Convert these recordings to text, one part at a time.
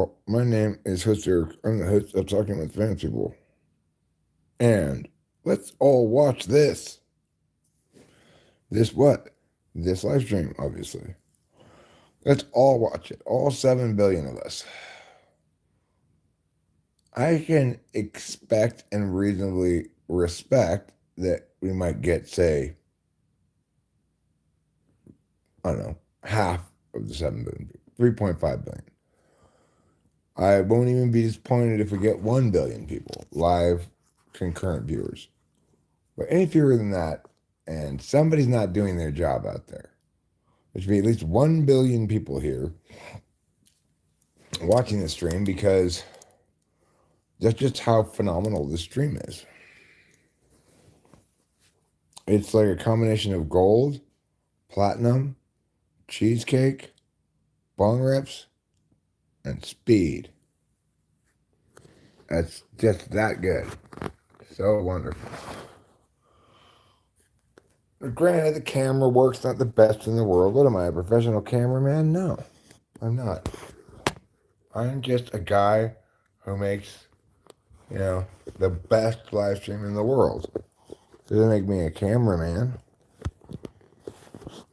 world. My name is Hoster. I'm the host of Talking with Fan People. And let's all watch this. This what? This live stream, obviously. Let's all watch it. All 7 billion of us. I can expect and reasonably respect that we might get, say, I don't know, half of the 7 billion people, 3.5 billion. I won't even be disappointed if we get 1 billion people, live concurrent viewers. But any fewer than that, and somebody's not doing their job out there. There should be at least 1 billion people here watching the stream because that's just how phenomenal this stream is. It's like a combination of gold, platinum, cheesecake, bong rips, and speed. That's just that good. So wonderful. Granted, the camera work's not the best in the world. What am I, a professional cameraman? No, I'm not. I'm just a guy who makes, the best live stream in the world. Doesn't make me a cameraman.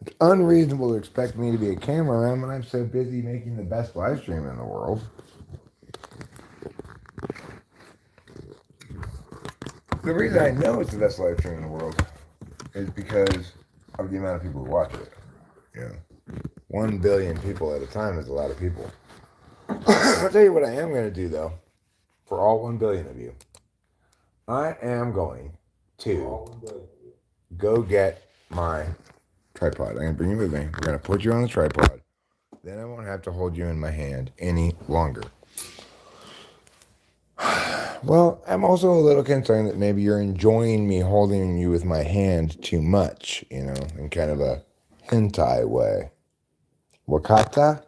It's unreasonable to expect me to be a cameraman when I'm so busy making the best live stream in the world. The reason I know it's the best live stream in the world is because of the amount of people who watch it. 1 billion people at a time is a lot of people. I'll tell you what I am going to do, though, for all 1 billion of you. I am going to go get my tripod. I'm going to bring you with me. We're going to put you on the tripod. Then I won't have to hold you in my hand any longer. Well, I'm also a little concerned that maybe you're enjoying me holding you with my hand too much, in kind of a hentai way. Wakata?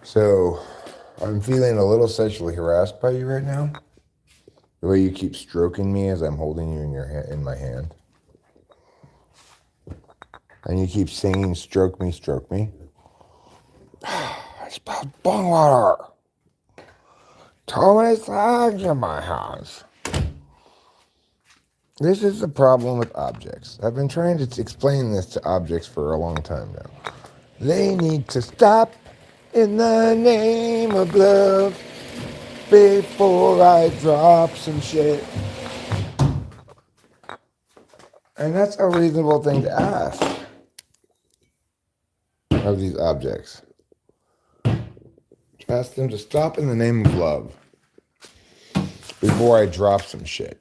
So, I'm feeling a little sexually harassed by you right now. The way you keep stroking me as I'm holding you in my hand. And you keep singing, stroke me, stroke me. I spelled bong water. Too many slugs in my house. This is the problem with objects. I've been trying to explain this to objects for a long time now. They need to stop in the name of love before I drop some shit. And that's a reasonable thing to ask of these objects. Ask them to stop in the name of love before I drop some shit.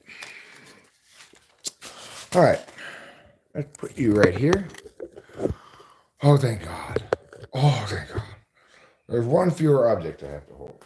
All right. Let's put you right here. Oh, thank God. Oh, thank God. There's one fewer object I have to hold.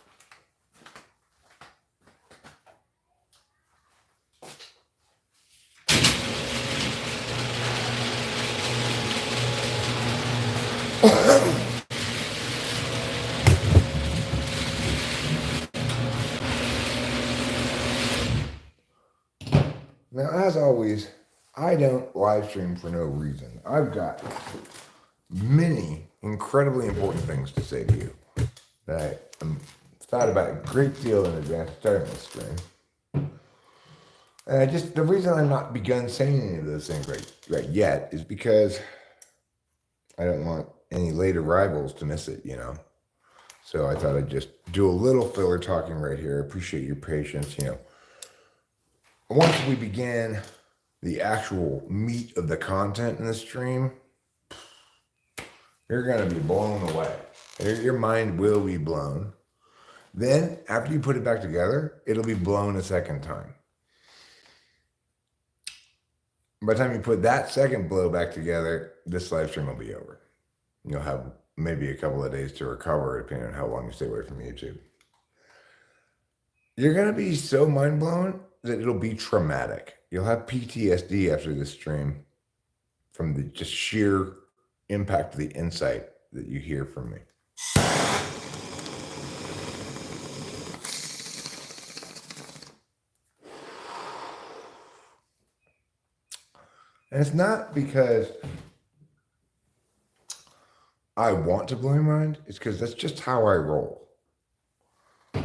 Now, as always, I don't live stream for no reason. I've got many incredibly important things to say to you that I'm thought about a great deal in advance of starting this stream. And the reason I'm not begun saying any of those things right yet is because I don't want any late arrivals to miss it, So I thought I'd just do a little filler talking right here. I appreciate your patience, Once we begin the actual meat of the content in the stream, you're going to be blown away. Your mind will be blown. Then, after you put it back together, it'll be blown a second time. By the time you put that second blow back together, this live stream will be over. You'll have maybe a couple of days to recover, depending on how long you stay away from YouTube. You're going to be so mind blown that it'll be traumatic. You'll have PTSD after this stream from the just sheer impact of the insight that you hear from me. And it's not because I want to blow your mind, it's because that's just how I roll. You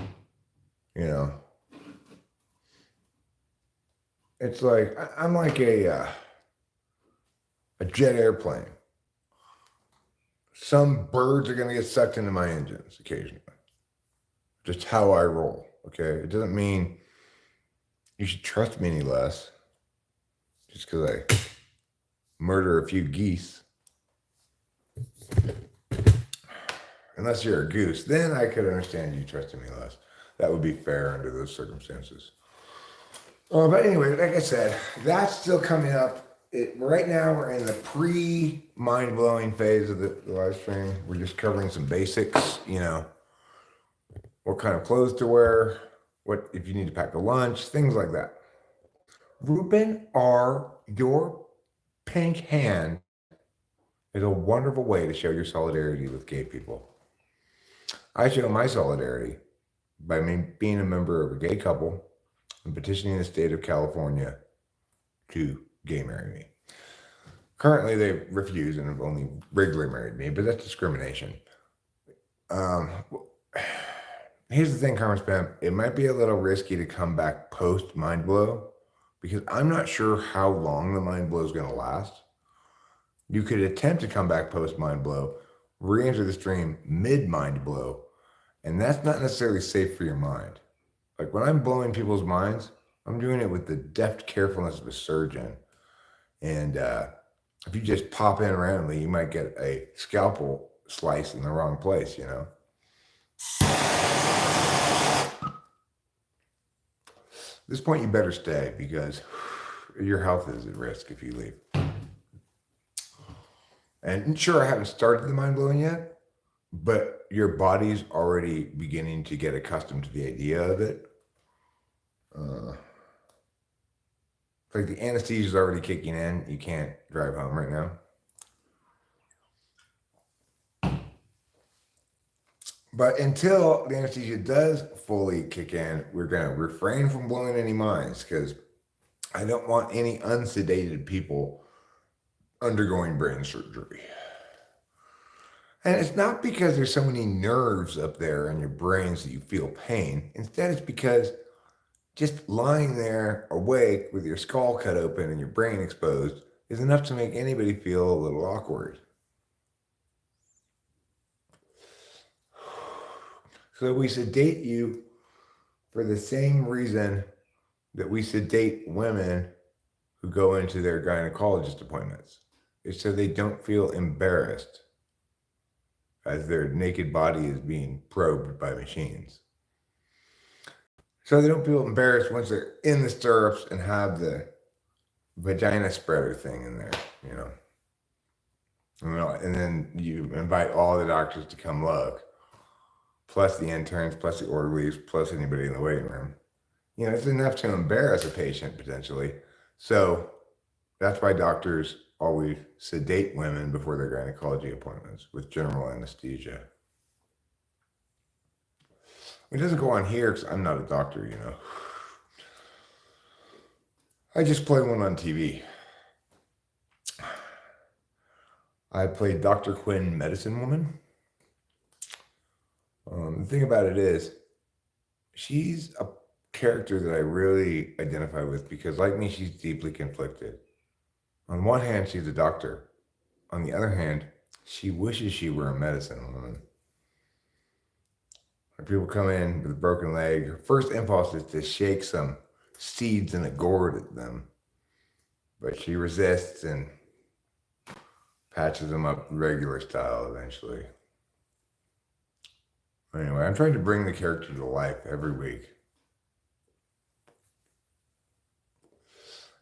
know, it's like I'm like a jet airplane. Some birds are going to get sucked into my engines occasionally. Just how I roll. Okay. It doesn't mean you should trust me any less just because I murder a few geese. Unless you're a goose, then I could understand you trusting me less. That would be fair under those circumstances. But anyway, like I said, that's still coming up. Right now, we're in the pre-mind blowing phase of the live stream. We're just covering some basics. You know, what kind of clothes to wear, what if you need to pack a lunch, things like that. Ruben R., your pink hand is a wonderful way to show your solidarity with gay people. I show my solidarity by being a member of a gay couple and petitioning the state of California to gay marry me. Currently, they refuse and have only regularly married me, but that's discrimination. Here's the thing, Carmen Spam. It might be a little risky to come back post mind blow because I'm not sure how long the mind blow is going to last. You could attempt to come back post mind blow, re-enter the stream mid mind blow, and that's not necessarily safe for your mind. Like when I'm blowing people's minds, I'm doing it with the deft carefulness of a surgeon. And if you just pop in randomly, you might get a scalpel slice in the wrong place, you know? At this point, you better stay because your health is at risk if you leave. And sure, I haven't started the mind blowing yet, but your body's already beginning to get accustomed to the idea of it. Like the anesthesia is already kicking in. You can't drive home right now. But until the anesthesia does fully kick in, we're going to refrain from blowing any minds because I don't want any unsedated people undergoing brain surgery. And it's not because there's so many nerves up there in your brains that you feel pain. Instead, it's because just lying there awake with your skull cut open and your brain exposed is enough to make anybody feel a little awkward. So we sedate you for the same reason that we sedate women who go into their gynecologist appointments. It's so they don't feel embarrassed as their naked body is being probed by machines. So they don't feel embarrassed once they're in the stirrups and have the vagina spreader thing in there, you know. And then you invite all the doctors to come look, plus the interns, plus the orderlies, plus anybody in the waiting room. You know, it's enough to embarrass a patient potentially. So that's why doctors always sedate women before their gynecology appointments with general anesthesia. It doesn't go on here because I'm not a doctor, you know. I just play one on TV. I played Dr. Quinn, Medicine Woman. The thing about it is, she's a character that I really identify with because, like me, she's deeply conflicted. On one hand, she's a doctor. On the other hand, she wishes she were a medicine woman. When people come in with a broken leg, her first impulse is to shake some seeds in a gourd at them. But she resists and patches them up regular style eventually. Anyway, I'm trying to bring the character to life every week.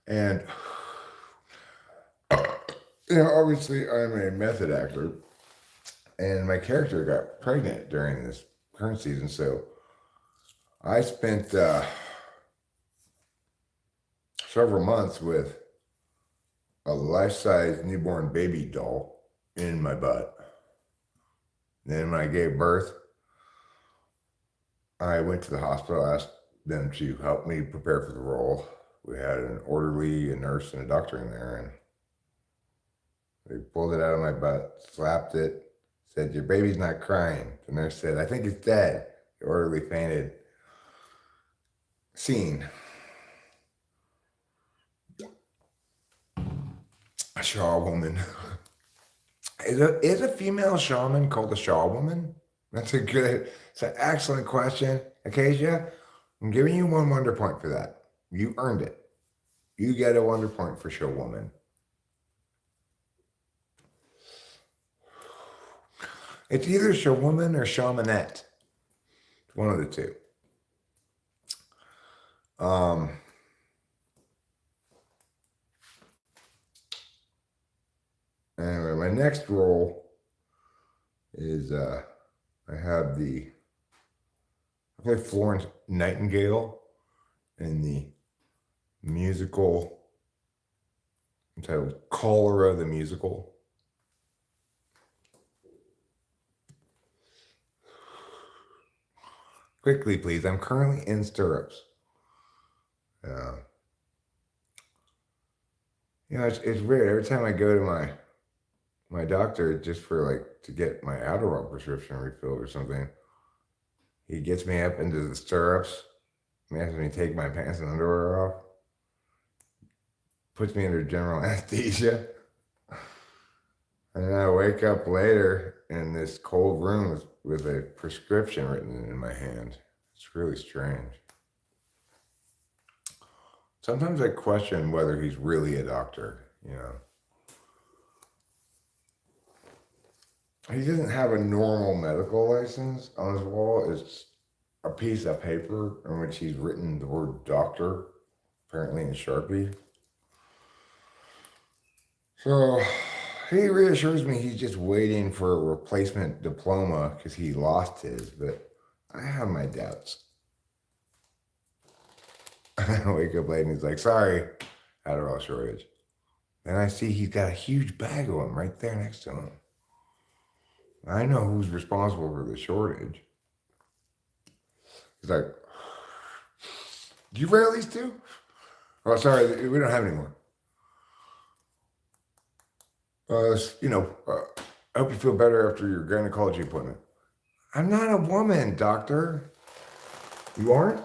And, you know, obviously I'm a method actor. And my character got pregnant during this current season. So I spent several months with a life-size newborn baby doll in my butt. Then when I gave birth, I went to the hospital, asked them to help me prepare for the role. We had an orderly, a nurse, and a doctor in there, and they pulled it out of my butt, slapped it, Said, your baby's not crying. The nurse said, I think it's dead. The orderly fainted. Scene. A Shaw woman. Is a female shaman called a Shaw woman? It's an excellent question. Acacia, I'm giving you 1 wonder point for that. You earned it. You get a wonder point for Shaw woman. It's either Shaw woman or shamanette. One of the two. Anyway, my next role is I play Florence Nightingale in the musical entitled Cholera the Musical. Quickly, please. I'm currently in stirrups. It's weird. Every time I go to my doctor just for to get my Adderall prescription refilled or something, he gets me up into the stirrups, he asks me to take my pants and underwear off, puts me under general anesthesia, and then I wake up later in this cold room with a prescription written in my hand. It's really strange. Sometimes I question whether he's really a doctor, He doesn't have a normal medical license on his wall. It's a piece of paper in which he's written the word doctor, apparently in Sharpie. So he reassures me he's just waiting for a replacement diploma because he lost his, but I have my doubts. I wake up late and he's like, sorry, Adderall shortage. Then I see he's got a huge bag of them right there next to him. I know who's responsible for the shortage. He's like, do you wear these too? Oh, sorry, we don't have any more. I hope you feel better after your gynecology appointment. I'm not a woman, doctor. You aren't?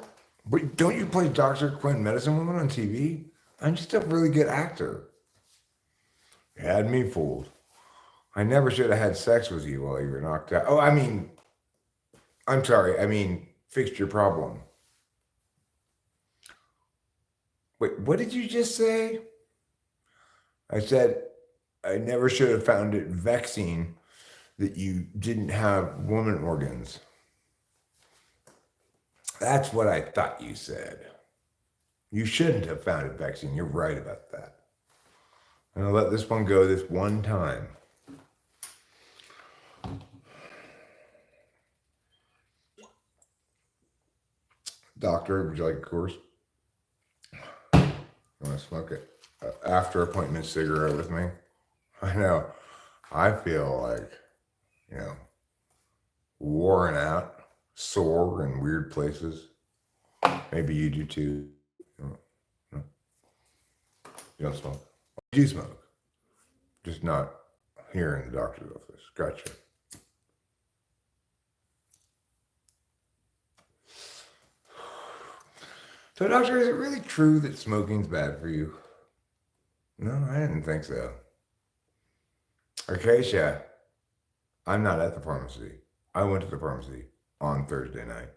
But don't you play Dr. Quinn Medicine Woman on TV? I'm just a really good actor. You had me fooled. I never should have had sex with you while you were knocked out. Oh, I'm sorry. Fixed your problem. Wait, what did you just say? I said, I never should have found it vexing that you didn't have woman organs. That's what I thought you said. You shouldn't have found it vexing. You're right about that. I'm going to let this one go this one time. Doctor, would you like a course? You want to smoke it? After appointment cigarette with me? I know. I feel like, worn out, sore in weird places. Maybe you do too. No? You don't smoke? You do smoke. Just not here in the doctor's office. Gotcha. So, doctor, is it really true that smoking's bad for you? No, I didn't think so. Acacia, I'm not at the pharmacy. I went to the pharmacy on Thursday night.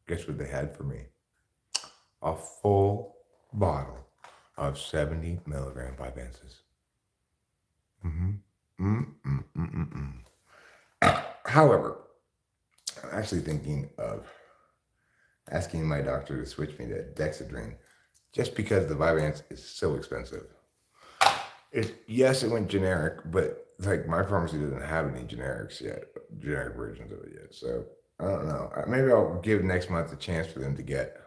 Guess what they had for me? A full bottle of 70 milligram Vyvanses. However, I'm actually thinking of asking my doctor to switch me to Dexedrine just because the Vyvanse is so expensive. Yes, it went generic, but my pharmacy doesn't have any generics yet, generic versions of it yet. So I don't know. Maybe I'll give next month a chance for them to get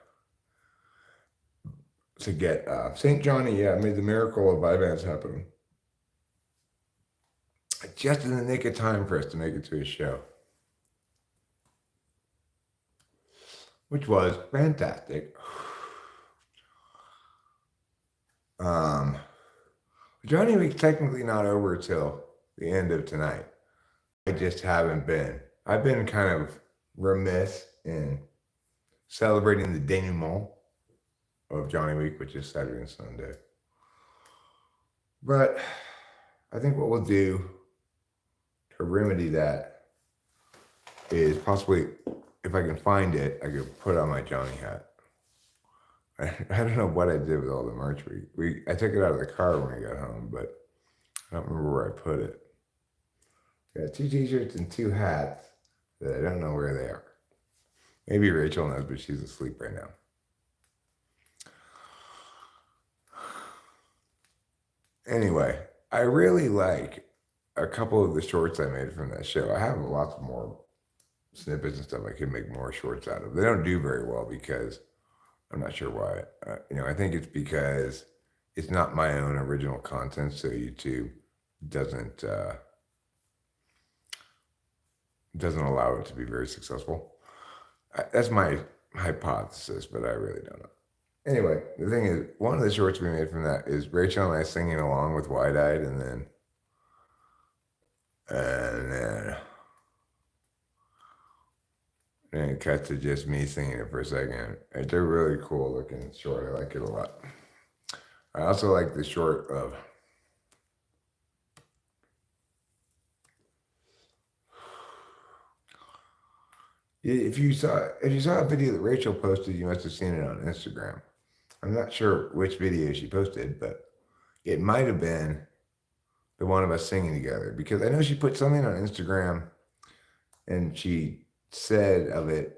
St. Johnny. Yeah, made the miracle of Vyvanse happen just in the nick of time for us to make it to his show, which was fantastic. Johnny Week's technically not over till the end of tonight. just haven't been. I've been kind of remiss in celebrating the denouement of Johnny Week, which is Saturday and Sunday. But I think what we'll do to remedy that is possibly, if I can find it, I could put on my Johnny hat. I don't know what I did with all the merch. I took it out of the car when I got home, but I don't remember where I put it. I got 2 t-shirts and 2 hats that I don't know where they are. Maybe Rachel knows, but she's asleep right now. Anyway, I really like a couple of the shorts I made from that show. I have lots more snippets and stuff I could make more shorts out of. They don't do very well because I'm not sure why. I think it's because it's not my own original content, so YouTube doesn't allow it to be very successful. That's my hypothesis, but I really don't know. Anyway, the thing is, one of the shorts we made from that is Rachel and I singing along with Wide Eyed, and then it cuts to just me singing it for a second. It's a really cool looking short. I like it a lot. I also like the short of if you saw a video that Rachel posted, you must have seen it on Instagram. I'm not sure which video she posted, but it might have been the one of us singing together, because I know she put something on Instagram and she said of it,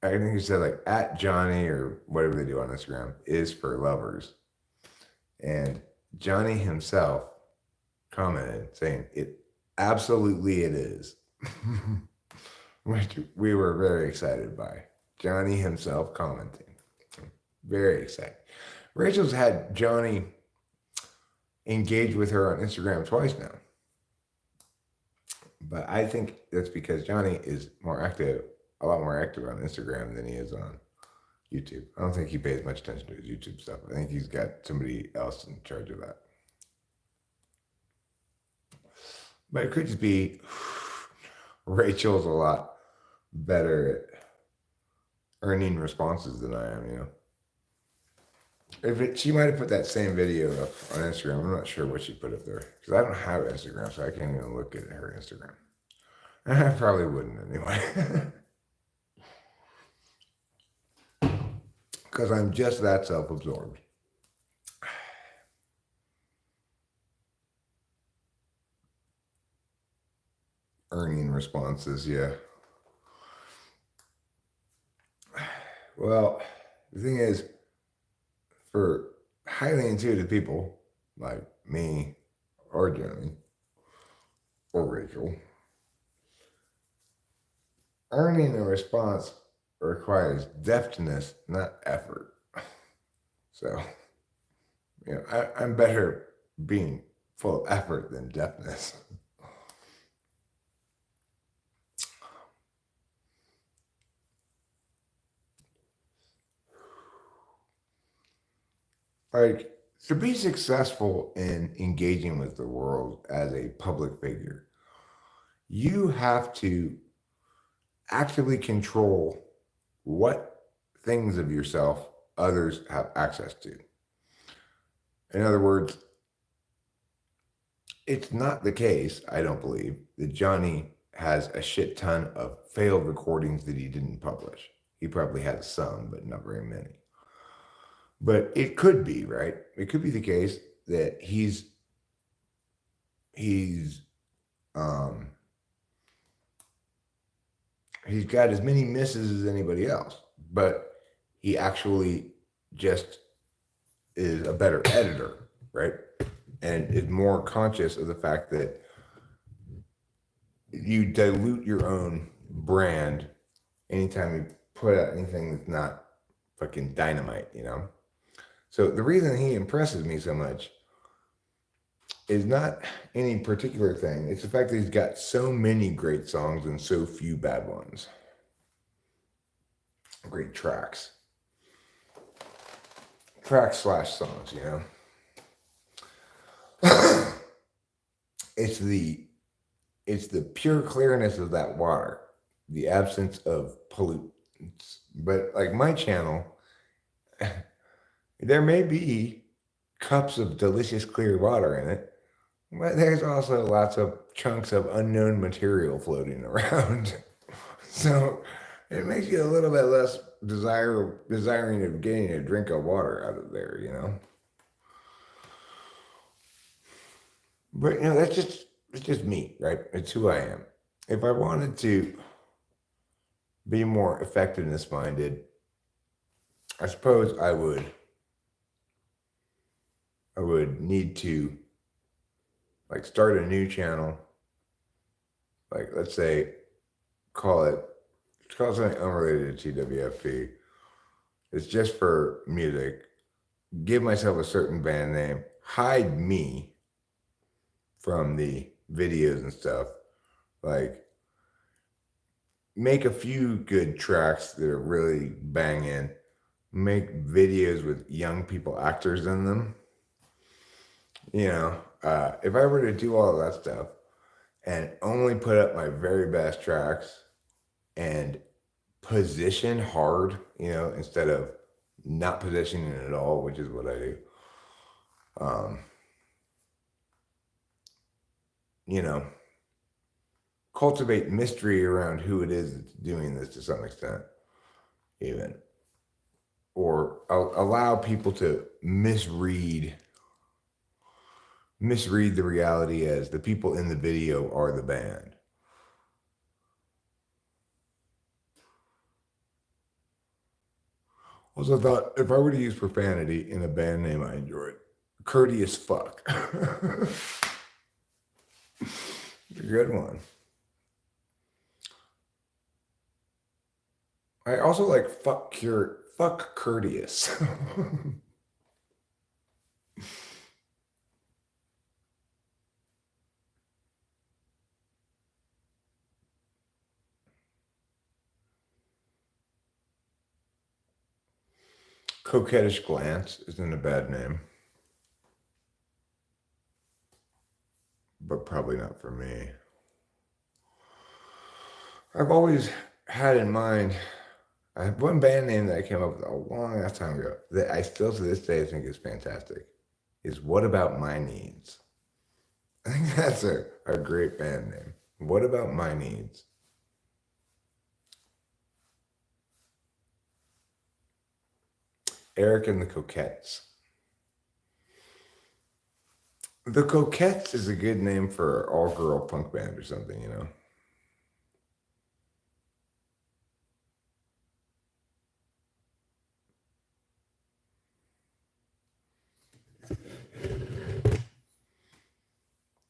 I think she said like at Johnny or whatever they do on Instagram is for lovers. And Johnny himself commented saying it absolutely it is. Which we were very excited by. Johnny himself commenting. Very excited. Rachel's had Johnny engage with her on Instagram twice now. But I think that's because Johnny is a lot more active on Instagram than he is on YouTube. I don't think he pays much attention to his YouTube stuff. I think he's got somebody else in charge of that. But it could just be Rachel's a lot better at earning responses than I am, she might have put that same video up on Instagram. I'm not sure what she put up there because I don't have Instagram, so I can't even look at her Instagram. I probably wouldn't anyway. Because I'm just that self-absorbed. Earning responses, yeah. Well, the thing is, for highly intuitive people like me or Johnny or Rachel, earning a response requires deftness, not effort. So, I'm better being full of effort than deftness. Like, to be successful in engaging with the world as a public figure, you have to actively control what things of yourself others have access to. In other words, it's not the case, I don't believe, that Johnny has a shit ton of failed recordings that he didn't publish. He probably has some, but not very many. But it could be, right? It could be the case that he's got as many misses as anybody else, but he actually just is a better editor, right? And is more conscious of the fact that you dilute your own brand anytime you put out anything that's not fucking dynamite, So the reason he impresses me so much is not any particular thing. It's the fact that he's got so many great songs and so few bad ones. Great tracks. Tracks/songs, it's the it's the pure clearness of that water, the absence of pollutants. But like my channel, there may be cups of delicious clear water in it, but there's also lots of chunks of unknown material floating around. So it makes you a little bit less desiring of getting a drink of water out of there, you know. But you know, it's just me, right? It's who I am. If I wanted to be more effectiveness minded, I suppose I would need to like start a new channel. Like let's say call it call it something unrelated to TWFP. It's just for music. Give myself a certain band name. Hide me from the videos and stuff. Like make a few good tracks that are really banging. Make videos with young people actors in them. You know, if I were to do all of that stuff and only put up my very best tracks and position hard, you know, instead of not positioning at all, which is what I do. Um, you know, cultivate mystery around who it is that's doing this to some extent, even, or allow people to misread the reality as the people in the video are the band. Also thought if I were to use profanity in a band name I enjoyed, courteous fuck. It's a good one. I also like fuck courteous. Coquettish glance isn't a bad name, but probably not for me. I've always had in mind, I have one band name that I came up with a long ass time ago that I still to this day think is fantastic. Is What About My Needs? I think that's a great band name. What About My Needs? Eric and the Coquettes. The Coquettes is a good name for all girl punk band or something, you know?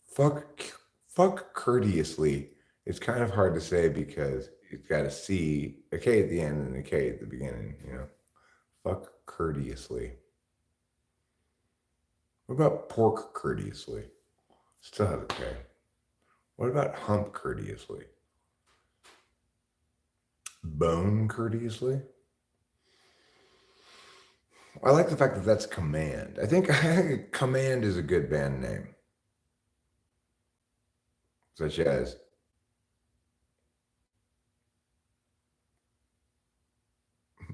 Fuck, fuck courteously. It's kind of hard to say because it's got a C, a K at the end and a K at the beginning, you know? Fuck courteously. What about pork courteously? Still has a K. What about hump courteously? Bone courteously? I like the fact that that's command. I think command is a good band name. Such as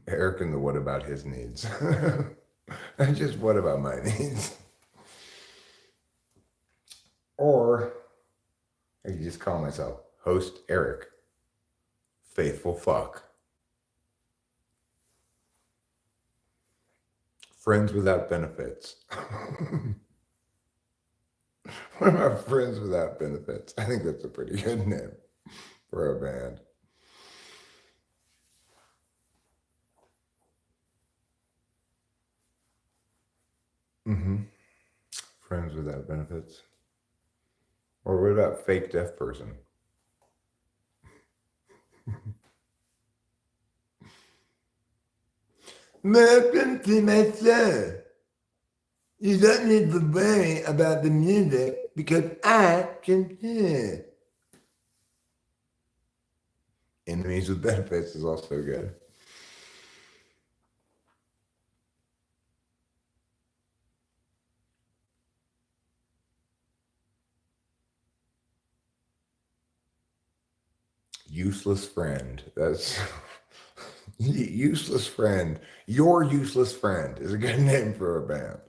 Eric and the What About His Needs. Not just What About My Needs. Or I could just call myself Host Eric, Faithful Fuck. Friends Without Benefits. What about Friends Without Benefits? I think that's a pretty good name for a band. Mm-hmm. Friends Without Benefits. Or what about Fake Deaf Person? Welcome to my show. You don't need to worry about the music because I can hear. Enemies with Benefits is also good. useless friend. That's useless friend. Your useless friend is a good name for a band.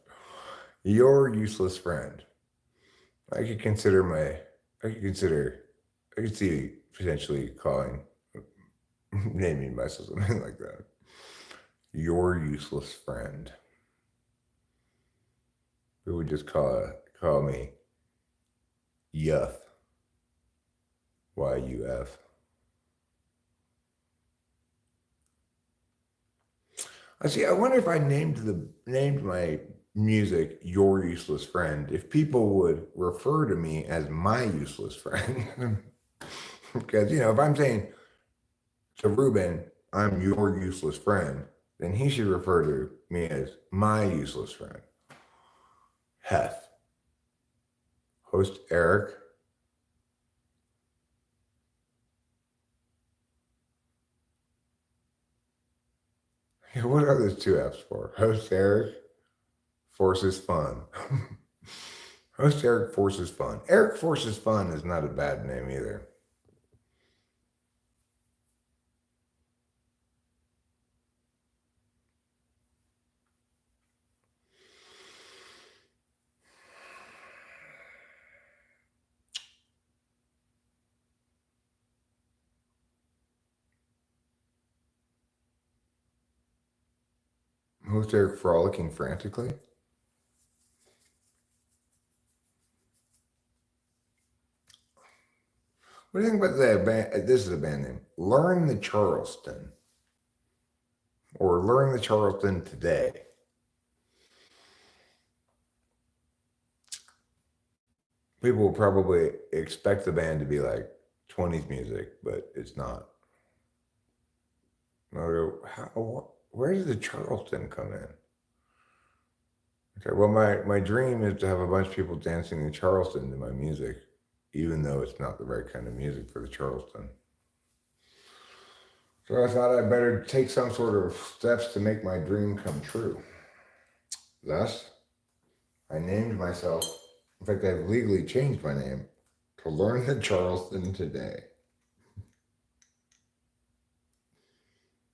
Your useless friend. I could consider my. I could consider. I could see potentially calling, naming myself something like that. Your useless friend. Who would just call me Yuff. YUF. I see. I wonder if I named my music "Your Useless Friend," if people would refer to me as my useless friend. Because if I'm saying to Ruben, "I'm your useless friend," then he should refer to me as my useless friend. Hef. Host Eric. What are those two F's for? Host Eric forces fun. Host Eric forces fun. Eric forces fun is not a bad name either. Host Eric frolicking frantically. What do you think about that band? This is a band name. Learn the Charleston. Or Learn the Charleston Today. People will probably expect the band to be like 20s music, but it's not. Where does the Charleston come in? Okay, well, my dream is to have a bunch of people dancing in Charleston to my music, even though it's not the right kind of music for the Charleston. So I thought I'd better take some sort of steps to make my dream come true. Thus, I named myself, in fact, I've legally changed my name to Learn the Charleston Today.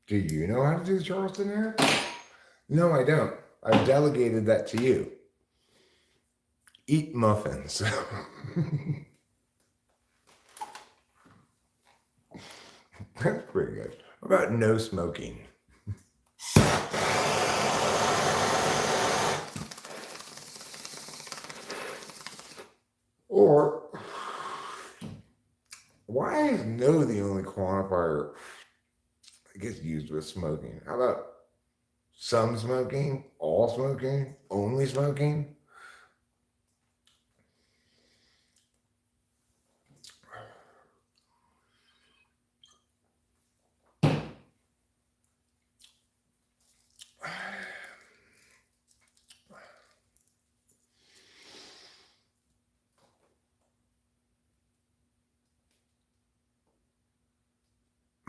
Do you know how to do the Charleston, Eric? No, I don't. I've delegated that to you. Eat muffins. That's pretty good. What about no smoking? Or, why is no the only quantifier that gets used with smoking? How about some smoking, all smoking, only smoking?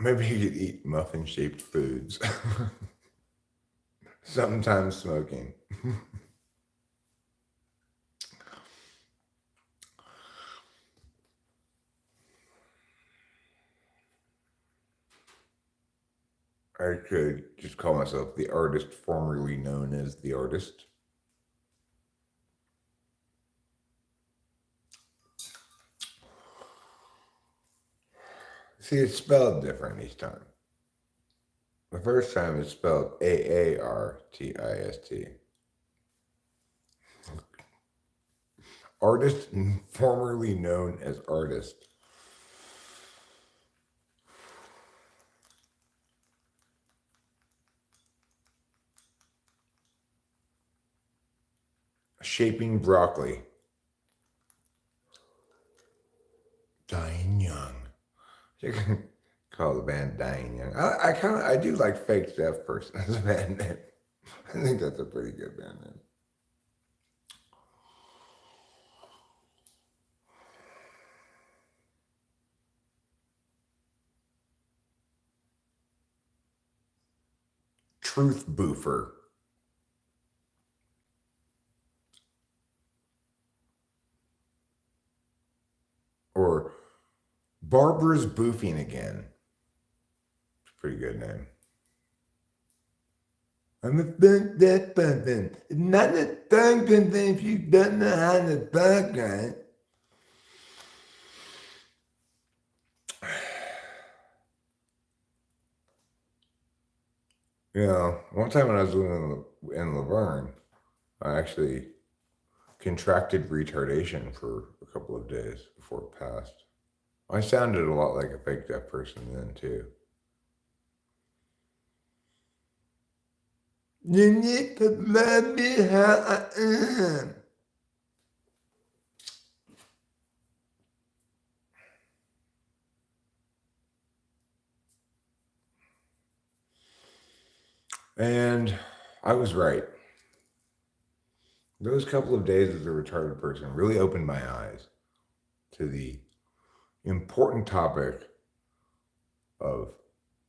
Maybe you could eat muffin-shaped foods. Sometimes smoking. I could just call myself the artist formerly known as the artist. See, it's spelled different each time. The first time it's spelled Aartist. Artist, formerly known as artist. Shaping broccoli. Dying young. You can call the band Dying Young. I do like Fake Deaf Person as a band name. I think that's a pretty good band name. Truth Boofer. Or Barbara's Boofing Again. It's a pretty good name. I'm a fun that fun. It's not a fun if you don't know how to fuck right. You know, one time when I was living in Laverne, I actually contracted retardation for a couple of days before it passed. I sounded a lot like a fake deaf person then, too. You need to love me how I am. And I was right. Those couple of days as a retarded person really opened my eyes to the important topic of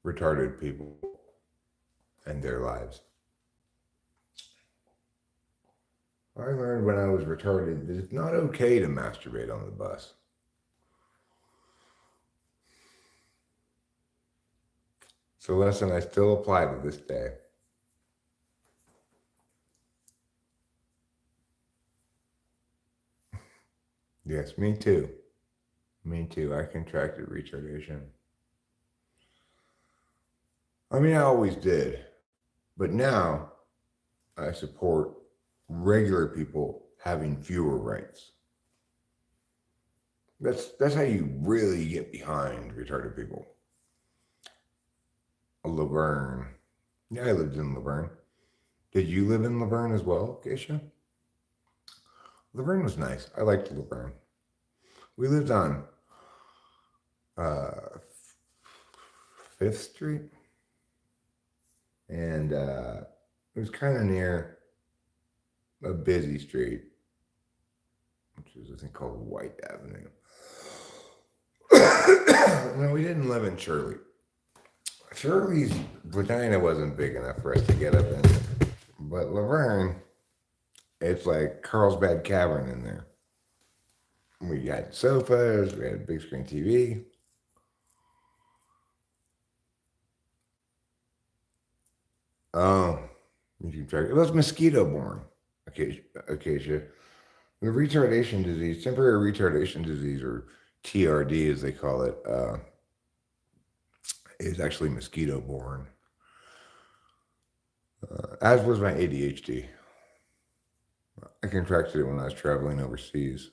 retarded people and their lives. I learned when I was retarded that it's not okay to masturbate on the bus. It's a lesson I still apply to this day. Yes, me too. Me too. I contracted retardation. I mean, I always did. But now I support regular people having fewer rights. That's how you really get behind retarded people. Laverne. Yeah, I lived in Laverne. Did you live in Laverne as well, Geisha? Laverne was nice. I liked Laverne. We lived on 5th Street. And it was kind of near a busy street, which is, I think, called White Avenue. No, we didn't live in Shirley. Shirley's vagina wasn't big enough for us to get up in. But Laverne, it's like Carlsbad Cavern in there. We had sofas, we had a big screen TV. Oh, it was mosquito borne, Acacia. The retardation disease, temporary retardation disease, or TRD as they call it, is actually mosquito borne. As was my ADHD. I contracted it when I was traveling overseas.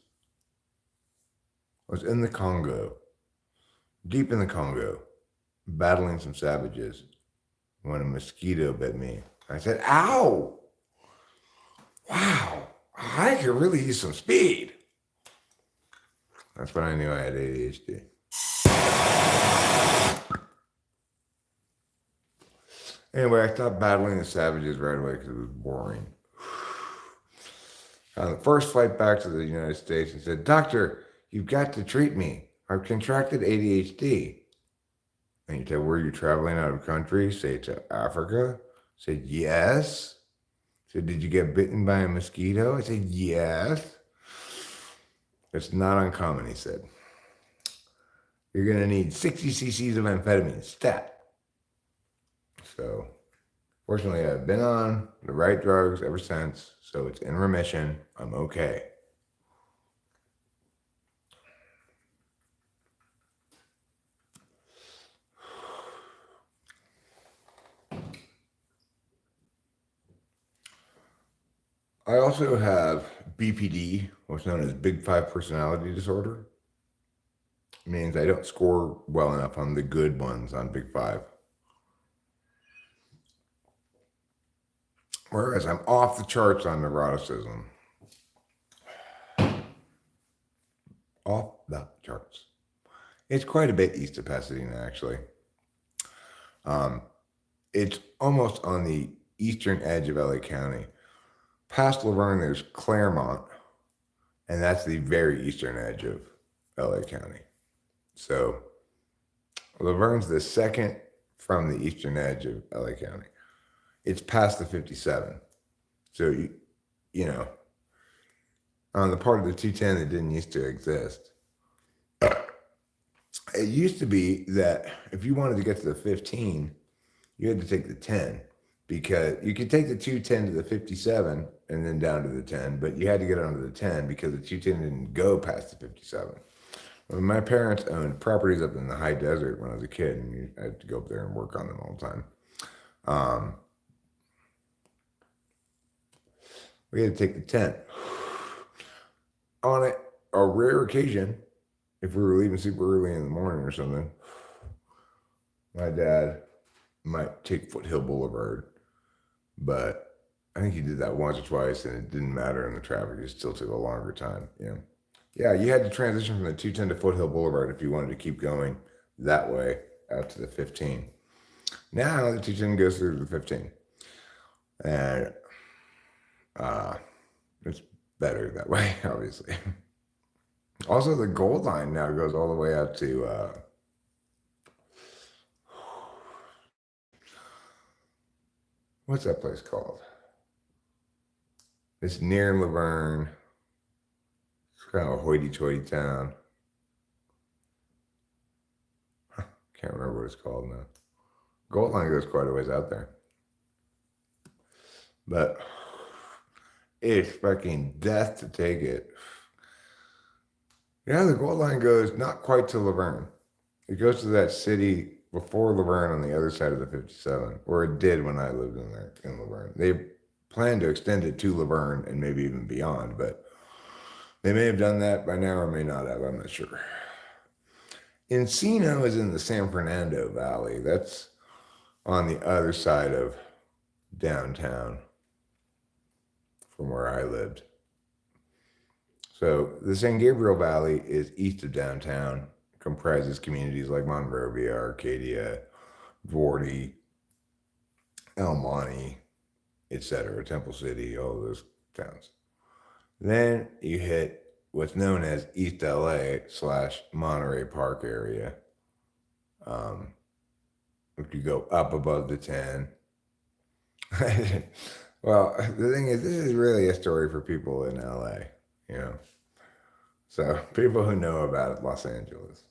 I was in the Congo, deep in the Congo, battling some savages when a mosquito bit me. I said, ow! Wow, I could really use some speed. That's when I knew I had ADHD. Anyway, I stopped battling the savages right away because it was boring. On the first flight back to the United States, he said, Doctor, you've got to treat me. I've contracted ADHD. And he said, were you traveling out of country? Say, to Africa? I said, yes. He said, did you get bitten by a mosquito? I said, yes. It's not uncommon, he said. You're going to need 60 cc's of amphetamine, stat. So, fortunately, I've been on the right drugs ever since, so it's in remission. I'm okay. I also have BPD, what's known as Big Five Personality Disorder. It means I don't score well enough on the good ones on Big Five. Whereas I'm off the charts on neuroticism. Off the charts. It's quite a bit east of Pasadena, actually. It's almost on the eastern edge of LA County. Past Laverne, there's Claremont, and that's the very eastern edge of LA County. So Laverne's the second from the eastern edge of LA County. It's past the 57. So, you know, on the part of the 210 that didn't used to exist. It used to be that if you wanted to get to the 15, you had to take the 10 because you could take the 210 to the 57 and then down to the 10, but you had to get onto the 10 because the 210 didn't go past the 57. Well, my parents owned properties up in the high desert when I was a kid, and I had to go up there and work on them all the time. Um, we had to take the 10. On a rare occasion, if we were leaving super early in the morning or something, my dad might take Foothill Boulevard, but I think he did that once or twice, and it didn't matter in the traffic. It still took a longer time. Yeah. You had to transition from the 210 to Foothill Boulevard if you wanted to keep going that way out to the 15. Now the 210 goes through the 15, and it's better that way, obviously. Also, the Gold Line now goes all the way out to what's that place called? It's near Laverne. It's kind of a hoity-toity town. Can't remember what it's called now. Gold Line goes quite a ways out there. But it's fucking death to take it. Yeah, the Gold Line goes not quite to Laverne. It goes to that city before Laverne on the other side of the 57, or it did when I lived in there in Laverne. They plan to extend it to Laverne and maybe even beyond, but they may have done that by now or may not have. I'm not sure. Encino is in the San Fernando Valley. That's on the other side of downtown from where I lived. So the San Gabriel Valley is east of downtown, comprises communities like Monrovia, Arcadia, Vorty, El Monte, etc., Temple City, all those towns. Then you hit what's known as East LA / Monterey Park area. If you go up above the 10. Well, the thing is, this is really a story for people in LA, So people who know about Los Angeles.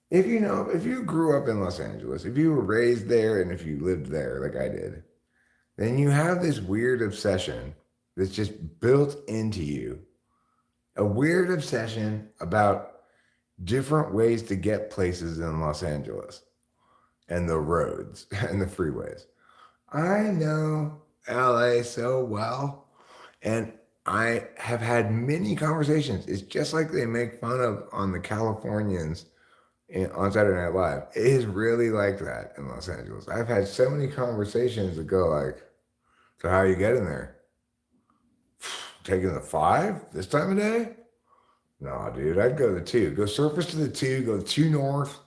If you grew up in Los Angeles, if you were raised there and if you lived there like I did, then you have this weird obsession that's just built into you. A weird obsession about different ways to get places in Los Angeles and the roads and the freeways. I know LA so well, and I have had many conversations. It's just like they make fun of on the Californians on Saturday Night Live. It is really like that in Los Angeles. I've had so many conversations that go like, so how are you getting there? Taking the 5 this time of day? No, dude, I'd go to the 2. Go surface to the 2, go 2 north,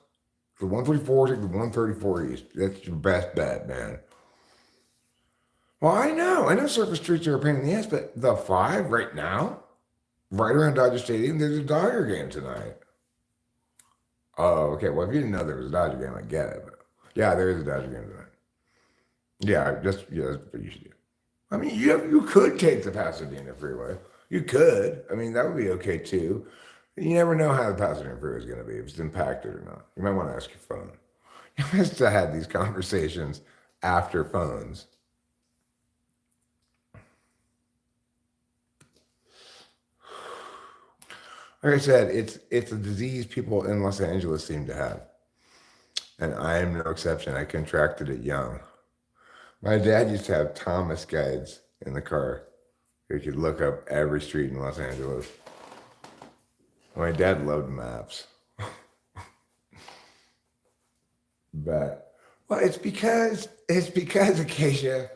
the 134, take the 134 east. That's your best bet, man. Well, I know surface streets are a pain in the ass, but the 5 right now, right around Dodger Stadium, there's a Dodger game tonight. Oh, okay. Well, if you didn't know there was a Dodger game, I get it. But yeah, there is a Dodger game tonight. Yeah, that's what you should do. I mean, you could take the Pasadena freeway. You could. I mean, that would be okay too. You never know how the Pasadena freeway is going to be, if it's impacted or not. You might want to ask your phone. You must have had these conversations after phones. Like I said, it's a disease people in Los Angeles seem to have. And I am no exception. I contracted it young. My dad used to have Thomas guides in the car. You could look up every street in Los Angeles. My dad loved maps. But, well, it's because, Acacia,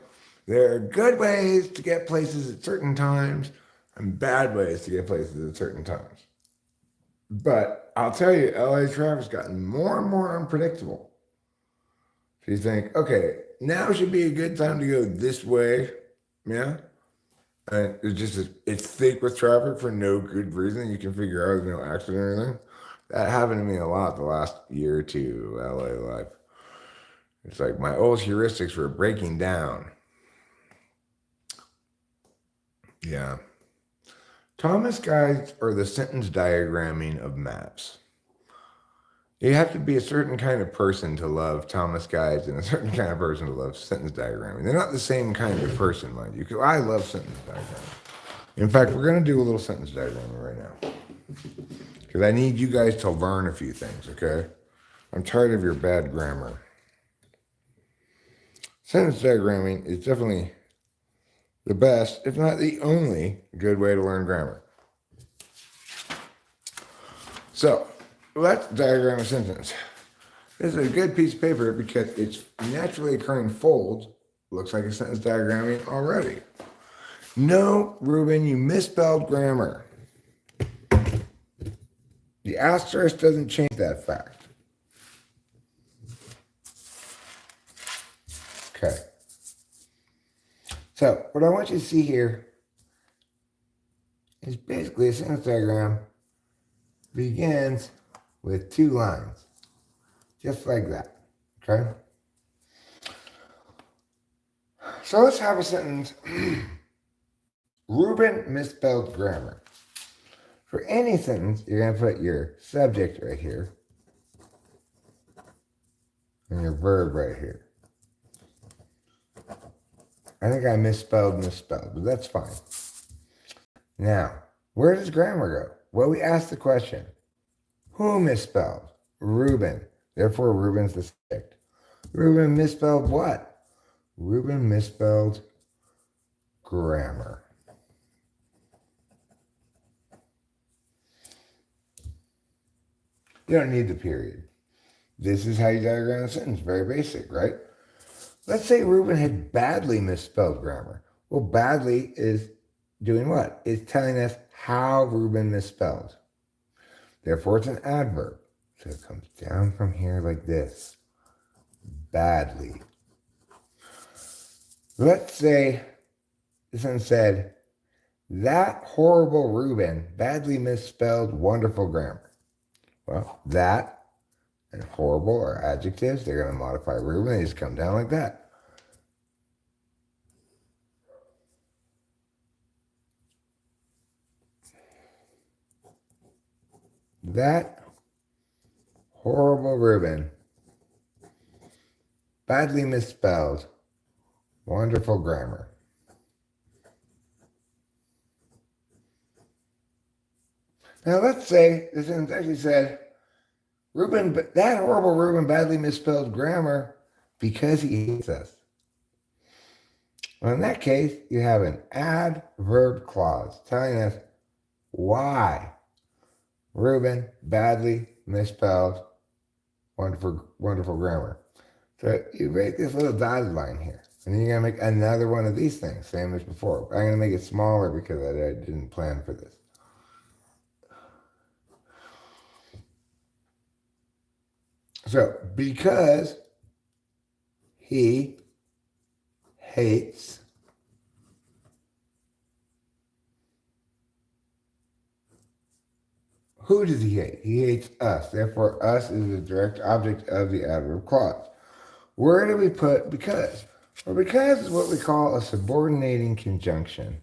there are good ways to get places at certain times and bad ways to get places at certain times. But I'll tell you, LA traffic's gotten more and more unpredictable. So you think, okay, now should be a good time to go this way. Yeah. And it's thick with traffic for no good reason. You can figure out there's no accident or anything. That happened to me a lot the last year or two of LA life. It's like my old heuristics were breaking down. Yeah. Thomas guides are the sentence diagramming of maps. You have to be a certain kind of person to love Thomas guides and a certain kind of person to love sentence diagramming. They're not the same kind of person, mind you. 'Cause I love sentence diagramming. In fact, we're going to do a little sentence diagramming right now. Because I need you guys to learn a few things, okay? I'm tired of your bad grammar. Sentence diagramming is definitely the best, if not the only, good way to learn grammar. So, let's diagram a sentence. This is a good piece of paper because its naturally occurring folds looks like a sentence diagramming already. No, Ruben, you misspelled grammar. The asterisk doesn't change that fact. Okay. So, what I want you to see here is basically a sentence diagram begins with 2 lines, just like that, okay? So let's have a sentence, Ruben misspelled grammar. For any sentence, you're going to put your subject right here and your verb right here. I think I misspelled, but that's fine. Now, where does grammar go? Well, we asked the question, who misspelled? Ruben. Therefore, Ruben's the subject. Ruben misspelled what? Ruben misspelled grammar. You don't need the period. This is how you diagram a sentence. Very basic, right? Let's say Ruben had badly misspelled grammar. Well, badly is doing what? It's telling us how Ruben misspelled. Therefore, it's an adverb. So it comes down from here like this. Badly. Let's say this one said, that horrible Ruben badly misspelled wonderful grammar. Well, that and horrible are adjectives. They're going to modify Ruben. They just come down like that. That horrible Ruben badly misspelled wonderful grammar. Now let's say this sentence actually said, that horrible Ruben badly misspelled grammar because he hates us. Well, in that case, you have an adverb clause telling us why Ruben badly misspelled wonderful grammar. So you make this little dotted line here. And then you're going to make another one of these things, same as before. I'm going to make it smaller because I didn't plan for this. So, because he hates who does he hate? He hates us. Therefore, us is the direct object of the adverb clause. Where do we put because? Well, because is what we call a subordinating conjunction.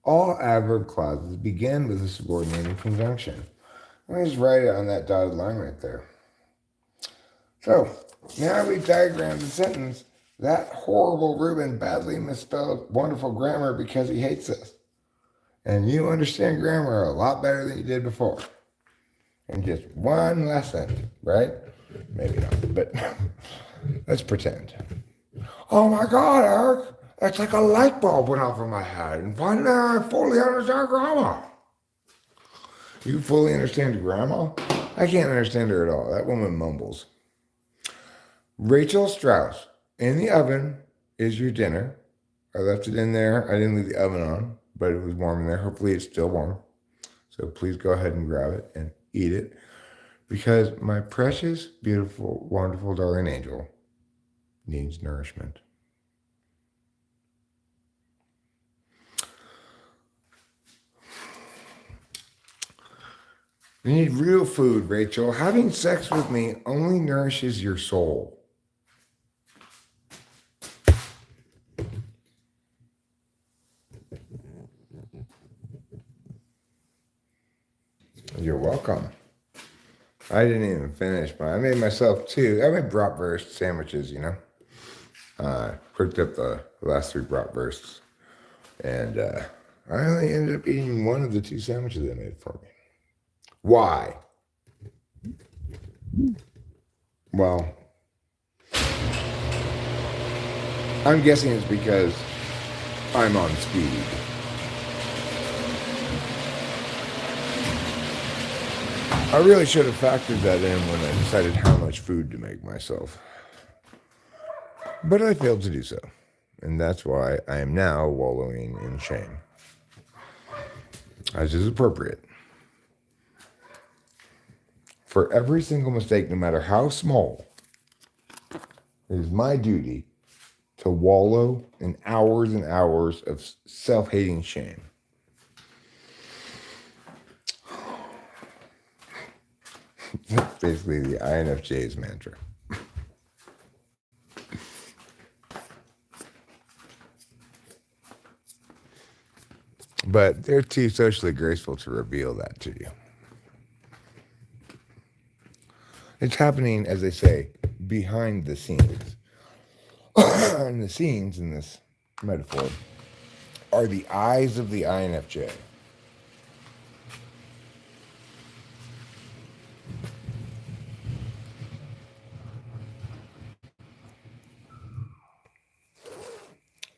All adverb clauses begin with a subordinating conjunction. Let me just write it on that dotted line right there. So, now we diagrammed the sentence, that horrible Ruben badly misspelled wonderful grammar because he hates us. And you understand grammar a lot better than you did before. In just one lesson, right? Maybe not, but let's pretend. Oh my God, Eric, it's like a light bulb went off in my head. And finally I fully understand grammar. You fully understand grammar? I can't understand her at all. That woman mumbles. Rachel Strauss, in the oven is your dinner. I left it in there. I didn't leave the oven on, but it was warm in there. Hopefully it's still warm. So please go ahead and grab it and eat it because my precious, beautiful, wonderful, darling angel needs nourishment. You need real food, Rachel. Having sex with me only nourishes your soul. You're welcome. I didn't even finish mine. I made myself two. I made bratwurst sandwiches, you know. Cooked up the last three bratwursts. And I only ended up eating one of the two sandwiches they made for me. Why? Well, I'm guessing it's because I'm on speed. I really should have factored that in when I decided how much food to make myself. But I failed to do so. And that's why I am now wallowing in shame. As is appropriate. For every single mistake, no matter how small, it is my duty to wallow in hours and hours of self-hating shame. That's basically the INFJ's mantra. But they're too socially graceful to reveal that to you. It's happening, as they say, behind the scenes. And the scenes in this metaphor are the eyes of the INFJ.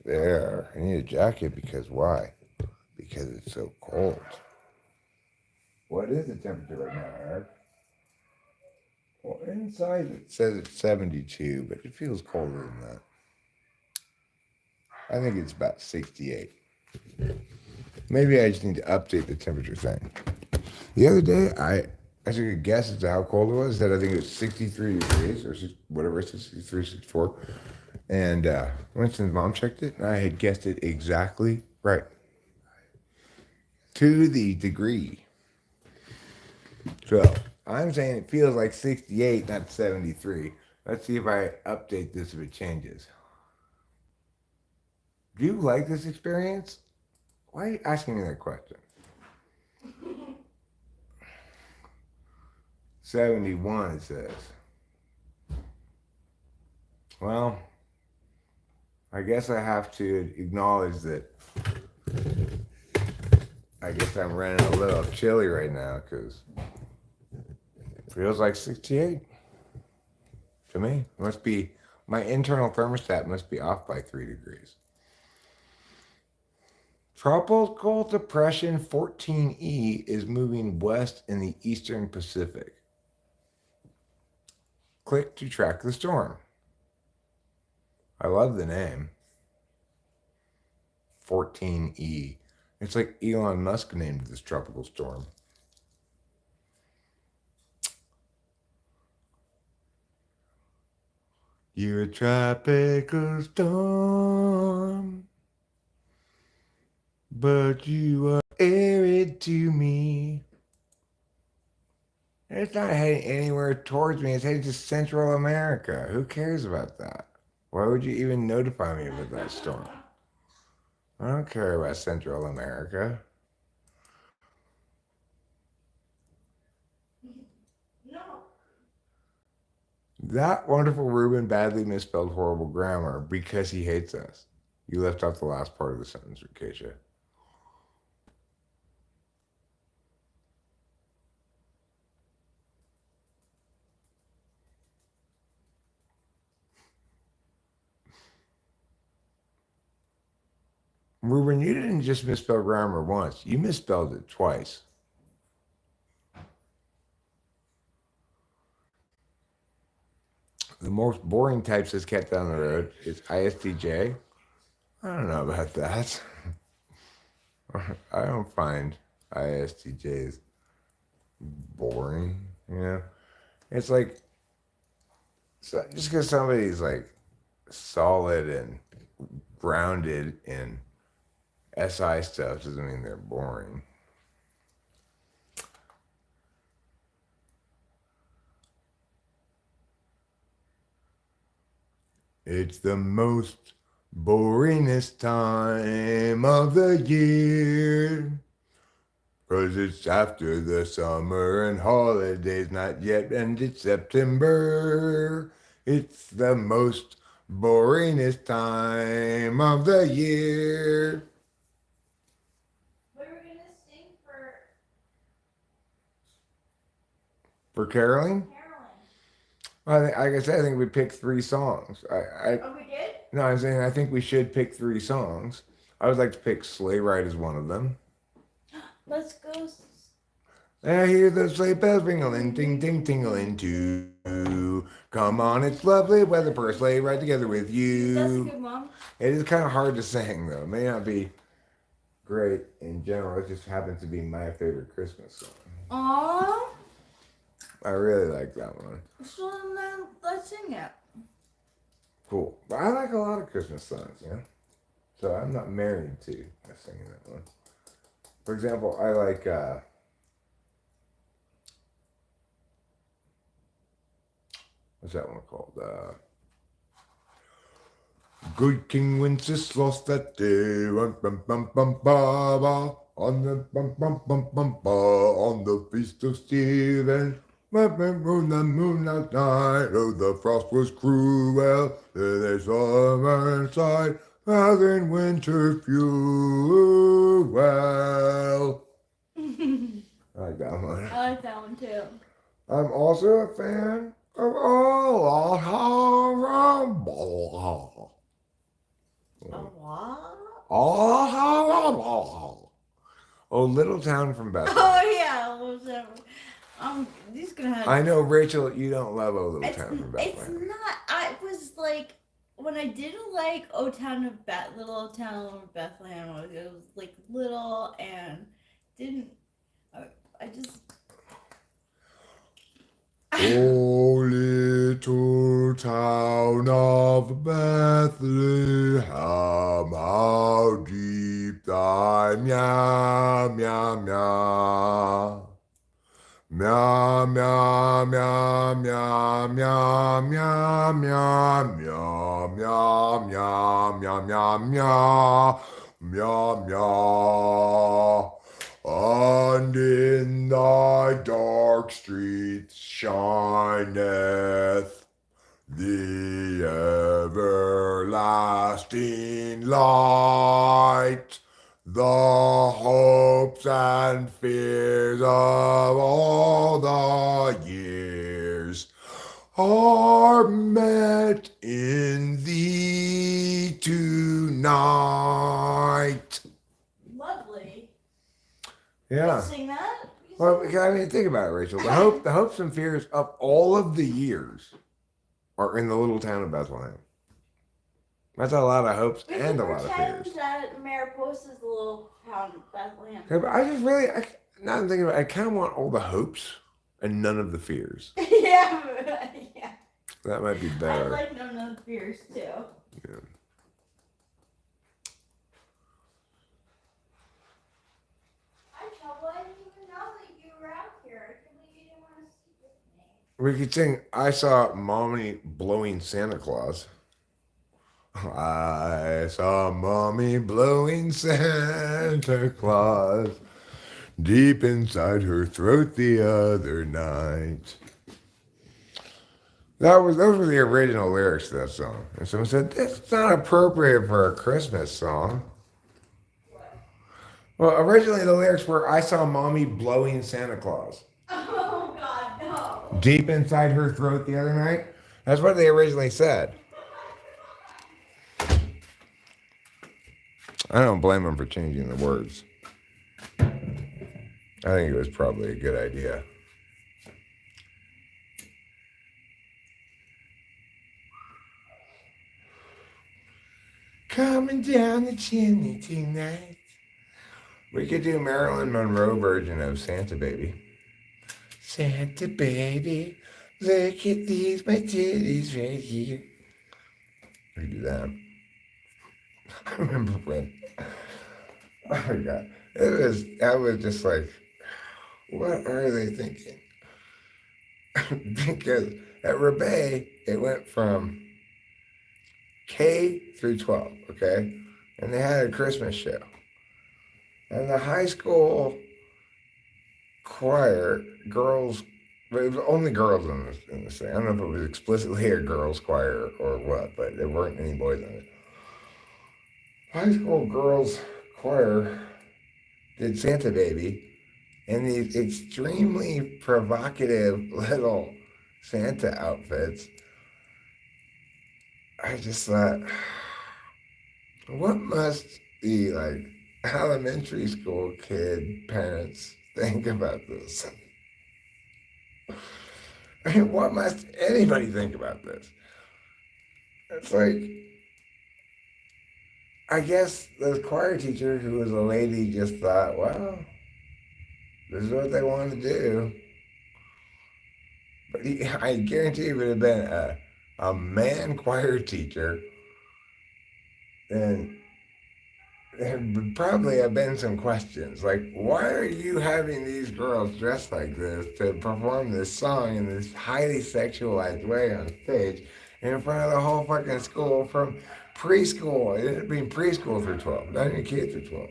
There, I need a jacket because why? Because it's so cold. What is the temperature right now, Eric? Well, inside it says it's 72, but it feels colder than that. I think it's about 68. Maybe I just need to update the temperature thing. The other day, I took a guess as to how cold it was. Said I think it was 63 degrees or whatever, 63, 64. And Winston's mom checked it, and I had guessed it exactly right. To the degree. So I'm saying it feels like 68, not 73. Let's see if I update this if it changes. Do you like this experience? Why are you asking me that question? 71, it says. Well, I guess I have to acknowledge that I guess I'm running a little chilly right now because it feels like 68 to me. It must be, my internal thermostat must be off by 3 degrees. Tropical Depression 14E is moving west in the eastern Pacific. Click to track the storm. I love the name. 14E. It's like Elon Musk named this tropical storm. You're a tropical storm, but you are arid to me. It's not heading anywhere towards me. It's heading to Central America. Who cares about that? Why would you even notify me about that storm? I don't care about Central America. No. That wonderful Ruben badly misspelled horrible grammar because he hates us. You left out the last part of the sentence, Rukesha. Ruben, you didn't just misspell grammar once. You misspelled it twice. The most boring typist cat down the road is ISTJ. I don't know about that. I don't find ISTJs boring, you know? It's like, so just because somebody's like solid and grounded in SI stuff doesn't mean they're boring. It's the most boringest time of the year. 'Cause it's after the summer and holidays not yet ended September. It's the most boringest time of the year. What are we gonna sing For caroling? Carolyn? Like I said, I think we picked 3 songs. Oh, we did? No, I'm saying I think we should pick 3 songs. I would like to pick Sleigh Ride as one of them. Let's go. I hear the sleigh bells ringling, ting ting tingling too. Come on, it's lovely weather for a sleigh ride together with That's a you. good one. It is kind of hard to sing though. It may not be great in general. It just happens to be my favorite Christmas song. Aww. I really like that one. So then let's sing it. Cool. But I like a lot of Christmas songs, yeah. So I'm not married to singing that one. For example, I like what's that one called? Good King Wenceslas that day, bum, bum, bum, ba, ba, on the bum, bum, bum, bum, ba, on the feast of Stephen. On the moonlight night, oh, the frost was cruel. There's summer inside, as in winter fuel. I like that one. I like that one too. I'm also a fan of all horrible. A what? Oh, Little Town from Bethlehem. Oh yeah, he's gonna have. I know, Rachel, you don't love Oh Little Town from It's Bethlehem. not. I was like when I didn't like Little Old Town of Bethlehem. It was like little and didn't. I just. Oh, little town of Bethlehem, how deep thy meow, meow, meow. Meow, meow, meow, meow, meow, meow, meow, meow, meow, meow, meow, meow, meow, meow, meow. And in thy dark streets shineth the everlasting light. The hopes and fears of all the years are met in thee tonight. Lovely. Yeah. Sing that. Well, I mean, think about it, Rachel. The hopes and fears of all of the years are in the little town of Bethlehem. That's a lot of hopes and a lot of fears. That Mariposa's the little town of Bethlehem. Okay, but I just now I'm thinking about it, I kind of want all the hopes and none of the fears. Yeah. That might be I better. like none of the fears too. Yeah. I didn't even know that you were out here. I can't believe you didn't want to speak with me. We could sing I Saw Mommy Blowing Santa Claus. I saw Mommy blowing Santa Claus deep inside her throat the other night. Those were the original lyrics to that song. And someone said, that's not appropriate for a Christmas song. Well, originally the lyrics were, I saw Mommy blowing Santa Claus Oh God, no. deep inside her throat the other night. That's what they originally said. I don't blame them for changing the words. I think it was probably a good idea. Coming down the chimney tonight. We could do Marilyn Monroe version of Santa Baby. Santa Baby, look at these, my titties right here. We could do that. I remember when, oh my God, I was just like, what are they thinking? Because at Rebay, it went from K through 12, okay? And they had a Christmas show. And the high school choir, girls, but it was only girls in this thing. I don't know if it was explicitly a girls' choir or what, but there weren't any boys in it. High school girls' choir did Santa Baby in these extremely provocative little Santa outfits. I just thought, what must the like elementary school kid parents think about this? I mean, what must anybody think about this? It's like, I guess the choir teacher, who was a lady, just thought, well, this is what they want to do. But I guarantee it would have been a man choir teacher, and there would probably have been some questions like, why are you having these girls dressed like this to perform this song in this highly sexualized way on stage in front of the whole fucking school from preschool? It ended up being preschool through 12, not even kids through 12.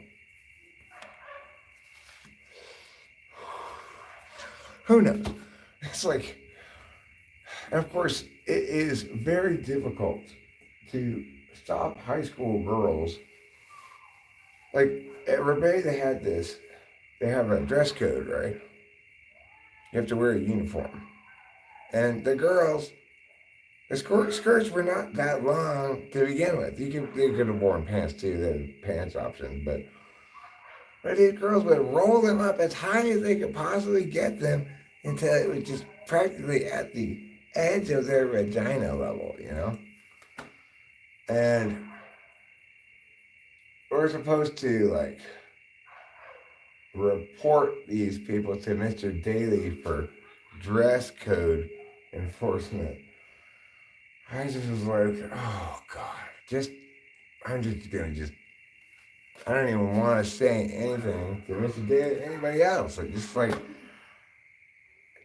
Who knows? It's like, and of course, it is very difficult to stop high school girls. Like at Rebay, they had this. They have a dress code, right? You have to wear a uniform. And the girls, the skirts were not that long to begin with. They could have worn pants too. They had pants options, but these girls would roll them up as high as they could possibly get them until it was just practically at the edge of their vagina level, you know? And we're supposed to like report these people to Mr. Daly for dress code enforcement. I just was like, oh God, I'm just gonna I don't even want to say anything to Mr. Daly or anybody else.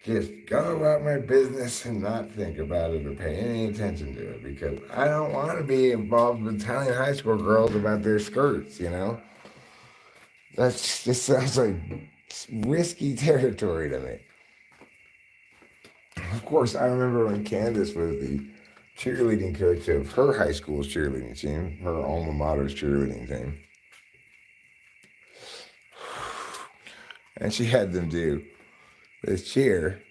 Just go about my business and not think about it or pay any attention to it, because I don't want to be involved with telling high school girls about their skirts, you know? That just sounds like risky territory to me. Of course, I remember when Candace was the cheerleading coach of her high school's cheerleading team, her alma mater's cheerleading team. And she had them do this cheer,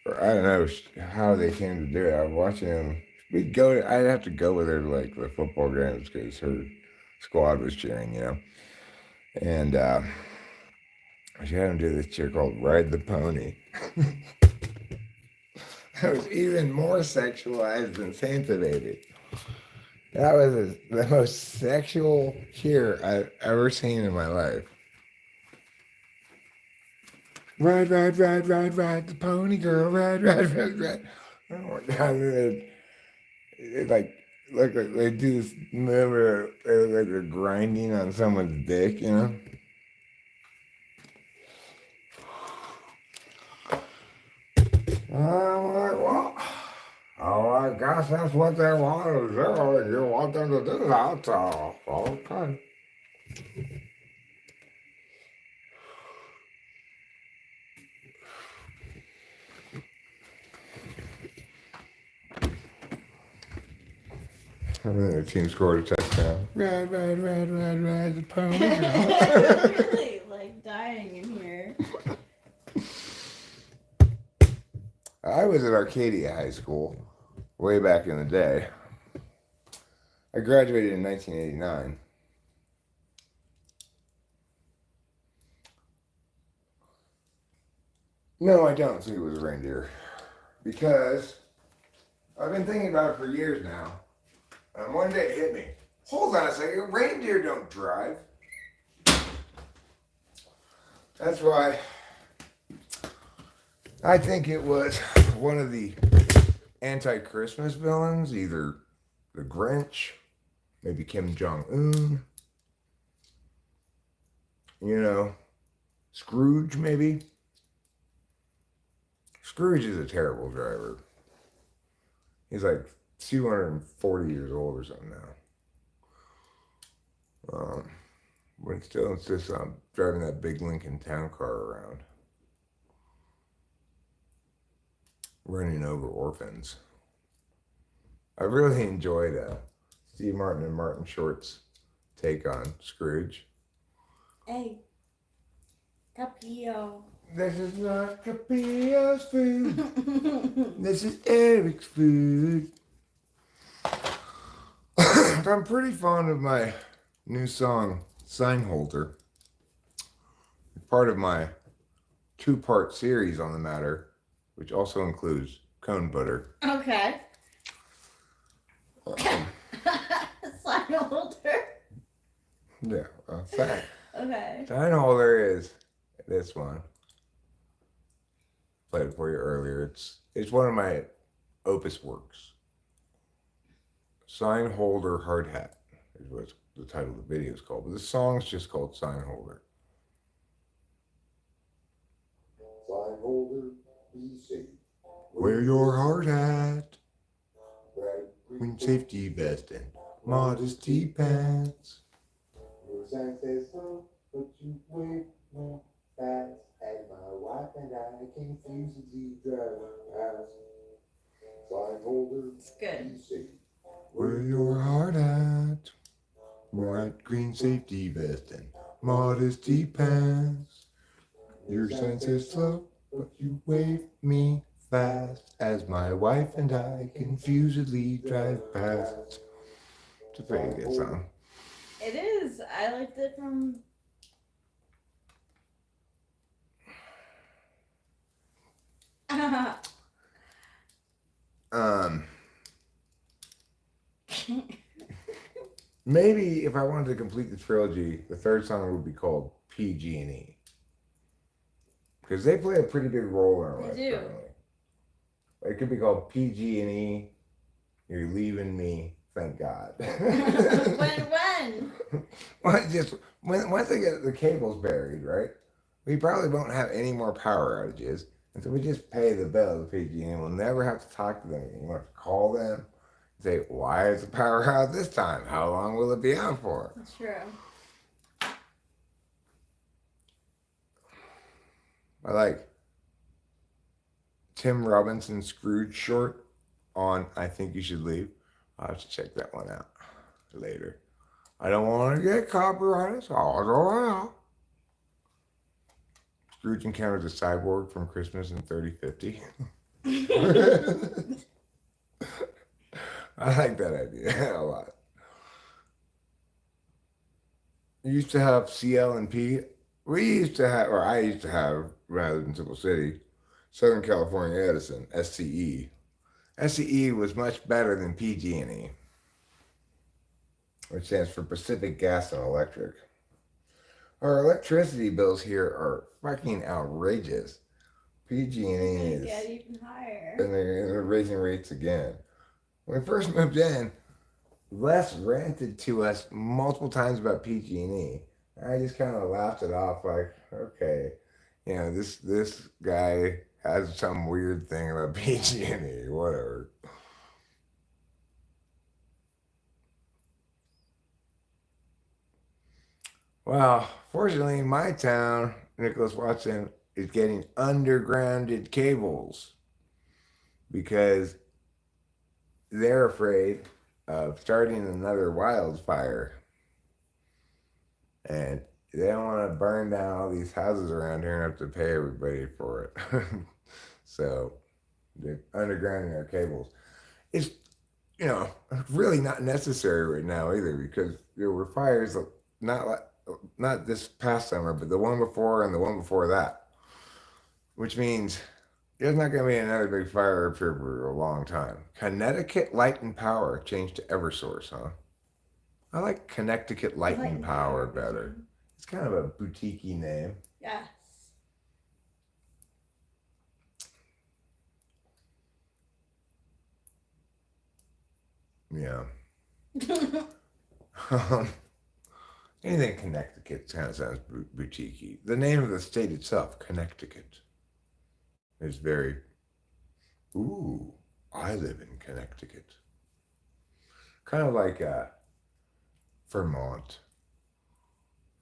or I don't know how they came to do it. I was watching them. I'd have to go with her to like the football games because her squad was cheering, you know. And she had them do this cheer called Ride the Pony. That was even more sexualized than Santa Baby. That was the most sexual cheer I've ever seen in my life. Ride, ride, ride, ride, ride the pony, girl, ride, ride, ride, ride. Oh my God, it like they do this. Remember, they look like they're grinding on someone's dick, you know. I'm like, well, oh, I guess that's what they want to do. You want them to do that, so okay. And then the team scored a touchdown. Ride, ride, ride, ride, ride the pony. I'm really like dying in here. I was at Arcadia High School way back in the day. I graduated in 1989. No, I don't think it was a reindeer. Because I've been thinking about it for years now. And one day it hit me. Hold on a second, reindeer don't drive. That's why I think it was one of the anti-Christmas villains, either the Grinch, maybe Kim Jong-un, you know, Scrooge maybe. Scrooge is a terrible driver. He's like 240 years old or something now. But still insists on driving that big Lincoln Town Car around. running over orphans. I really enjoyed Steve Martin and Martin Short's take on Scrooge. Hey, Capillo. This is not Capillo's food. This is Eric's food. I'm pretty fond of my new song, Sign Holder. Part of my two-part series on the matter, which also includes cone butter. Okay. Sign holder. Yeah, Okay. sign holder is this one. Played it for you earlier. It's one of my opus works. Sign holder hard hat is what the title of the video is called, but the song's just called Sign Holder. Sign holder, be safe. Wear your hard hat. Green safety vest and modesty pants. Your sign says so, but you wait no fast. As my wife and I confusedly drive past. Sign holder, It's good. be safe. Wear your hard hat. Bright green safety vest and modesty pants. Your sign says slow, but you wave me fast as my wife and I confusedly drive past. It's a pretty good song. It is. I liked it from. Maybe if I wanted to complete the trilogy, the third song would be called PG&E. Because they play a pretty big role in our life. They do. Currently. It could be called PG&E. You're leaving me, thank God. when? Well, just once they get the cables buried, right? We probably won't have any more power outages, and so we just pay the bill to PG&E, and we'll never have to talk to them again. We'll have to call them, and say, "Why is the power out this time? How long will it be out for?" That's true. I like Tim Robinson's Scrooge short on I Think You Should Leave. I'll have to check that one out later. I don't want to get copyrighted, so I'll go out. Scrooge encounters a cyborg from Christmas in 3050. I like that idea a lot. You used to have CL and P. We used to have, or I used to have, rather than Simple City, Southern California Edison, SCE. SCE was much better than PG&E, which stands for Pacific Gas and Electric. Our electricity bills here are fucking outrageous. PG&E is Get even higher. and they're raising rates again. When we first moved in, Les ranted to us multiple times about PG&E. I just kind of laughed it off, like, okay, you know, this guy has some weird thing about PG&E, whatever. Well, fortunately, in my town, Nicholas Watson is getting undergrounded cables because they're afraid of starting another wildfire. And they don't want to burn down all these houses around here and have to pay everybody for it. So they're undergrounding our cables. It's, you know, really not necessary right now either because there were fires not this past summer, but the one before and the one before that, which means there's not going to be another big fire up here for a long time. Connecticut Light and Power changed to Eversource, huh? I like Connecticut Light and Power better. It's kind of a boutique-y name. Yes. Yeah. Anything Connecticut kind of sounds boutique-y. The name of the state itself, Connecticut, is very, ooh, I live in Connecticut. Kind of like Vermont.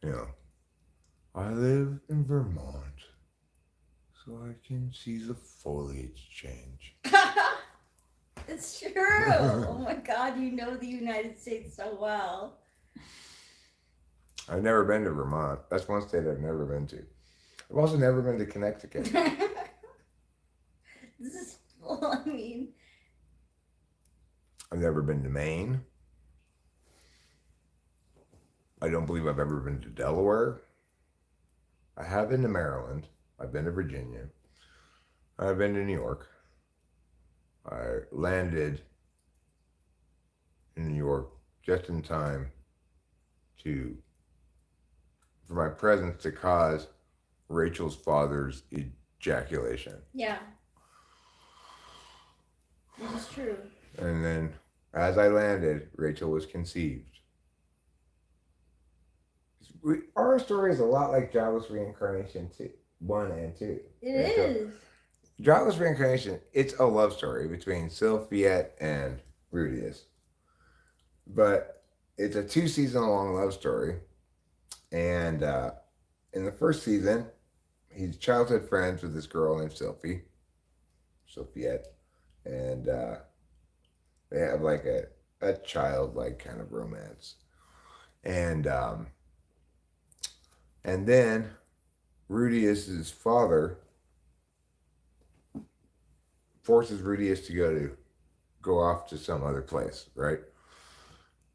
You know, I live in Vermont. so I can see the foliage change. It's true. Oh my God, you know the United States so well. I've never been to Vermont. That's one state I've never been to. I've also never been to Connecticut. This is, well, I mean, I've never been to Maine. I don't believe I've ever been to Delaware. I have been to Maryland. I've been to Virginia. I've been to New York. I landed in New York just in time for my presence to cause Rachel's father's ejaculation. yeah. This is true. And then as I landed, Rachel was conceived. Our story is a lot like Jobless Reincarnation 1 and 2. It is. Jobless Reincarnation, it's a love story between Sylphiette and Rudius. But it's a 2-season long love story. And in the first season, he's childhood friends with this girl named Sylphiette. And they have like a childlike kind of romance. And then Rudius's father forces Rudius to go off to some other place, right?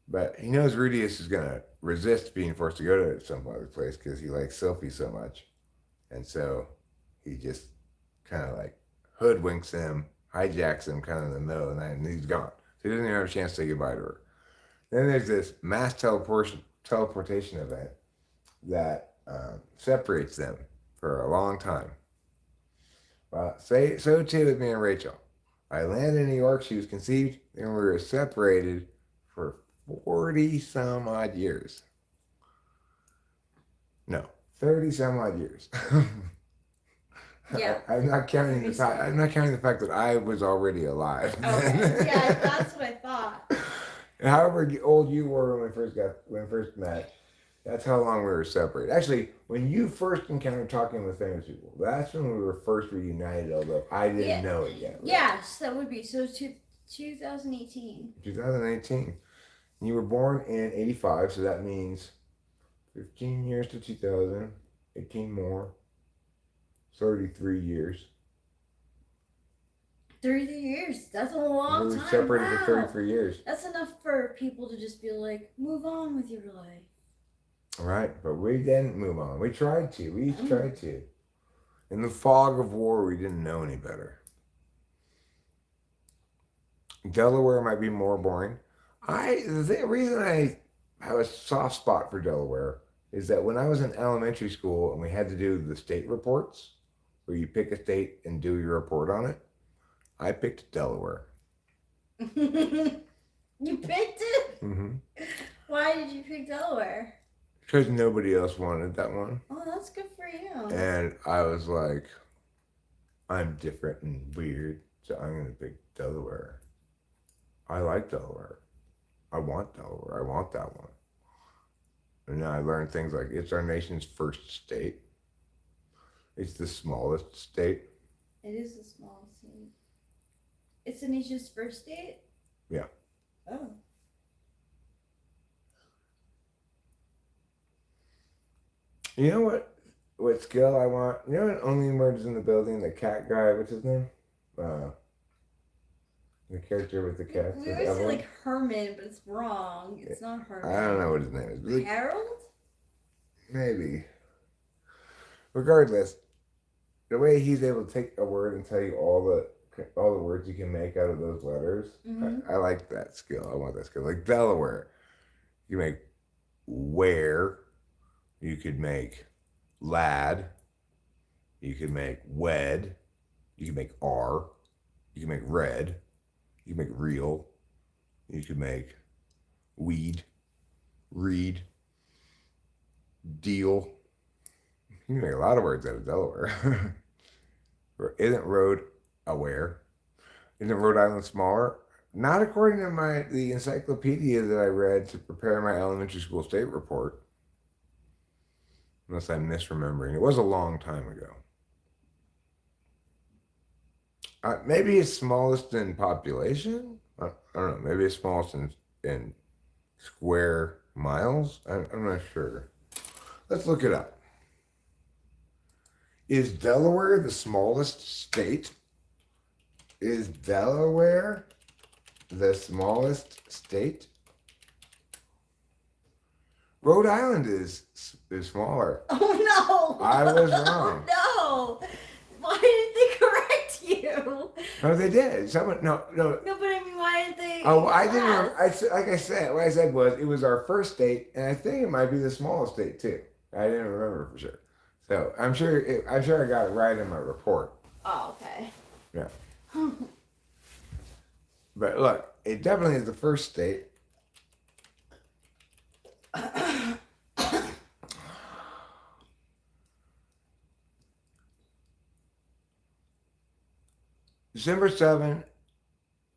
But he knows Rudius is gonna resist being forced to go to some other place because he likes Sophie so much, and so he just kind of like hoodwinks him, hijacks him, kind of in the middle of the night, and he's gone. So he doesn't even have a chance to say goodbye to her. Then there's this mass teleportation event that separates them for a long time. Well, so too with me and Rachel. I landed in New York, she was conceived, and we were separated for 40 some odd years. No, 30 some odd years. Yeah. I'm not counting the fact that I was already alive. Okay. Yeah, that's what I thought. However old you were when we first met, that's how long we were separated. Actually, when you first encountered talking with famous people, that's when we were first reunited, although I didn't know it yet. Right? Yeah, so that would be, 2018. 2018. You were born in 85, so that means 15 years to 2000, 18 more, 33 years. 33 years. That's a long time. We were separated for 33 years. That's enough for people to just be like, move on with your life. Right, but we didn't move on. We tried to. We each tried to. In the fog of war, we didn't know any better. Delaware might be more boring. The reason I have a soft spot for Delaware is that when I was in elementary school and we had to do the state reports, where you pick a state and do your report on it, I picked Delaware. You picked it? Mm-hmm. Why did you pick Delaware? Because nobody else wanted that one. Oh, that's good for you. And I was like, I'm different and weird, so I'm going to pick Delaware. I like Delaware. I want Delaware. I want that one. And now I learned things like it's our nation's first state. It's the smallest state. It is the smallest state. It's the nation's first state? Yeah. Oh. You know what skill I want? You know what only emerges in the building? The cat guy, what's his name? The character with the cats. We always say like Herman, but it's wrong. It's not Herman. I don't know what his name is. Really, Harold? maybe. Regardless, the way he's able to take a word and tell you all the words you can make out of those letters, I like that skill. I want that skill. Like Delaware, you make where, you could make lad, you could make wed, you could make R, you can make red, you can make real, you could make weed, read, deal. You can make a lot of words out of Delaware. Isn't road aware? Isn't Rhode Island smaller? Not according to the encyclopedia that I read to prepare my elementary school state report. Unless I'm misremembering. It was a long time ago. Maybe it's smallest in population. I don't know. Maybe it's smallest in square miles. I'm not sure. Let's look it up. Is Delaware the smallest state? Is Delaware the smallest state? Rhode Island is smaller. Oh no! I was wrong. Oh no! Why did they correct you? No, they did. Someone no. No, but I mean, why did they? Oh, I didn't. ask? Like I said, what I said was it was our first state, and I think it might be the smallest state too. I didn't remember for sure. So I'm sure. I'm sure I got it right in my report. Oh, okay. Yeah. But look, it definitely is the first state. December 7,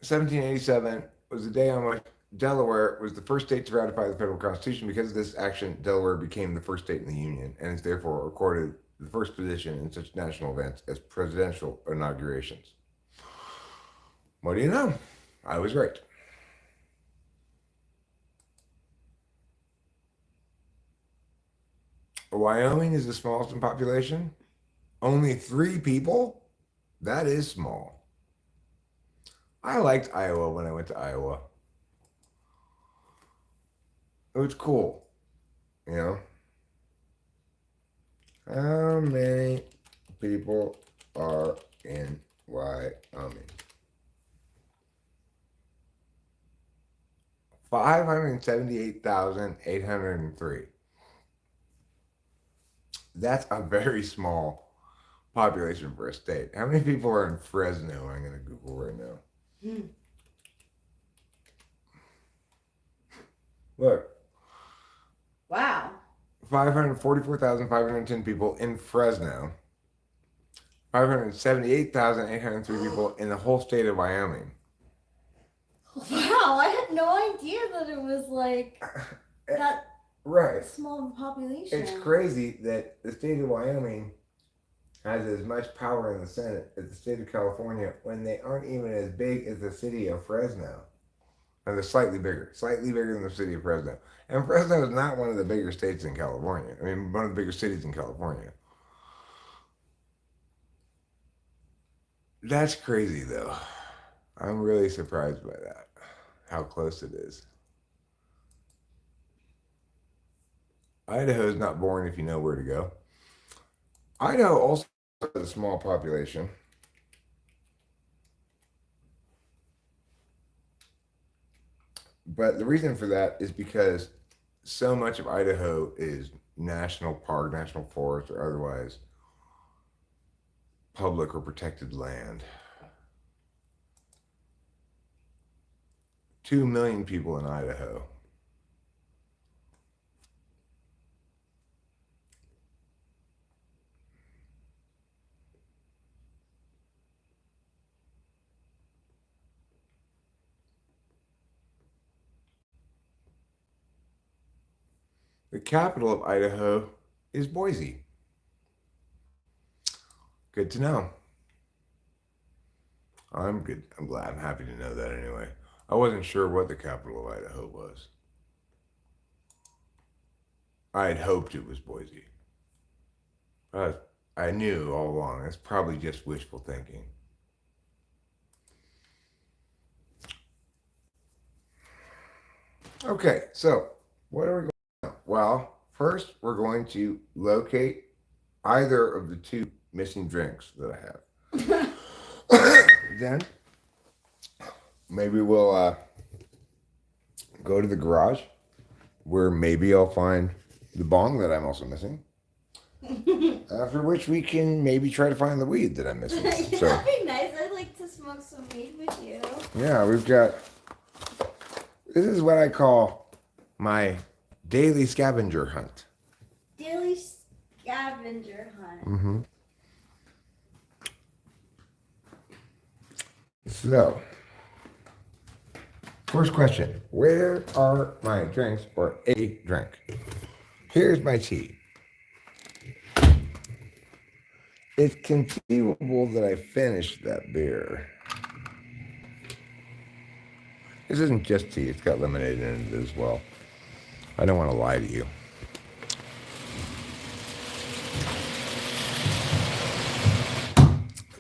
1787 was the day on which Delaware was the first state to ratify the federal constitution. Because of this action, Delaware became the first state in the Union and is therefore accorded the first position in such national events as presidential inaugurations. What do you know? I was right. Wyoming is the smallest in population. Only 3 people? That is small. I liked Iowa when I went to Iowa. It was cool, you know. How many people are in Wyoming? 578,803. That's a very small population for a state. How many people are in Fresno? I'm going to Google right now. Look. Wow. 544,510 people in Fresno. 578,803 people in the whole state of Wyoming. Wow, I had no idea that it was like that right. small of a population. It's crazy that the state of Wyoming has as much power in the Senate as the state of California when they aren't even as big as the city of Fresno. And they're slightly bigger than the city of Fresno. And Fresno is not one of the bigger states in California. I mean, one of the bigger cities in California. That's crazy, though. I'm really surprised by that, how close it is. Idaho is not boring if you know where to go. Idaho also has a small population. But the reason for that is because so much of Idaho is national park, national forest, or otherwise public or protected land. 2 million people in Idaho. The capital of Idaho is Boise. Good to know. I'm good. I'm glad. I'm happy to know that anyway. I wasn't sure what the capital of Idaho was. I had hoped it was Boise. I knew all along. It's probably just wishful thinking. Okay, so what are we going to do? Well, first we're going to locate either of the 2 missing drinks that I have. Then maybe we'll go to the garage where maybe I'll find the bong that I'm also missing. After which we can maybe try to find the weed that I'm missing. So that'd be nice. I'd like to smoke some weed with you. Yeah, we've got. This is what I call my daily scavenger hunt. Daily scavenger hunt. Mm-hmm. So, first question: where are my drinks or a drink? Here's my tea. it's conceivable that I finished that beer. This isn't just tea, it's got lemonade in it as well. I don't want to lie to you.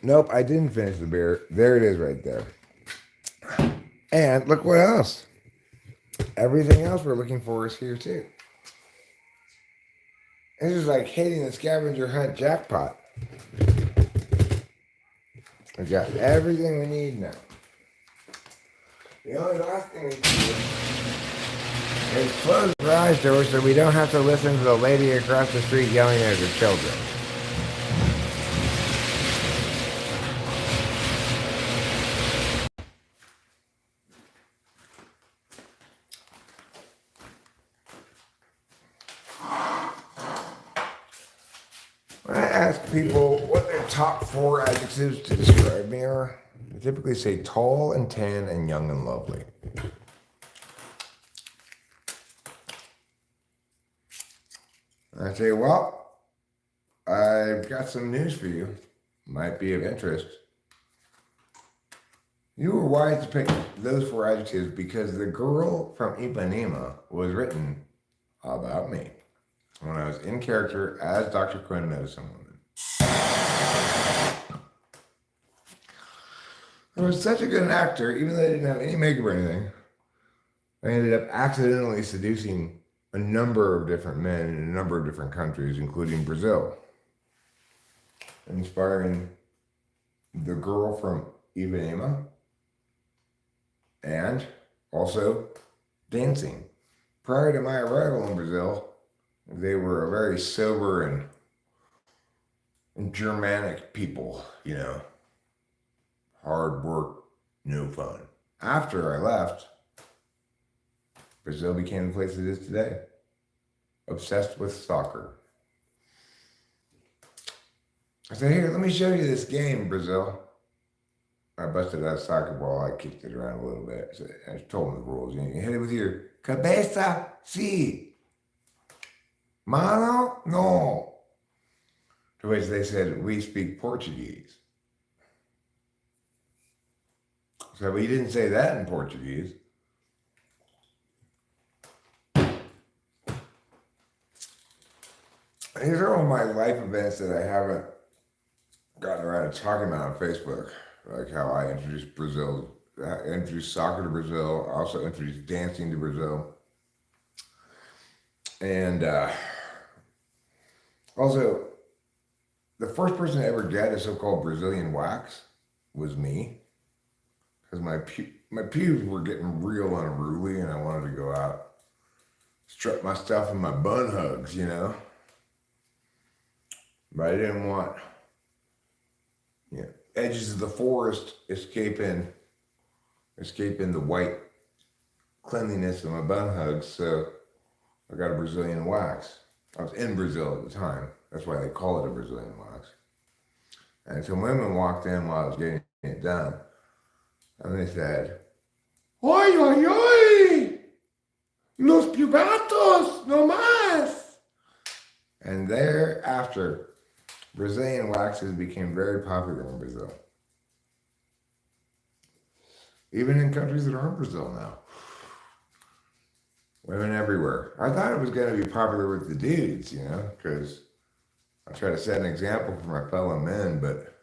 Nope, I didn't finish the beer. There it is right there. And look what else. Everything else we're looking for is here too. This is like hitting the scavenger hunt jackpot. We got everything we need now. The only last thing we do is close the garage door so we don't have to listen to the lady across the street yelling at her children. When I ask people what their top 4 adjectives to describe me are, I typically say tall and tan and young and lovely. I say, well, I've got some news for you. Might be of interest. You were wise to pick those 4 adjectives because The Girl from Ipanema was written about me when I was in character as Dr. Quinn Medicine Woman. I was such a good actor, even though I didn't have any makeup or anything. I ended up accidentally seducing a number of different men in a number of different countries, including Brazil, inspiring The Girl from Ipanema, and also dancing. Prior to my arrival in Brazil, they were a very sober and Germanic people, you know, hard work, no fun. After I left, Brazil became the place it is today. Obsessed with soccer. I said, here, let me show you this game, Brazil. I busted out a soccer ball. I kicked it around a little bit. So I told them the rules. You hit it with your cabeza, sí. Mano, no. To which they said, we speak Portuguese. So we didn't say that in Portuguese. These are all my life events that I haven't gotten around to talking about on Facebook. Like how I introduced Brazil, I introduced soccer to Brazil, I also introduced dancing to Brazil. And also, the first person to ever get a so-called Brazilian wax was me. Because my pubes were getting real unruly and I wanted to go out, strut my stuff in my bun hugs, you know. But I didn't want, you know, edges of the forest escaping the white cleanliness of my bun hugs, so I got a Brazilian wax. I was in Brazil at the time. That's why they call it a Brazilian wax. And some women walked in while I was getting it done. And they said, oi, oi, oi! Los pubatos, no más! And thereafter, Brazilian waxes became very popular in Brazil. Even in countries that aren't Brazil now. Women everywhere. I thought it was going to be popular with the dudes, you know, because I try to set an example for my fellow men, but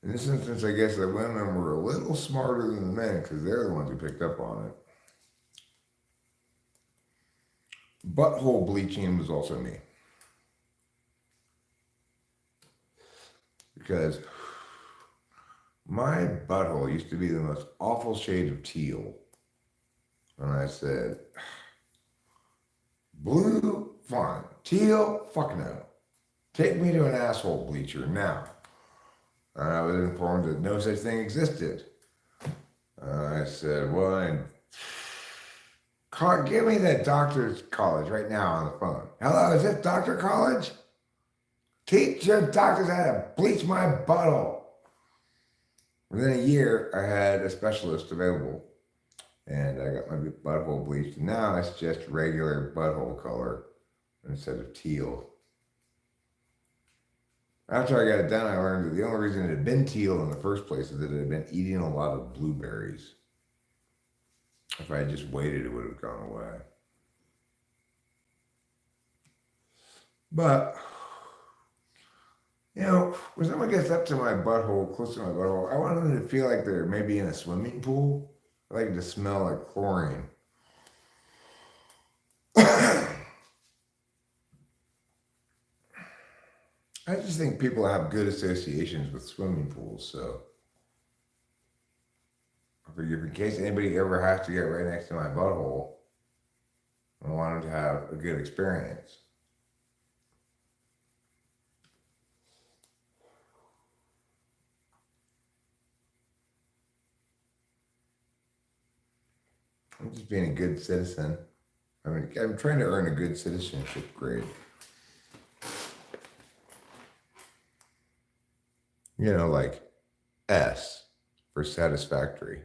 in this instance, I guess the women were a little smarter than the men because they're the ones who picked up on it. Butthole bleaching was also me. Because my butthole used to be the most awful shade of teal. And I said, blue, fine. Teal, fuck no. Take me to an asshole bleacher now. And I was informed that no such thing existed. I said, well, give me that doctor's college right now on the phone. Hello, is this Doctor College? Teach your doctors how to bleach my butthole. Within a year, I had a specialist available. And I got my butthole bleached. Now it's just regular butthole color instead of teal. After I got it done, I learned that the only reason it had been teal in the first place is that it had been eating a lot of blueberries. If I had just waited, it would have gone away. But, you know, when someone gets up to my butthole, close to my butthole, I want them to feel like they're maybe in a swimming pool. I like it to smell like chlorine. I just think people have good associations with swimming pools, so in case anybody ever has to get right next to my butthole, I want them to have a good experience. I'm just being a good citizen. I mean, I'm trying to earn a good citizenship grade. You know, like S for satisfactory.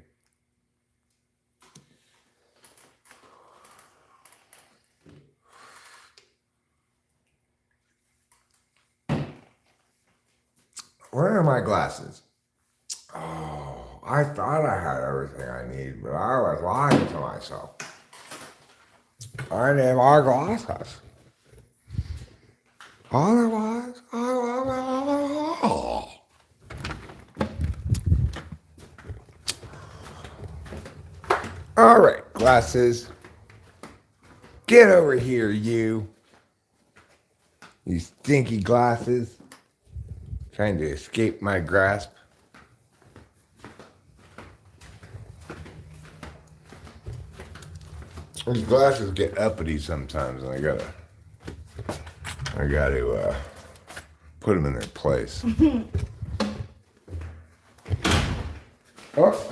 Where are my glasses? Oh, I thought I had everything I need, but I was lying to myself. I need my glasses. Otherwise, all right, glasses. Get over here, you. You stinky glasses. Trying to escape my grasp. These glasses get uppity sometimes, and I gotta put them in their place. Oh,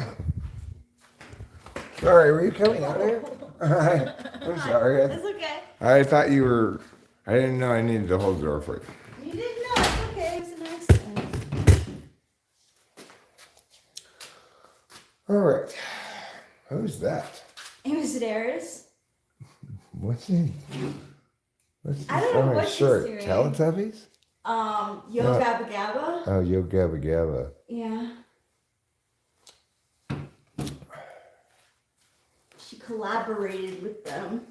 sorry, were you coming out here? I'm sorry. It's okay. I thought you were. I didn't know I needed to hold the door for you. You didn't know. It's okay. It was an accident. All right. Who's that? It was theirs. What's he? What's I don't know on what his she's shirt? doing. Teletubbies? Yo No. Gabba Gabba. Oh, Yo Gabba Gabba. Yeah. She collaborated with them.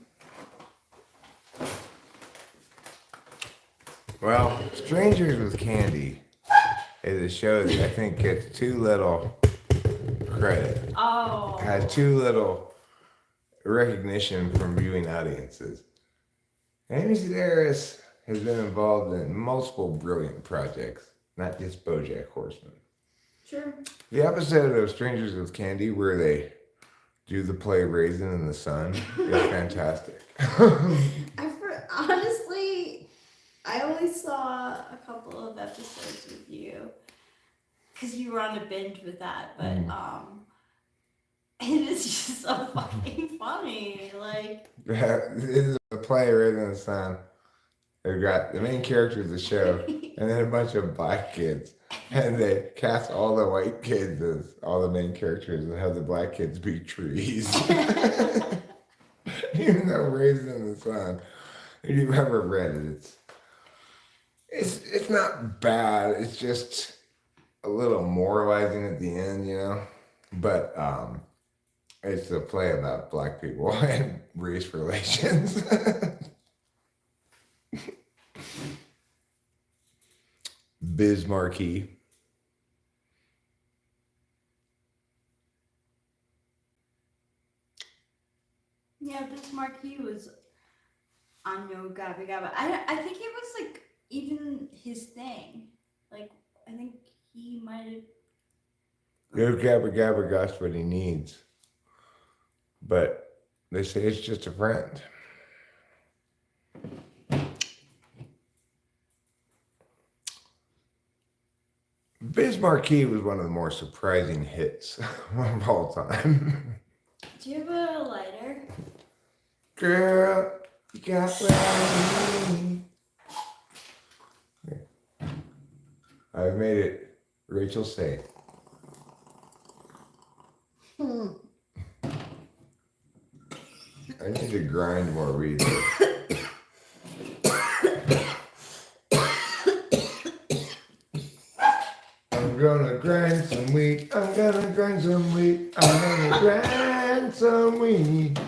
Well, Strangers with Candy is a show that I think gets too little credit. Oh. Has too little recognition from viewing audiences. Amy Sedaris has been involved in multiple brilliant projects, not just BoJack Horseman. Sure. The episode of Strangers with Candy where they do the play Raisin in the Sun is fantastic. Honestly, I only saw a couple of episodes with you because you were on a binge with that, but it is just so fucking funny. Like, This is a play Raisin in the Sun. They've got the main character of the show and then a bunch of black kids. And they cast all the white kids as all the main characters and have the black kids be trees. Even though Raisin in the Sun, if you've ever read it, it's not bad. It's just a little moralizing at the end, you know. But it's a play about black people and race relations. Biz Marquee. yeah, this Marquis was on Yo Gabba Gabba. I think it was like even his thing. Like, I think he might have. Yo Gabba Gabba got what he needs. But they say it's just a friend. Biz Marquee was one of the more surprising hits of all time. Do you have a lighter? Girl, you got what I need. I've made it Rachel safe. I need to grind more weed. grind some wheat. I'm gonna grind some wheat.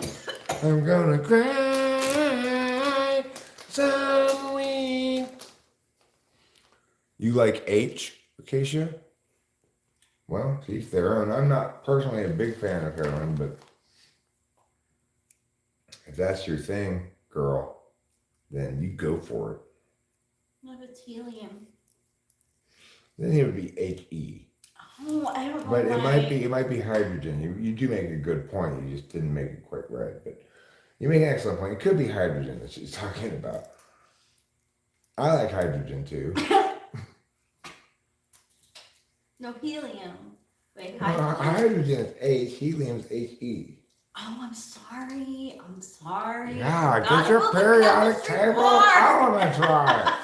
I'm gonna grind some wheat. You like H, Acacia? Well, to each their own. I'm not personally a big fan of heroin, but if that's your thing, girl, then you go for it. What if it's helium? Then it would be HE. Oh, I don't know. But why. it might be hydrogen. You do make a good point. You just didn't make it quite right. But you make an excellent point. It could be hydrogen that she's talking about. I like hydrogen too. No, helium. Wait, Hydrogen is H, helium is HE. Oh, I'm sorry. I'm sorry. Yeah, get your periodic table elements right.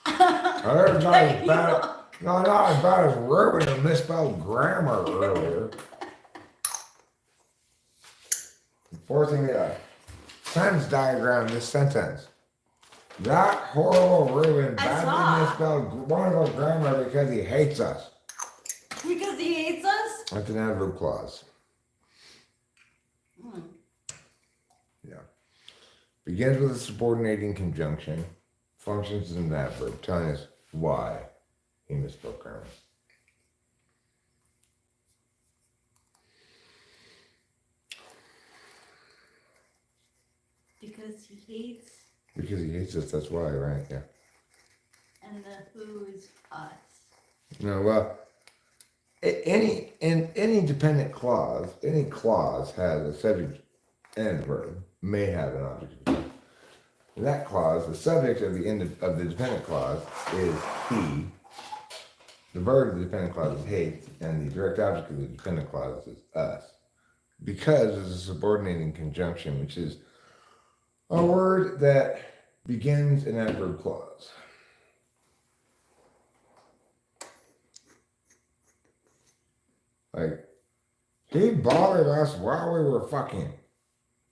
There's not as bad, not as bad as Ruben who misspelled grammar earlier. Forcing a sentence diagram this sentence. That horrible Ruben badly misspelled wonderful grammar because he hates us. Because he hates us? That's an adverb clause. Hmm. Yeah. Begins with a subordinating conjunction. Functions as an adverb, telling us why he misspelled grammar. Because he hates. Because he hates us, that's why, right? Yeah. And the who is us. No, well, any dependent clause, any clause has a subject and a verb, may have an object of intent. That clause, the subject of the end of the dependent clause is he. The verb of the dependent clause is hates, and the direct object of the dependent clause is us. Because it's a subordinating conjunction, which is a word that begins an adverb clause. Like, he bothered us while we were fucking.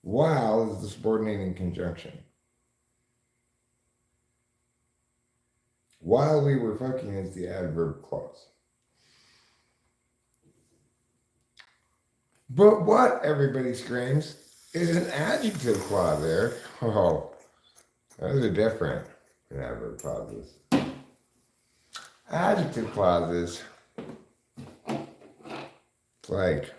While is the subordinating conjunction. While we were fucking is the adverb clause. But what, everybody screams, is an adjective clause there. Oh, those are different than adverb clauses. Adjective clauses, it's like,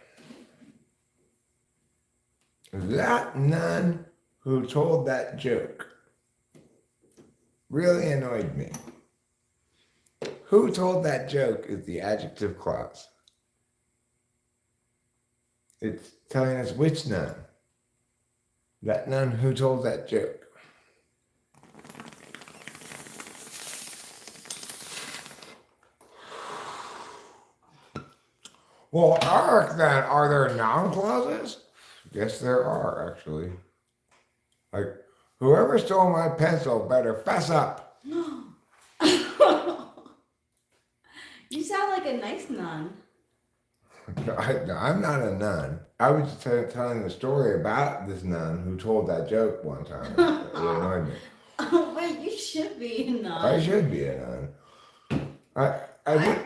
that nun who told that joke really annoyed me. Who told that joke is the adjective clause. It's telling us which nun. That nun who told that joke. Well, Eric, then, are there noun clauses? Yes, there are, actually. Like, whoever stole my pencil better fess up. You sound like a nice nun. I'm not a nun. I was just telling the story about this nun who told that joke one time. It annoyed me. Oh, wait, you should be a nun. I should be a nun. I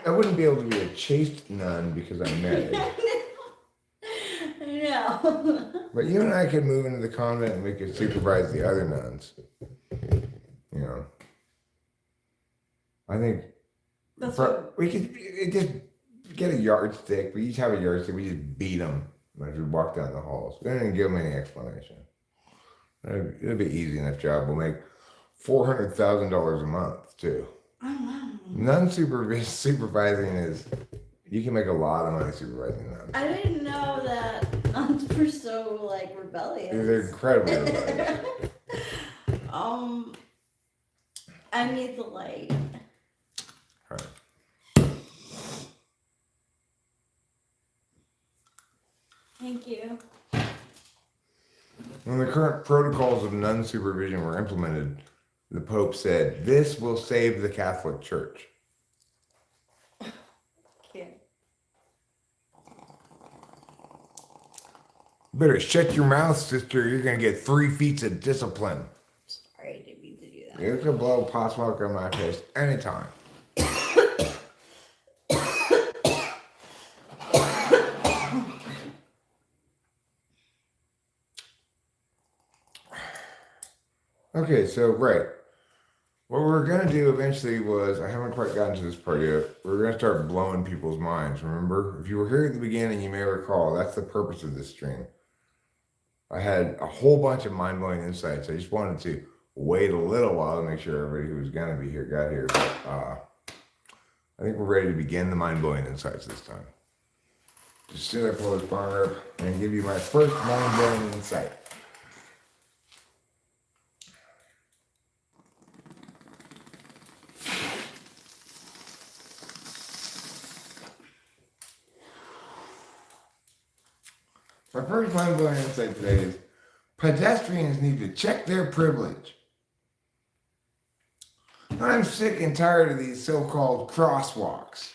wouldn't be able to be a chaste nun because I'm married. No. But you and I could move into the convent and we could supervise the other nuns. You know. I think we could just get a yardstick. We each have a yardstick. We just beat them as we walk down the halls. We don't even give them any explanation. It'll be easy enough job. We'll make $400,000 a month too. Oh, wow. Nun supervising is, you can make a lot of money supervising nuns. I didn't know that nuns were so like rebellious. They're incredibly rebellious. I need the light. Right. Thank you. When the current protocols of nun supervision were implemented, the Pope said, "This will save the Catholic Church." Okay. Better shut your mouth, sister. You're going to get 3 feet of discipline. Sorry, I didn't mean to do that. You can blow pot smoke on my face anytime. Okay, so right. What we're gonna do eventually was I haven't quite gotten to this part yet. We're gonna start blowing people's minds. Remember, if you were here at the beginning, you may recall that's the purpose of this stream. I had a whole bunch of mind blowing insights. I just wanted to wait a little while to make sure everybody who was gonna be here got here. But I think we're ready to begin the mind blowing insights this time. Just as soon as I pull this bar up and give you my first mind blowing insight. My first mind-blowing insight today is pedestrians need to check their privilege. I'm sick and tired of these so-called crosswalks.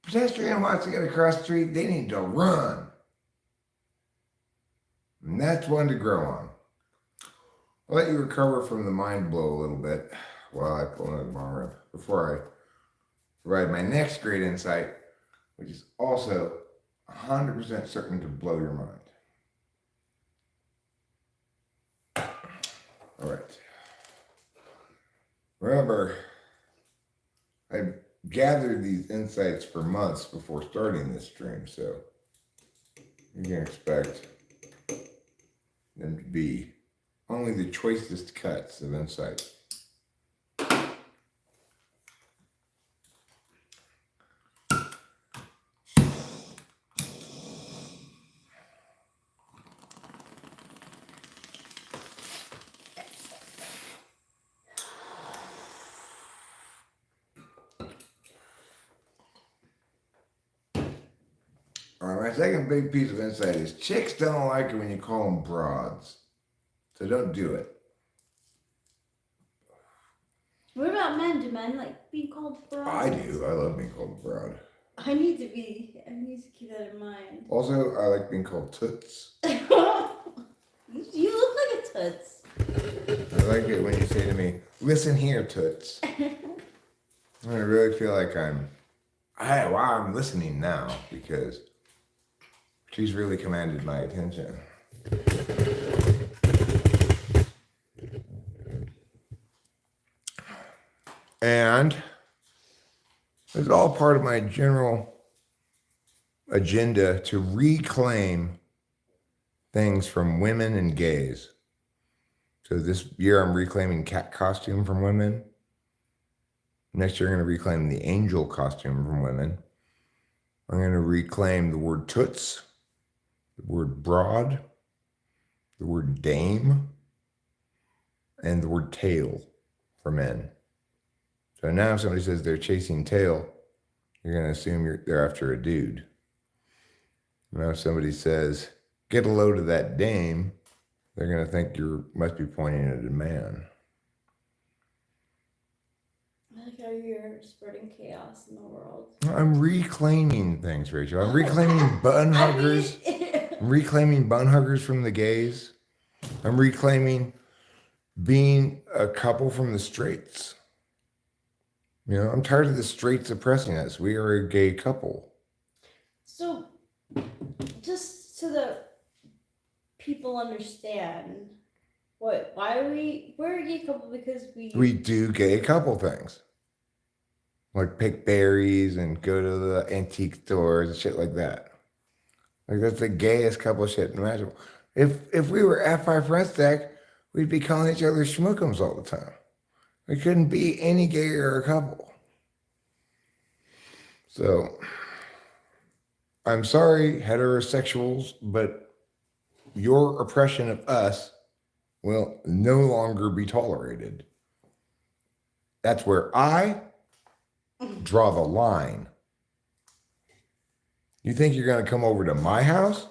Pedestrian wants to get across the street, they need to run. And that's one to grow on. I'll let you recover from the mind blow a little bit while I pull another bar up before I provide my next great insight, which is also 100% certain to blow your mind. All right. Remember, I gathered these insights for months before starting this stream, so you can expect them to be only the choicest cuts of insight. All right, my second big piece of insight is chicks don't like it when you call them broads. So don't do it. What about men? Do men like being called broad? I do. I love being called broad. I need to keep that in mind. Also, I like being called toots. You look like a toots. I like it when you say to me, listen here, toots. I really feel like I'm listening now because she's really commanded my attention. And it's all part of my general agenda to reclaim things from women and gays. So this year I'm reclaiming cat costume from women. Next year I'm going to reclaim the angel costume from women. I'm going to reclaim the word toots, the word broad, the word dame, and the word tail for men. So now if somebody says they're chasing tail, you're going to assume they're after a dude. Now if somebody says, get a load of that dame, they're going to think you must be pointing at a man. I like how you're spreading chaos in the world. I'm reclaiming things, Rachel. I'm reclaiming bun huggers. I'm reclaiming bun huggers from the gays. I'm reclaiming being a couple from the straights. You know, I'm tired of the straights oppressing us. We are a gay couple. So, just so that people understand, we're a gay couple because we do gay couple things. Like pick berries and go to the antique stores and shit like that. Like that's the gayest couple shit imaginable. If we were F5 Friends Stack, we'd be calling each other schmookums all the time. We couldn't be any gayer a couple. So, I'm sorry, heterosexuals, but your oppression of us will no longer be tolerated. That's where I draw the line. You think you're going to come over to my house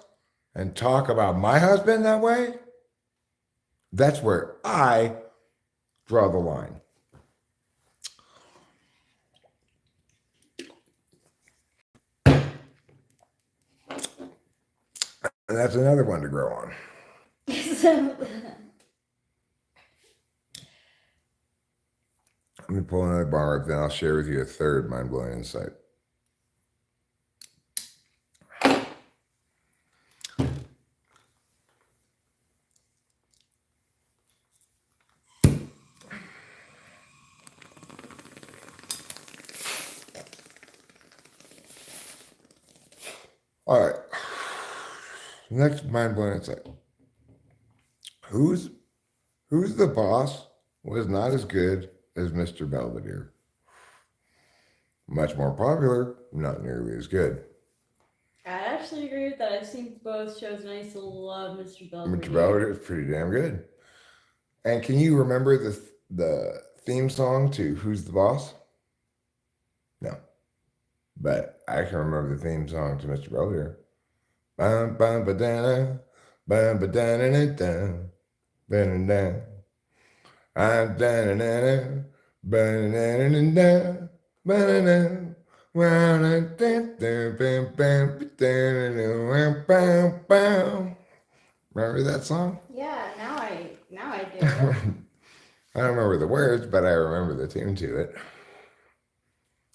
and talk about my husband that way? That's where I draw the line. And that's another one to grow on. Let me pull another bar up, then I'll share with you a third mind-blowing insight. All right. Next mind-blowing insight. Who's the boss was not as good as Mr. Belvedere. Much more popular, not nearly as good. I actually agree with that. I've seen both shows and I used to love Mr. Belvedere. Mr. Belvedere is pretty damn good. And can you remember the theme song to Who's the Boss? No. But I can remember the theme song to Mr. Belvedere. Bum bum ba da bum ba da da da da ba da da. I'm da da da da ba da da da da ba da da. Remember that song? Yeah, now I do. I don't remember the words, but I remember the tune to it.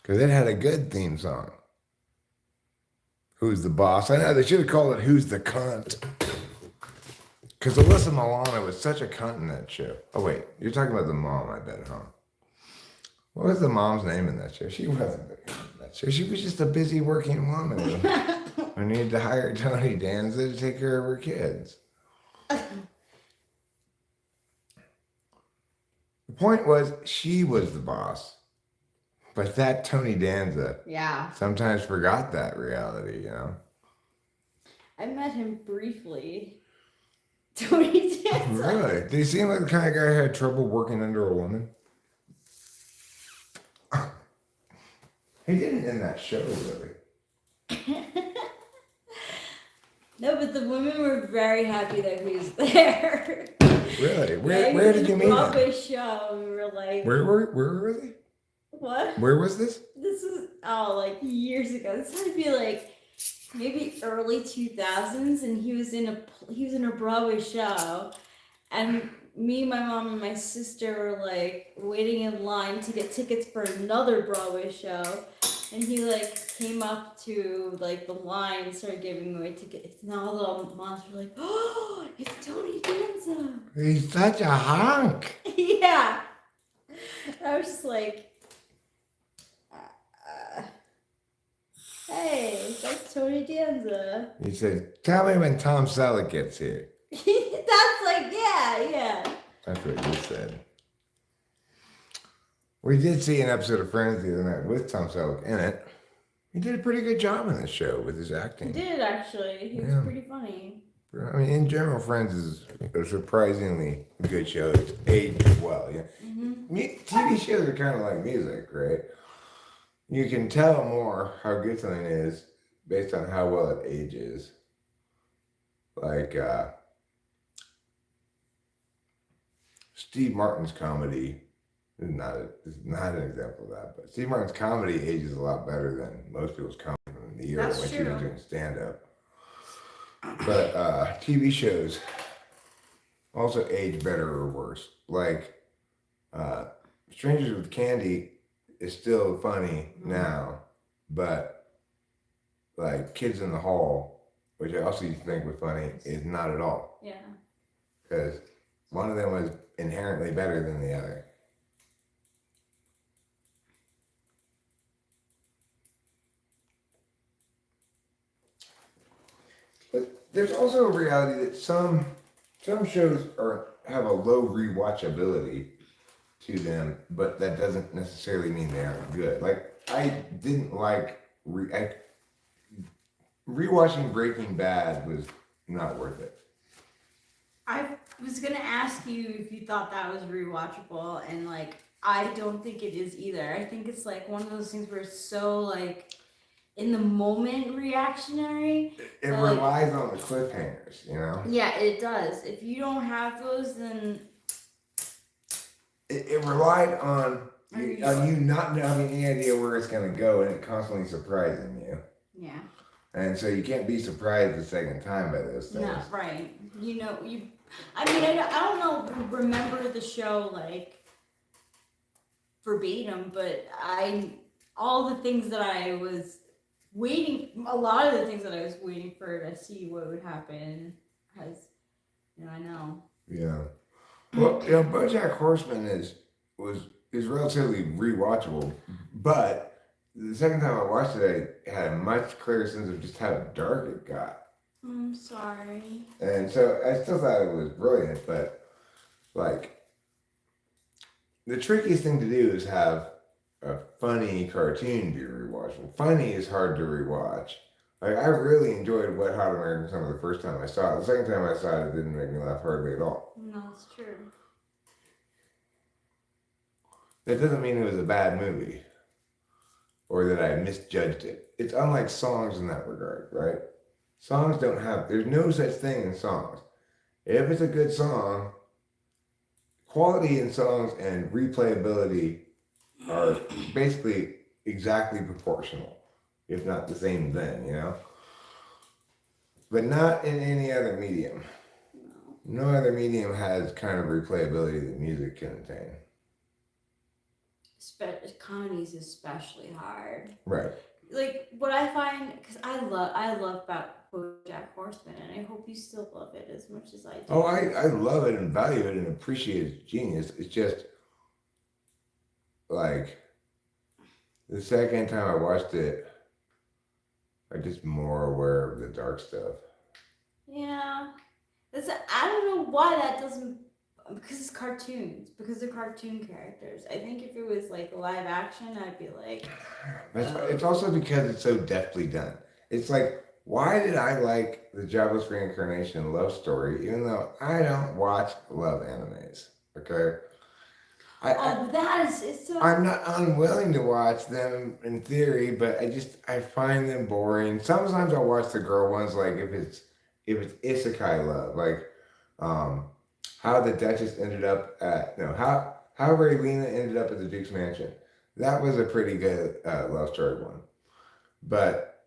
Because it had a good theme song. Who's the boss? I know they should have called it Who's the Cunt. Because Alyssa Milano was such a cunt in that show. Oh, wait. You're talking about the mom, I bet, huh? What was the mom's name in that show? She wasn't the cunt in that show. She was just a busy working woman who needed to hire Tony Danza to take care of her kids. The point was, she was the boss. But that Tony Danza sometimes forgot that reality, you know? I met him briefly. Tony Danza. Really? Did he seem like the kind of guy who had trouble working under a woman? He didn't in that show, really. No, but the women were very happy that he was there. Really? Where did you meet him? Broadway show. We were like, Where were they? what? Where was this? This is like years ago. This had to be like maybe early 2000s, and he was in a Broadway show, and me, my mom, and my sister were like waiting in line to get tickets for another Broadway show, and he like came up to like the line and started giving away tickets, and all the little moms were like, "Oh, it's Tony Danza." He's such a hunk. Yeah, I was just like. Hey, that's Tony Danza. He said, "Tell me when Tom Selleck gets here." That's like, yeah. That's what he said. We did see an episode of Friends the other night with Tom Selleck in it. He did a pretty good job in this show with his acting. He did, actually. He was pretty funny. I mean, in general, Friends is a surprisingly good show. It's aged well. Yeah. Mm-hmm. TV shows are kind of like music, right? You can tell more how good something is based on how well it ages. Like Steve Martin's comedy is not an example of that, but Steve Martin's comedy ages a lot better than most people's comedy from the era when she was doing stand-up. But TV shows also age better or worse. Like Strangers with Candy is still funny now, but like Kids in the Hall, which I also used to think was funny, is not at all. Yeah. Because one of them was inherently better than the other. But there's also a reality that some shows have a low rewatchability to them, but that doesn't necessarily mean they aren't good. Like, I didn't like rewatching Breaking Bad was not worth it. I was gonna ask you if you thought that was rewatchable, and like I don't think it is either. I think it's like one of those things where it's so like in the moment reactionary. It relies on the cliffhangers, you know? Yeah, it does. If you don't have those, then it relied on you not having any idea where it's going to go, and it constantly surprising you. Yeah. And so you can't be surprised the second time by those things. No, right. I don't know, remember the show like verbatim, but all the things that I was waiting, a lot of the things that I was waiting for to see what would happen I know. Yeah. Well, BoJack Horseman is relatively rewatchable, but the second time I watched it, I had a much clearer sense of just how dark it got. I'm sorry. And so I still thought it was brilliant, but like the trickiest thing to do is have a funny cartoon be rewatchable. Funny is hard to rewatch. Like I really enjoyed Wet Hot American Summer the first time I saw it. The second time I saw it, it didn't make me laugh hardly at all. No, it's true. That doesn't mean it was a bad movie or that I misjudged it. It's unlike songs in that regard, right? Songs don't have, there's no such thing in songs. If it's a good song, quality in songs and replayability are basically exactly proportional, if not the same then, you know? But not in any other medium. No other medium has kind of replayability that music can attain. Comedy is especially hard. Right. Like what I find, because I love about BoJack Horseman, and I hope you still love it as much as I do. Oh, I love it and value it and appreciate its genius. It's just like the second time I watched it, I'm just more aware of the dark stuff. Yeah, I don't know why that doesn't. Because it's cartoons. Because they're cartoon characters. I think if it was like live action, I'd be like. It's also because it's so deftly done. It's like, why did I like the Jobless Reincarnation love story, even though I don't watch love animes? Okay. It's so. I'm not unwilling to watch them in theory, but I find them boring. Sometimes I'll watch the girl ones, like if it's isekai love, like how the Duchess ended up at how Raylena ended up at the Duke's mansion. That was a pretty good love story one, but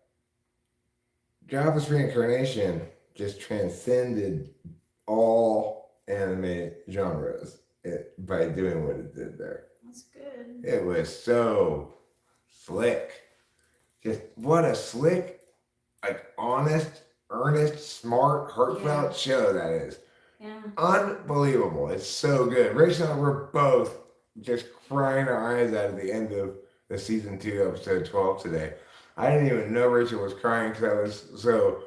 Jobless Reincarnation just transcended all anime genres by doing what it did there. That's good. It was so slick. Just what a slick, like honest, earnest, smart, heartfelt show that is. Yeah. Unbelievable. It's so good. Rachel and I were both just crying our eyes out at the end of the season 2, episode 12 today. I didn't even know Rachel was crying because I was so,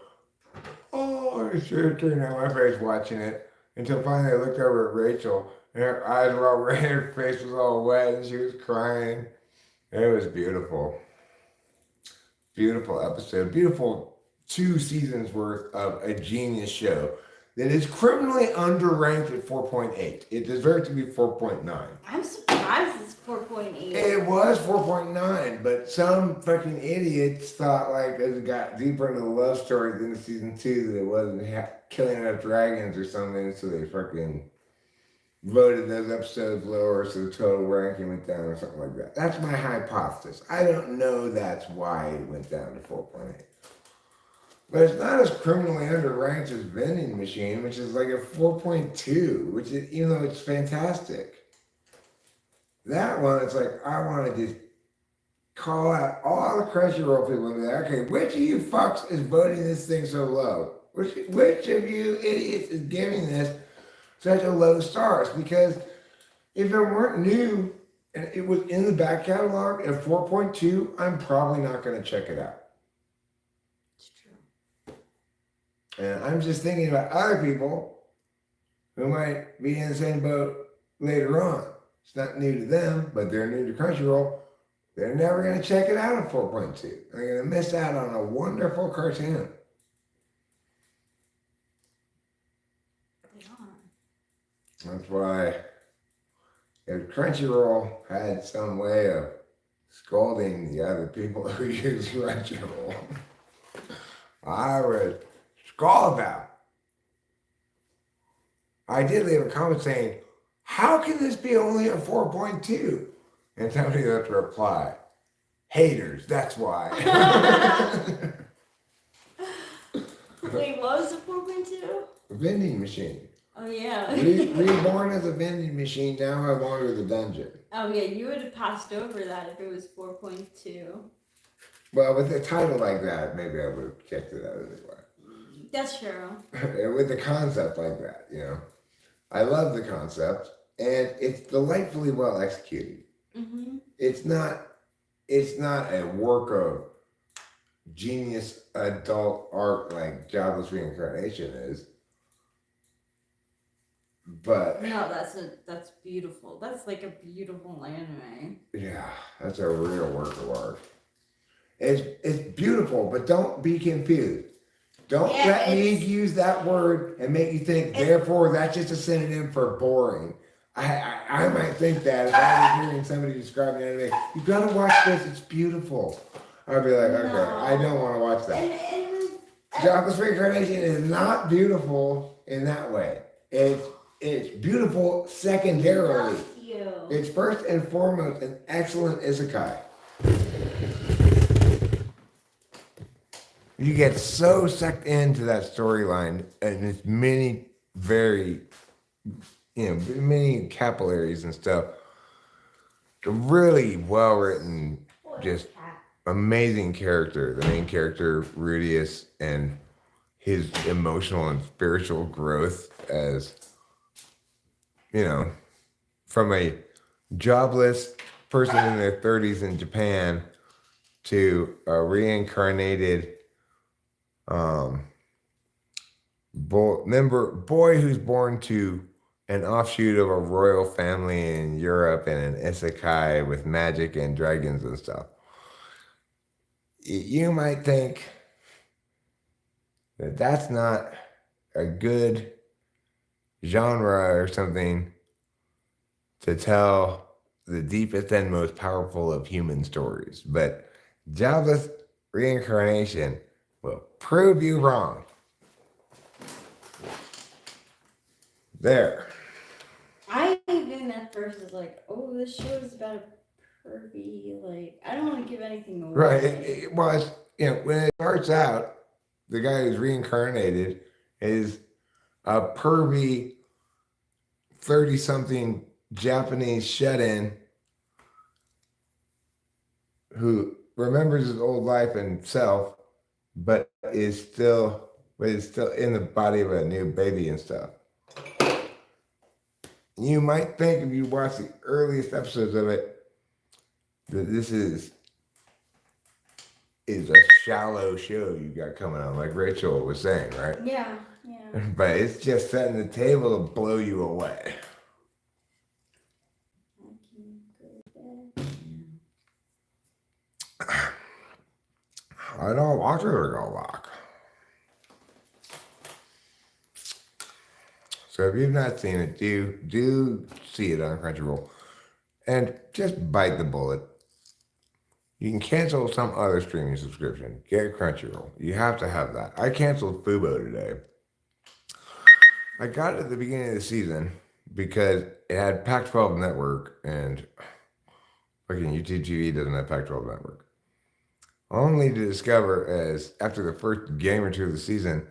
I should turn out my face watching it until finally I looked over at Rachel and her eyes were all red, her face was all wet, and she was crying. It was beautiful. Beautiful episode. Beautiful 2 seasons worth of a genius show that is criminally underranked at 4.8. It deserves to be 4.9. I'm surprised it's 4.8. It was 4.9, but some fucking idiots thought like as it got deeper into the love story at the end of season 2 that it wasn't killing enough dragons or something, so they fucking voted those episodes lower so the total ranking went down or something like that. That's my hypothesis. I don't know that's why it went down to 4.8. But it's not as criminally underranked as Vending Machine, which is like a 4.2, which is, even though it's fantastic. That one, it's like, I want to just call out all the Crunchyroll people and be like, okay, which of you fucks is voting this thing so low? Which of you idiots is giving this such a low stars? Because if it weren't new and it was in the back catalog at 4.2, I'm probably not going to check it out. It's true. And I'm just thinking about other people who might be in the same boat later on. It's not new to them, but they're new to Crunchyroll. They're never going to check it out at 4.2. They're going to miss out on a wonderful cartoon. They are. That's why if Crunchyroll had some way of scolding the other people who use Crunchyroll, I would scold them. I did leave a comment saying, how can this be only a 4.2? And somebody had to reply, haters, that's why. Wait, what was the 4.2? Vending machine. Oh, yeah. Reborn as a vending machine, now I wander the dungeon. Oh, yeah, you would have passed over that if it was 4.2. Well, with a title like that, maybe I would have checked it out anyway. That's true. With the concept like that, you know. I love the concept, and it's delightfully well executed. Mm-hmm. It's not it's not a work of genius adult art like Jobless Reincarnation is. But no, that's beautiful. That's like a beautiful anime. yeah, that's a real work of art. It's beautiful, but don't be confused. Don't let me use that word and make you think, therefore, that's just a synonym for boring. I might think that if I was hearing somebody describe an anime, you gotta watch this, it's beautiful. I'd be like, okay, I don't want to watch that. Jobless Reincarnation is not beautiful in that way. It's beautiful secondarily. It's first and foremost an excellent isekai. You get so sucked into that storyline and its many many capillaries and stuff. A really well written, just amazing character. The main character, Rudius, and his emotional and spiritual growth as, from a jobless person in their 30s in Japan to a reincarnated boy who's born to an offshoot of a royal family in Europe and an isekai with magic and dragons and stuff. You might think that that's not a good genre or something to tell the deepest and most powerful of human stories, but Jobless Reincarnation will prove you wrong. There. I even at first was like, oh, this show is about a pervy, like, I don't want to give anything away. Right. Well, it's, when it starts out, the guy who's reincarnated is a pervy 30-something Japanese shut-in who remembers his old life and self, but is still in the body of a new baby and stuff. You might think if you watch the earliest episodes of it that this is a shallow show you got coming on, like Rachel was saying, right? Yeah. But it's just setting the table to blow you away. I don't watch it or go walk. So if you've not seen it, do see it on Crunchyroll. And just bite the bullet. You can cancel some other streaming subscription. Get Crunchyroll. You have to have that. I canceled Fubo today. I got it at the beginning of the season because it had Pac-12 Network and fucking YouTube TV doesn't have Pac-12 Network. Only to discover as after the first game or two of the season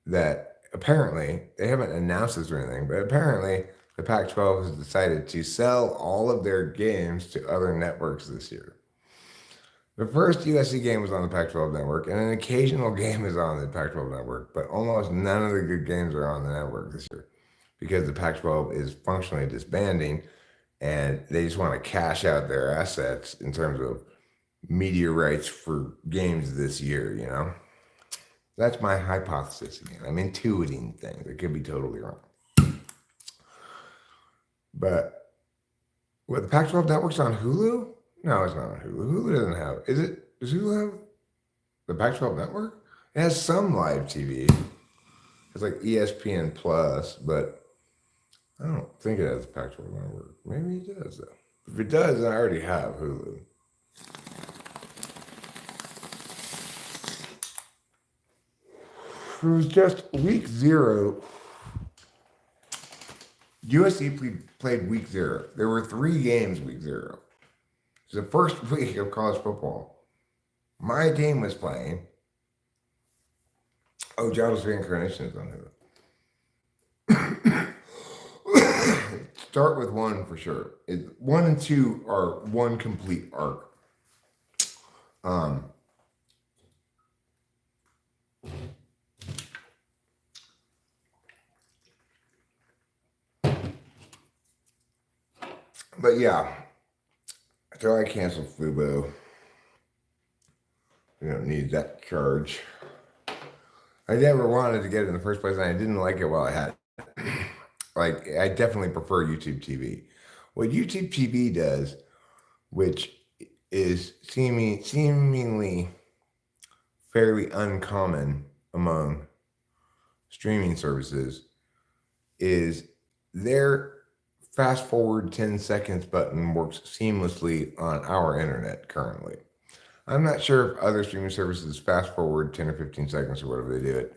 that apparently, they haven't announced this or anything, but apparently the Pac-12 has decided to sell all of their games to other networks this year. The first USC game was on the Pac-12 network, and an occasional game is on the Pac-12 network, but almost none of the good games are on the network this year because the Pac-12 is functionally disbanding, and they just want to cash out their assets in terms of media rights for games this year, That's my hypothesis again. I'm intuiting things. It could be totally wrong. But what, the Pac-12 network's on Hulu? No, it's not on Hulu. Hulu doesn't have. Does Hulu have the Pac-12 network? It has some live TV. It's like ESPN Plus, but I don't think it has the Pac-12 network. Maybe it does though. If it does, then I already have Hulu. It was just week 0. USC played week 0. There were 3 games week 0. It was the first week of college football. My team was playing. Oh, Jobless Reincarnation is on Hulu. Start with 1 for sure. 1 and 2 are one complete arc. But yeah, so I canceled Fubo. You don't need that charge. I never wanted to get it in the first place, and I didn't like it while I had it. Like, I definitely prefer YouTube TV. What YouTube TV does, which is seemingly fairly uncommon among streaming services, is their fast forward 10 seconds button works seamlessly on our internet currently. I'm not sure if other streaming services fast forward 10 or 15 seconds or whatever they do it,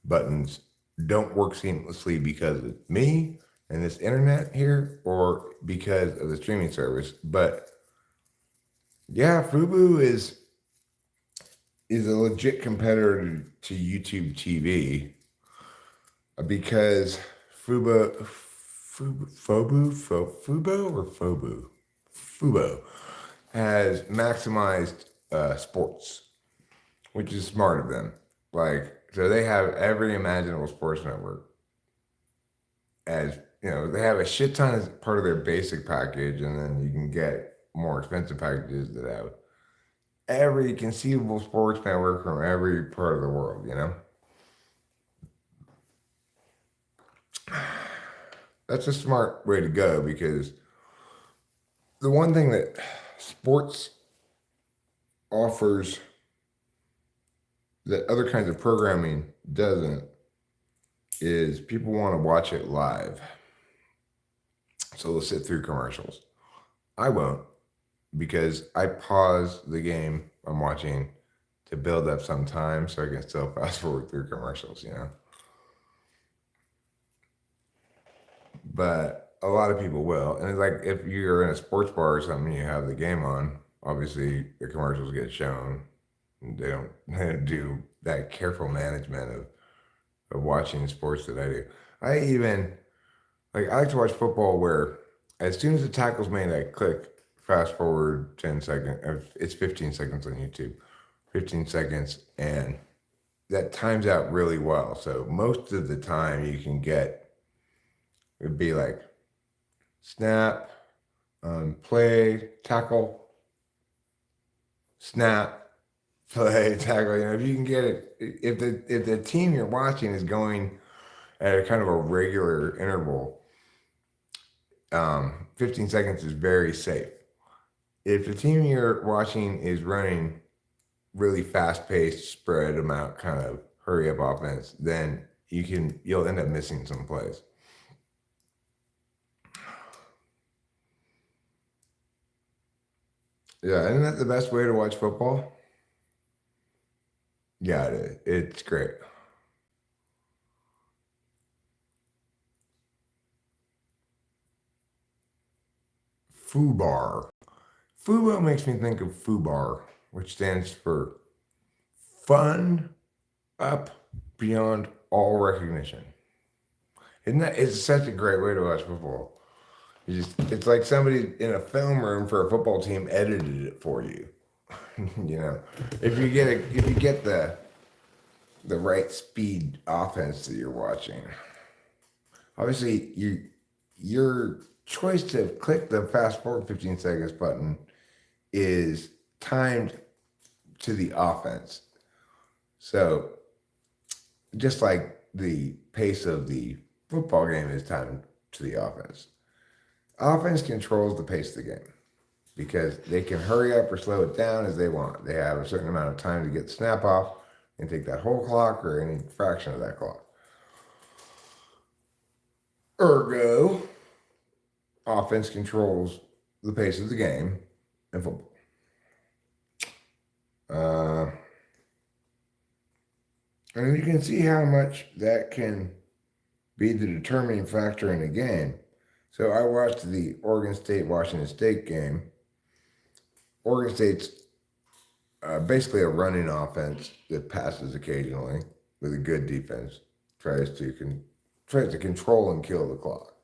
buttons don't work seamlessly because of me and this internet here or because of the streaming service. But yeah, Fubo is a legit competitor to YouTube TV because Fubo has maximized sports, which is smart of them. Like, so they have every imaginable sports network. As you know, they have a shit ton as part of their basic package, and then you can get more expensive packages that have every conceivable sports network from every part of the world, you know? That's a smart way to go because the one thing that sports offers that other kinds of programming doesn't is people want to watch it live. So they'll sit through commercials. I won't because I pause the game I'm watching to build up some time so I can still fast forward through commercials, you know? But a lot of people will. And it's like if you're in a sports bar or something, you have the game on, obviously the commercials get shown. They don't do that careful management of watching sports that I do. I like to watch football where as soon as the tackle's made, I click fast forward 10 seconds. It's 15 seconds on YouTube, 15 seconds, and that times out really well. So most of the time you can get, it'd be like snap, play, tackle, snap, play, tackle. You know, if you can get it, if the team you're watching is going at a kind of a regular interval, 15 seconds is very safe. If the team you're watching is running really fast-paced, spread them out, kind of hurry up offense, then you'll end up missing some plays. Yeah, isn't that the best way to watch football? Yeah, it is. It's great. FUBAR. Fubo makes me think of FUBAR, which stands for Fun Up Beyond All Recognition. Isn't that? It's such a great way to watch football. It's like somebody in a film room for a football team edited it for you. You know, if you get the right speed offense that you're watching. Obviously, your choice to click the fast forward 15 seconds button is timed to the offense. So just like the pace of the football game is timed to the offense. Offense controls the pace of the game because they can hurry up or slow it down as they want. They have a certain amount of time to get the snap off and take that whole clock or any fraction of that clock. Ergo, offense controls the pace of the game in football. And you can see how much that can be the determining factor in a game. So I watched the Oregon State-Washington State game. Oregon State's basically a running offense that passes occasionally with a good defense, tries to control and kill the clock.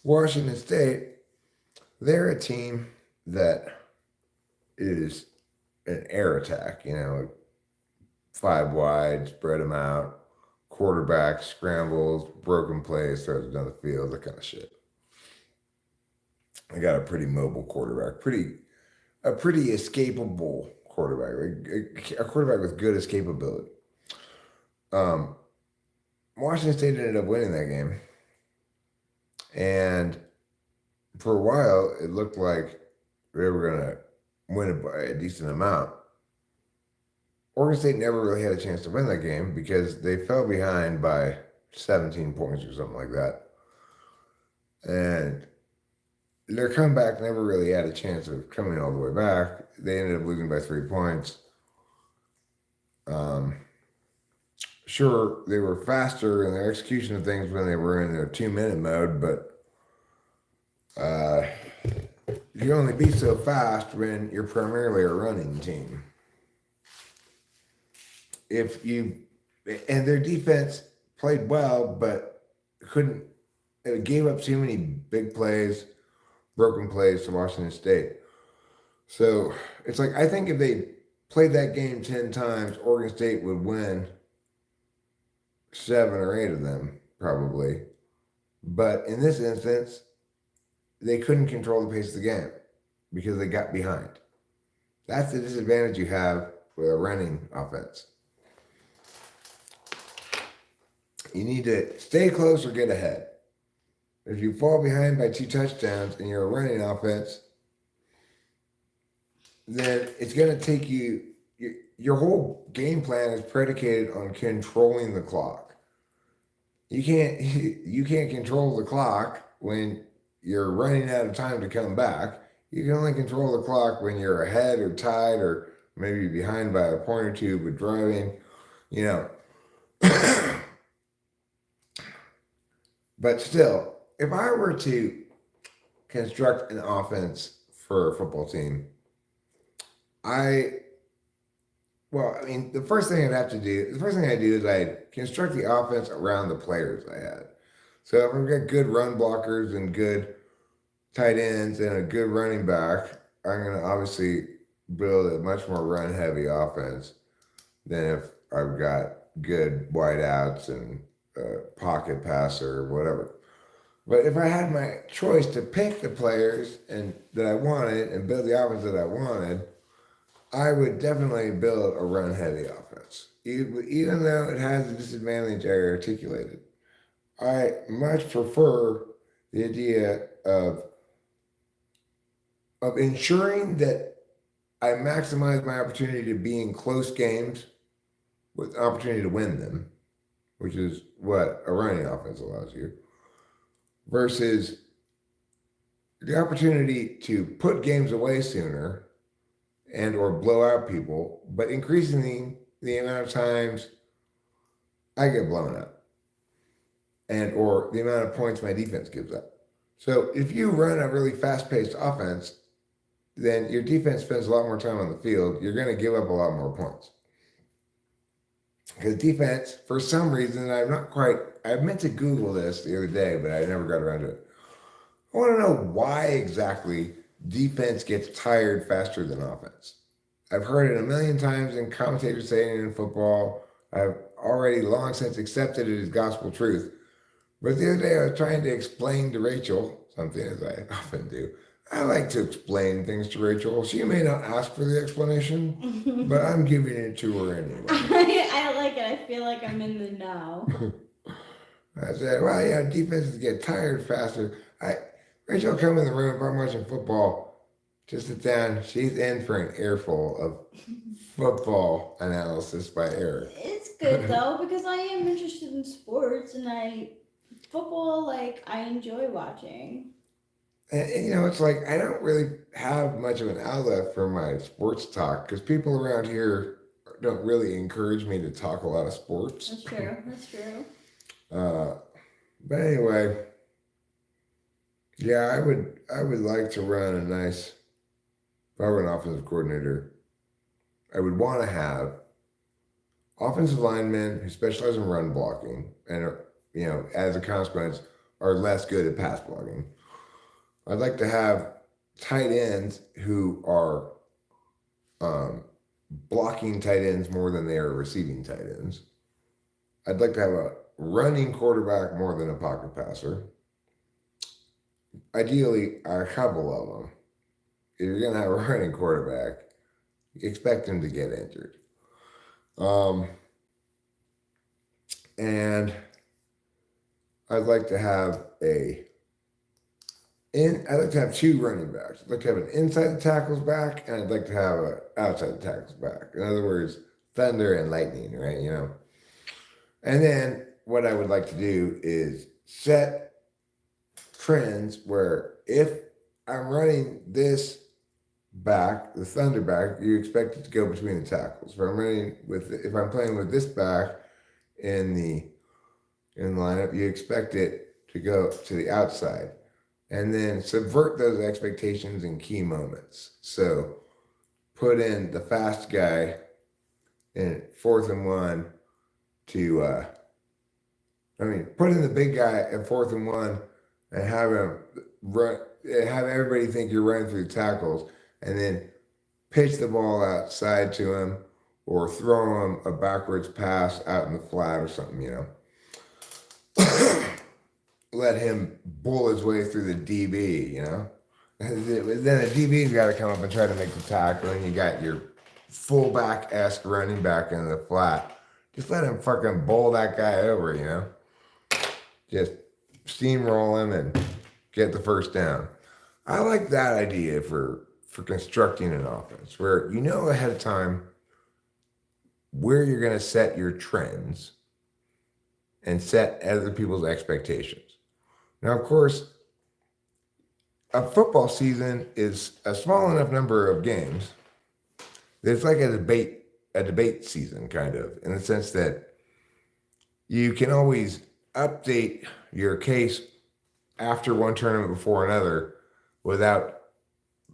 Washington State, they're a team that is an air attack, you know, 5 wide, spread them out, quarterback scrambles, broken plays, throws it down the field, that kind of shit. I got a pretty mobile quarterback, a pretty escapable quarterback, like a quarterback with good escapability. Um, Washington State ended up winning that game, and for a while it looked like they were gonna win it by a decent amount. Oregon State never really had a chance to win that game because they fell behind by 17 points or something like that. And their comeback never really had a chance of coming all the way back. They ended up losing by 3 points. Um, sure, they were faster in their execution of things when they were in their 2-minute mode, but you can only be so fast when you're primarily a running team. And their defense played well, but couldn't, it gave up too many big plays, broken plays to Washington State. So it's like, I think if they played that game 10 times, Oregon State would win 7 or 8 of them, probably. But in this instance, they couldn't control the pace of the game because they got behind. That's the disadvantage you have with a running offense. You need to stay close or get ahead. If you fall behind by 2 touchdowns and you're a running offense, then it's going to take you, your whole game plan is predicated on controlling the clock. You can't control the clock when you're running out of time to come back. You can only control the clock when you're ahead or tied or maybe behind by a point or two with driving, you know. But still, if I were to construct an offense for a football team, the first thing I do is I construct the offense around the players I had. So if I've got good run blockers and good tight ends and a good running back, I'm going to obviously build a much more run heavy offense than if I've got good wideouts and pocket passer or whatever. But if I had my choice to pick the players that I wanted and build the offense that I wanted, I would definitely build a run heavy offense. Even though it has the disadvantage I articulated, I much prefer the idea of ensuring that I maximize my opportunity to be in close games with opportunity to win them, which is what a running offense allows you, versus the opportunity to put games away sooner and or blow out people, but increasing the amount of times I get blown out and or the amount of points my defense gives up. So if you run a really fast-paced offense, then your defense spends a lot more time on the field. You're going to give up a lot more points. Because defense, for some reason, I meant to Google this the other day, but I never got around to it. I want to know why exactly defense gets tired faster than offense. I've heard it a million times and commentators saying it in football. I've already long since accepted it as gospel truth. But the other day I was trying to explain to Rachel, something as I often do. I like to explain things to Rachel. She may not ask for the explanation, but I'm giving it to her anyway. I like it. I feel like I'm in the know. I said, well, yeah, defenses get tired faster. Rachel come in the room if I'm watching football, just sit down. She's in for an earful of football analysis by Eric. It's good though, because I am interested in sports and football, I enjoy watching. And it's like I don't really have much of an outlet for my sports talk because people around here don't really encourage me to talk a lot of sports. That's true. That's true. But anyway, yeah, I would like to run a nice, if I were an offensive coordinator, I would want to have offensive linemen who specialize in run blocking and as a consequence, are less good at pass blocking. I'd like to have tight ends who are blocking tight ends more than they are receiving tight ends. I'd like to have a running quarterback more than a pocket passer. Ideally, a couple of them. If you're going to have a running quarterback, You expect him to get injured. And I'd like to have I'd like to have two running backs. I'd like to have an inside the tackles back, and I'd like to have an outside the tackles back. In other words, thunder and lightning, right? And then what I would like to do is set trends where if I'm running this back, the thunder back, you expect it to go between the tackles. If I'm playing with this back in the lineup, you expect it to go to the outside. And then subvert those expectations in key moments. So put in the fast guy in 4th and 1 put in the big guy at 4th and 1 and have him run, have everybody think you're running through the tackles, and then pitch the ball outside to him or throw him a backwards pass out in the flat or something, Let him bull his way through the DB, Then the DB's got to come up and try to make the tackle, and you got your fullback-esque running back in the flat. Just let him fucking bowl that guy over, Just steamroll him and get the first down. I like that idea for constructing an offense, where you know ahead of time where you're going to set your trends and set other people's expectations. Now, of course, a football season is a small enough number of games that it's like a debate season, kind of, in the sense that you can always update your case after one tournament before another without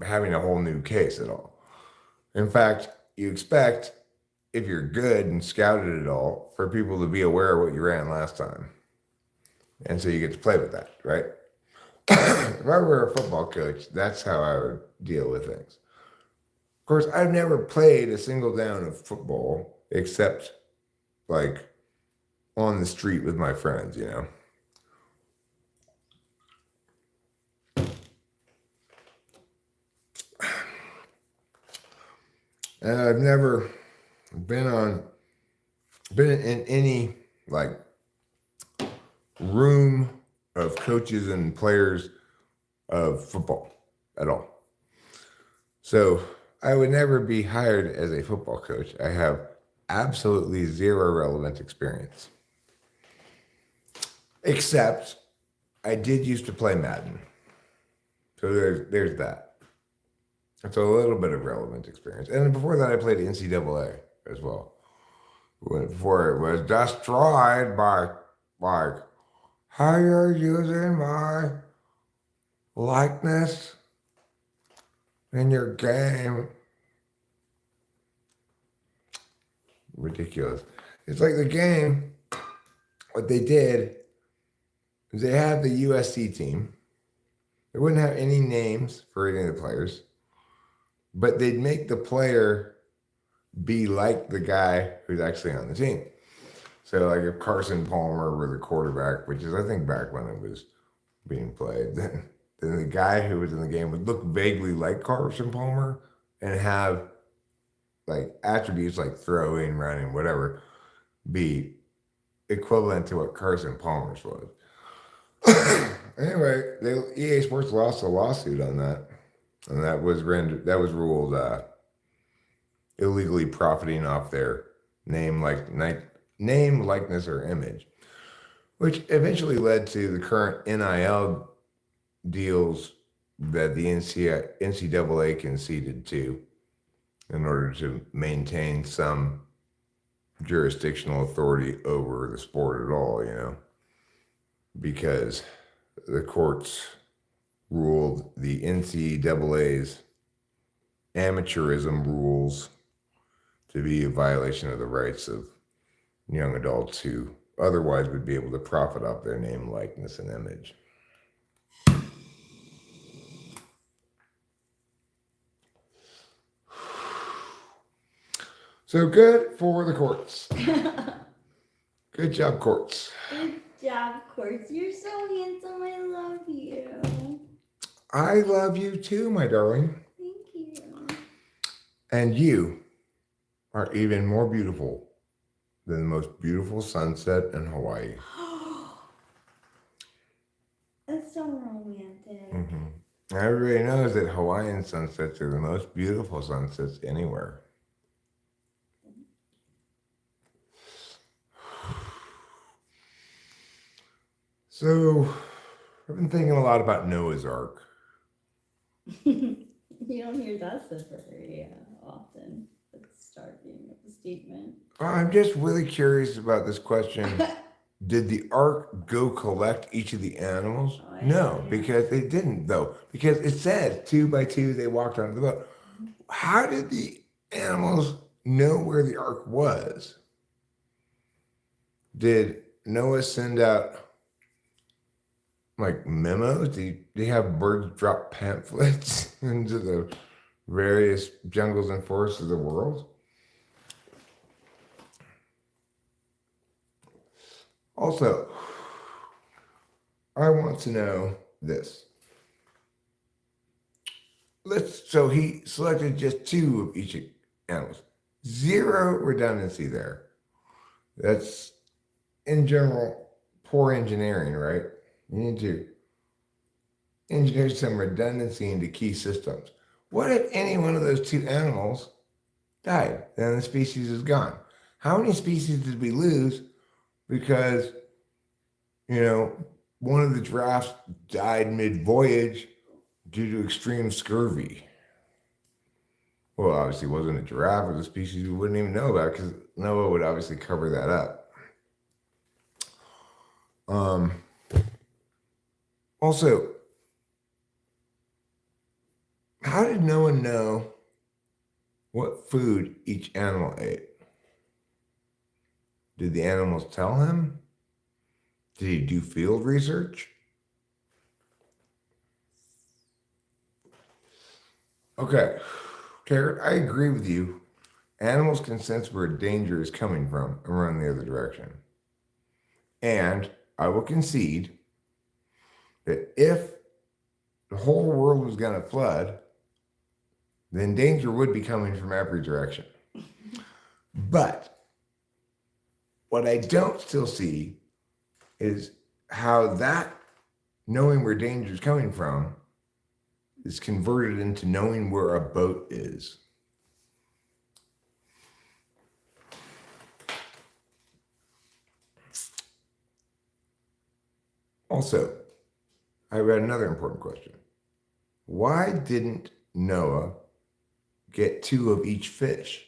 having a whole new case at all. In fact, you expect, if you're good and scouted it all, for people to be aware of what you ran last time. And so you get to play with that, right? If I were a football coach, that's how I would deal with things. Of course, I've never played a single down of football except like on the street with my friends, And I've never been in any like room of coaches and players of football at all. So I would never be hired as a football coach. I have absolutely zero relevant experience. Except I did used to play Madden. So there's that. It's a little bit of relevant experience. And before that, I played NCAA as well. Before it was destroyed by, like, how you're using my likeness in your game. Ridiculous. It's like the game, what they did is they had the USC team. They wouldn't have any names for any of the players, but they'd make the player be like the guy who's actually on the team. So like if Carson Palmer were the quarterback, which is I think back when it was being played, then the guy who was in the game would look vaguely like Carson Palmer and have like attributes like throwing, running, whatever, be equivalent to what Carson Palmer's was. Anyway, EA Sports lost a lawsuit on that, and that was ruled illegally profiting off their name, likeness, or image, which eventually led to the current NIL deals that the NCAA conceded to in order to maintain some jurisdictional authority over the sport at all, because the courts ruled the NCAA's amateurism rules to be a violation of the rights of young adults who otherwise would be able to profit off their name, likeness, and image. So good for the courts. Good job, courts. Good job, courts. You're so handsome. I love you. I love you too, my darling. Thank you. And you are even more beautiful than the most beautiful sunset in Hawaii. That's so romantic. Mm-hmm. Everybody knows that Hawaiian sunsets are the most beautiful sunsets anywhere. So, I've been thinking a lot about Noah's Ark. You don't hear that said very often at the start being of the statement. I'm just really curious about this question. Did the ark go collect each of the animals? Oh, No, yeah. because they didn't, though. Because it said 2 by 2 they walked onto the boat. How did the animals know where the ark was? Did Noah send out like memos? Did he have birds drop pamphlets into the various jungles and forests of the world? Also, I want to know this. So he selected just 2 of each animals. 0 redundancy there. That's in general poor engineering, right? You need to engineer some redundancy into key systems. What if any one of those 2 animals died? Then the species is gone. How many species did we lose because, one of the giraffes died mid-voyage due to extreme scurvy? Well, obviously it wasn't a giraffe, it was a species we wouldn't even know about because Noah would obviously cover that up. Also, how did Noah know what food each animal ate? Did the animals tell him? Did he do field research? Okay, Carrot, I agree with you. Animals can sense where danger is coming from and run the other direction. And I will concede that if the whole world was going to flood, then danger would be coming from every direction. But what I don't still see is how that knowing where danger is coming from is converted into knowing where a boat is. Also, I read another important question. Why didn't Noah get 2 of each fish?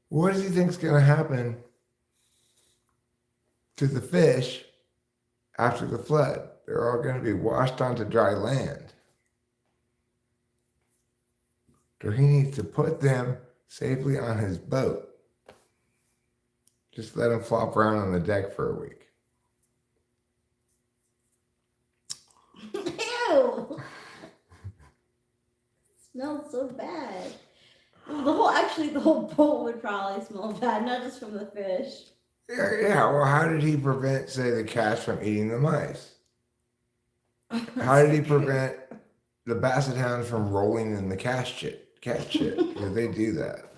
What does he think is going to happen to the fish after the flood? They're all going to be washed onto dry land. So he needs to put them safely on his boat. Just let them flop around on the deck for a week. Ew! It smells so bad. The whole boat would probably smell bad, not just from the fish. Yeah. Well, how did he prevent, say, the cats from eating the mice? How did he prevent the basset hounds from rolling in the cat shit? Because they do that.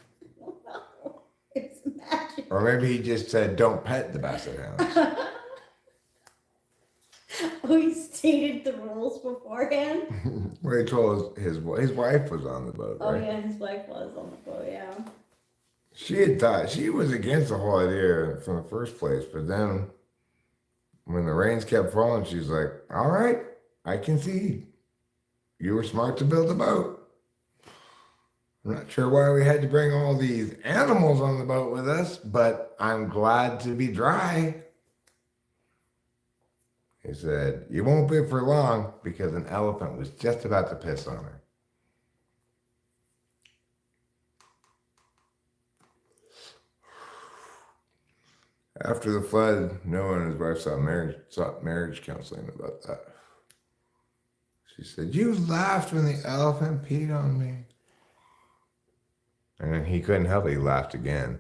It's magic. Or maybe he just said, "Don't pet the basset hounds." Oh, he stated the rules beforehand. Well, he told his wife was on the boat, Oh right? yeah, his wife was on the boat. Yeah. She had thought she was against the whole idea from the first place, but then when the rains kept falling, she's like, "All right, I concede. You were smart to build a boat. I'm not sure why we had to bring all these animals on the boat with us, but I'm glad to be dry." He said, "You won't be for long," because an elephant was just about to piss on her. After the flood, Noah and his wife sought marriage counseling about that. She said, "You laughed when the elephant peed on me." And then he couldn't help it. He laughed again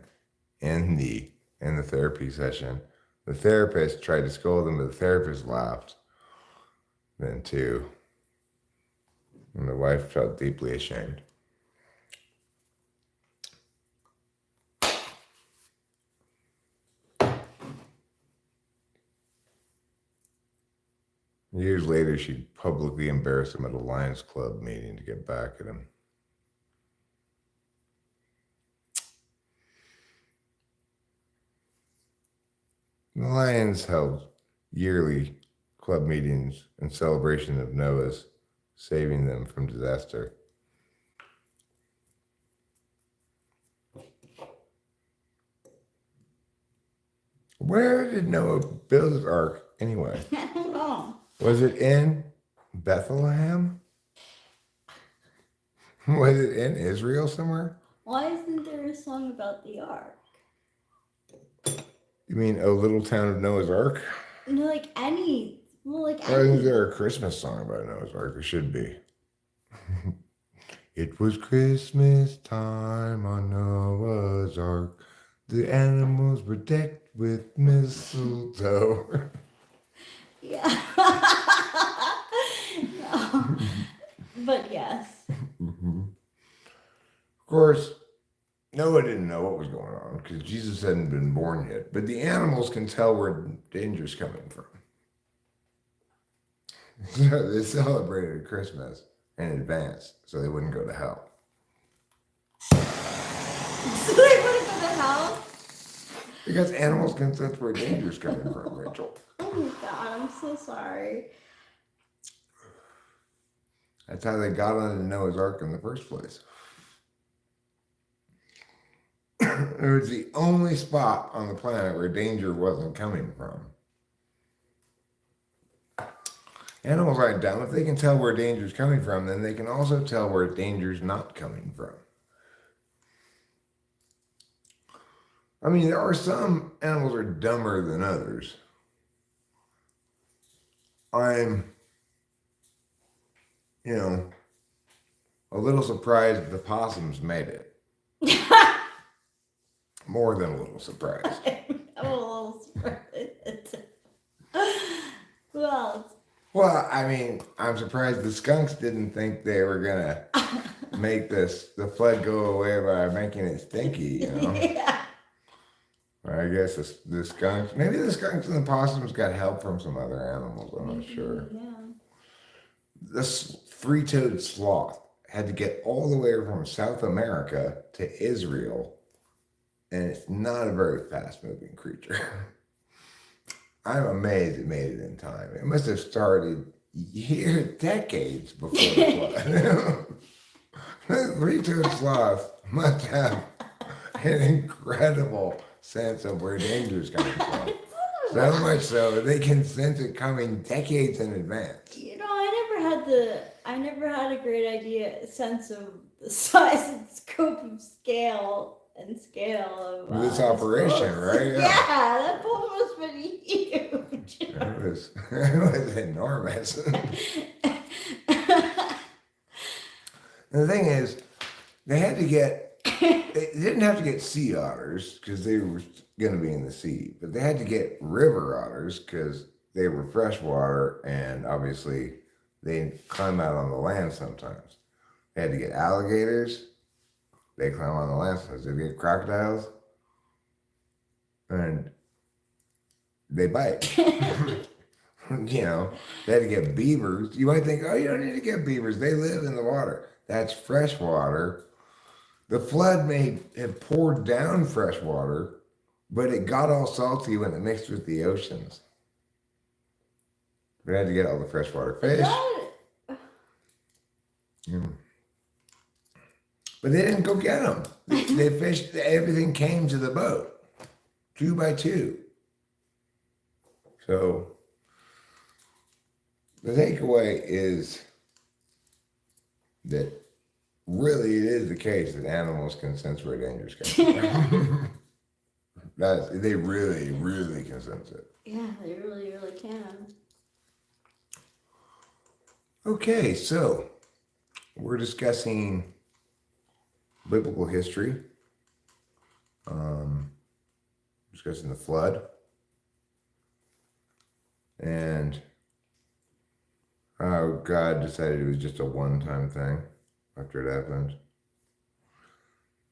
in the therapy session. The therapist tried to scold him, but the therapist laughed then too. And the wife felt deeply ashamed. Years later, she publicly embarrassed him at a Lions Club meeting to get back at him. The Lions held yearly club meetings in celebration of Noah's saving them from disaster. Where did Noah build his ark anyway? I don't know. Was it in Bethlehem? Was it in Israel somewhere? Why isn't there a song about the ark? You mean O Little Town of Noah's Ark? No, like any. Well, like Or any. isn't there a Christmas song about Noah's Ark? There should be. It was Christmas time on Noah's Ark. The animals were decked with mistletoe. Yeah. No. But yes. Of course, Noah didn't know what was going on because Jesus hadn't been born yet. But the animals can tell where danger's coming from. So they celebrated Christmas in advance so they wouldn't go to hell. So they wouldn't go to hell? Because animals can sense where danger's coming from, Rachel. Oh my god, I'm so sorry. That's how they got onto Noah's Ark in the first place. It was the only spot on the planet where danger wasn't coming from. Animals aren't dumb. If they can tell where danger's coming from, then they can also tell where danger's not coming from. I mean, there are some animals are dumber than others. I'm, a little surprised the possums made it. More than a little surprised. I'm a little surprised. Who else? Well, I mean, I'm surprised the skunks didn't think they were gonna make the flood go away by making it stinky, Yeah. I guess the skunks, maybe the skunks and the possums got help from some other animals, I'm not sure. Yeah. This three-toed sloth had to get all the way from South America to Israel, and it's not a very fast-moving creature. I'm amazed it made it in time. It must have started decades before the flood. The three-toed sloth must have an incredible sense of where danger's coming from. So much so that they can sense it coming decades in advance. I never had a great sense of the size and scope of scale of This operation, right? Yeah, that boat must have been huge. It was enormous. The thing is, they didn't have to get sea otters because they were going to be in the sea, but they had to get river otters because they were freshwater and obviously they climb out on the land sometimes. They had to get alligators. They climb on the land sometimes. They get crocodiles and they bite. They had to get beavers. You might think, oh, you don't need to get beavers. They live in the water. That's fresh water. The flood may have poured down fresh water, but it got all salty when it mixed with the oceans. We had to get all the freshwater fish. But they didn't go get them. They fished, everything came to the boat, 2 by 2. So the takeaway is that really it is the case that animals can sense where danger's coming from. They really, really can sense it. Yeah, they really, really can. Okay, so we're discussing biblical history, discussing the flood, and how God decided it was just a one-time thing after it happened.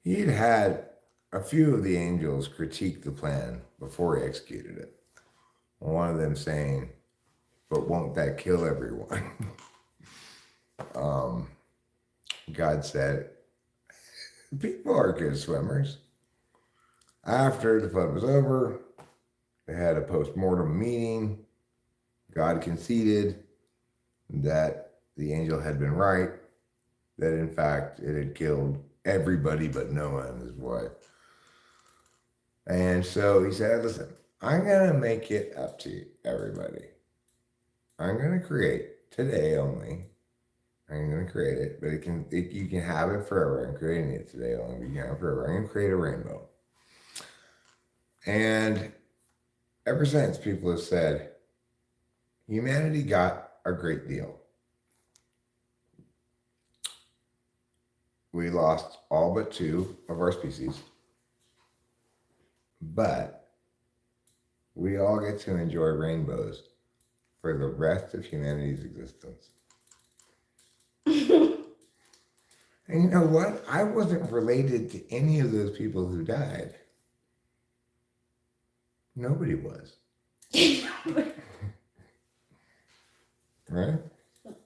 He'd had a few of the angels critique the plan before he executed it. One of them saying, "But won't that kill everyone?" God said, "People are good swimmers." After the flood was over, they had a post-mortem meeting. God conceded that the angel had been right, that in fact it had killed everybody but Noah and his wife. And so he said, "Listen, I'm going to make it up to everybody. I'm going to create today only. I'm going to create it, but you can have it forever. I'm creating it today only, but you can have it forever. I'm going to create a rainbow." And ever since, people have said, humanity got a great deal. We lost all but 2 of our species, but we all get to enjoy rainbows for the rest of humanity's existence. And you know what? I wasn't related to any of those people who died. Nobody was. Right?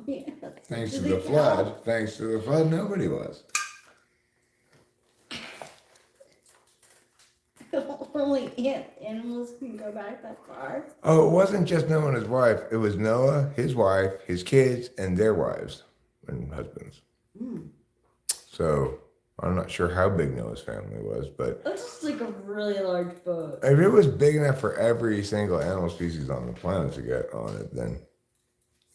Yeah. Thanks to the flood, nobody was. Only animals can go back that far. Oh, it wasn't just Noah and his wife. It was Noah, his wife, his kids, and their wives and husbands. So I'm not sure how big Noah's family was, but That's just like a really large boat. if it was big enough for every single animal species on the planet to get on it, then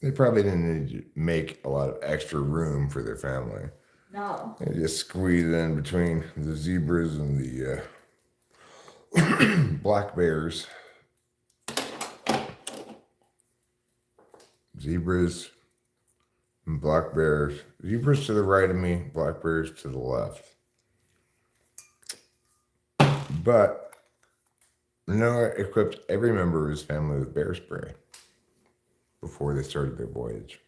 they probably didn't need to make a lot of extra room for their family. No. They just squeeze it in between the zebras and the black bears. Zebras and black bears. Zebras to the right of me, black bears to the left. But Noah equipped every member of his family with bear spray before they started their voyage.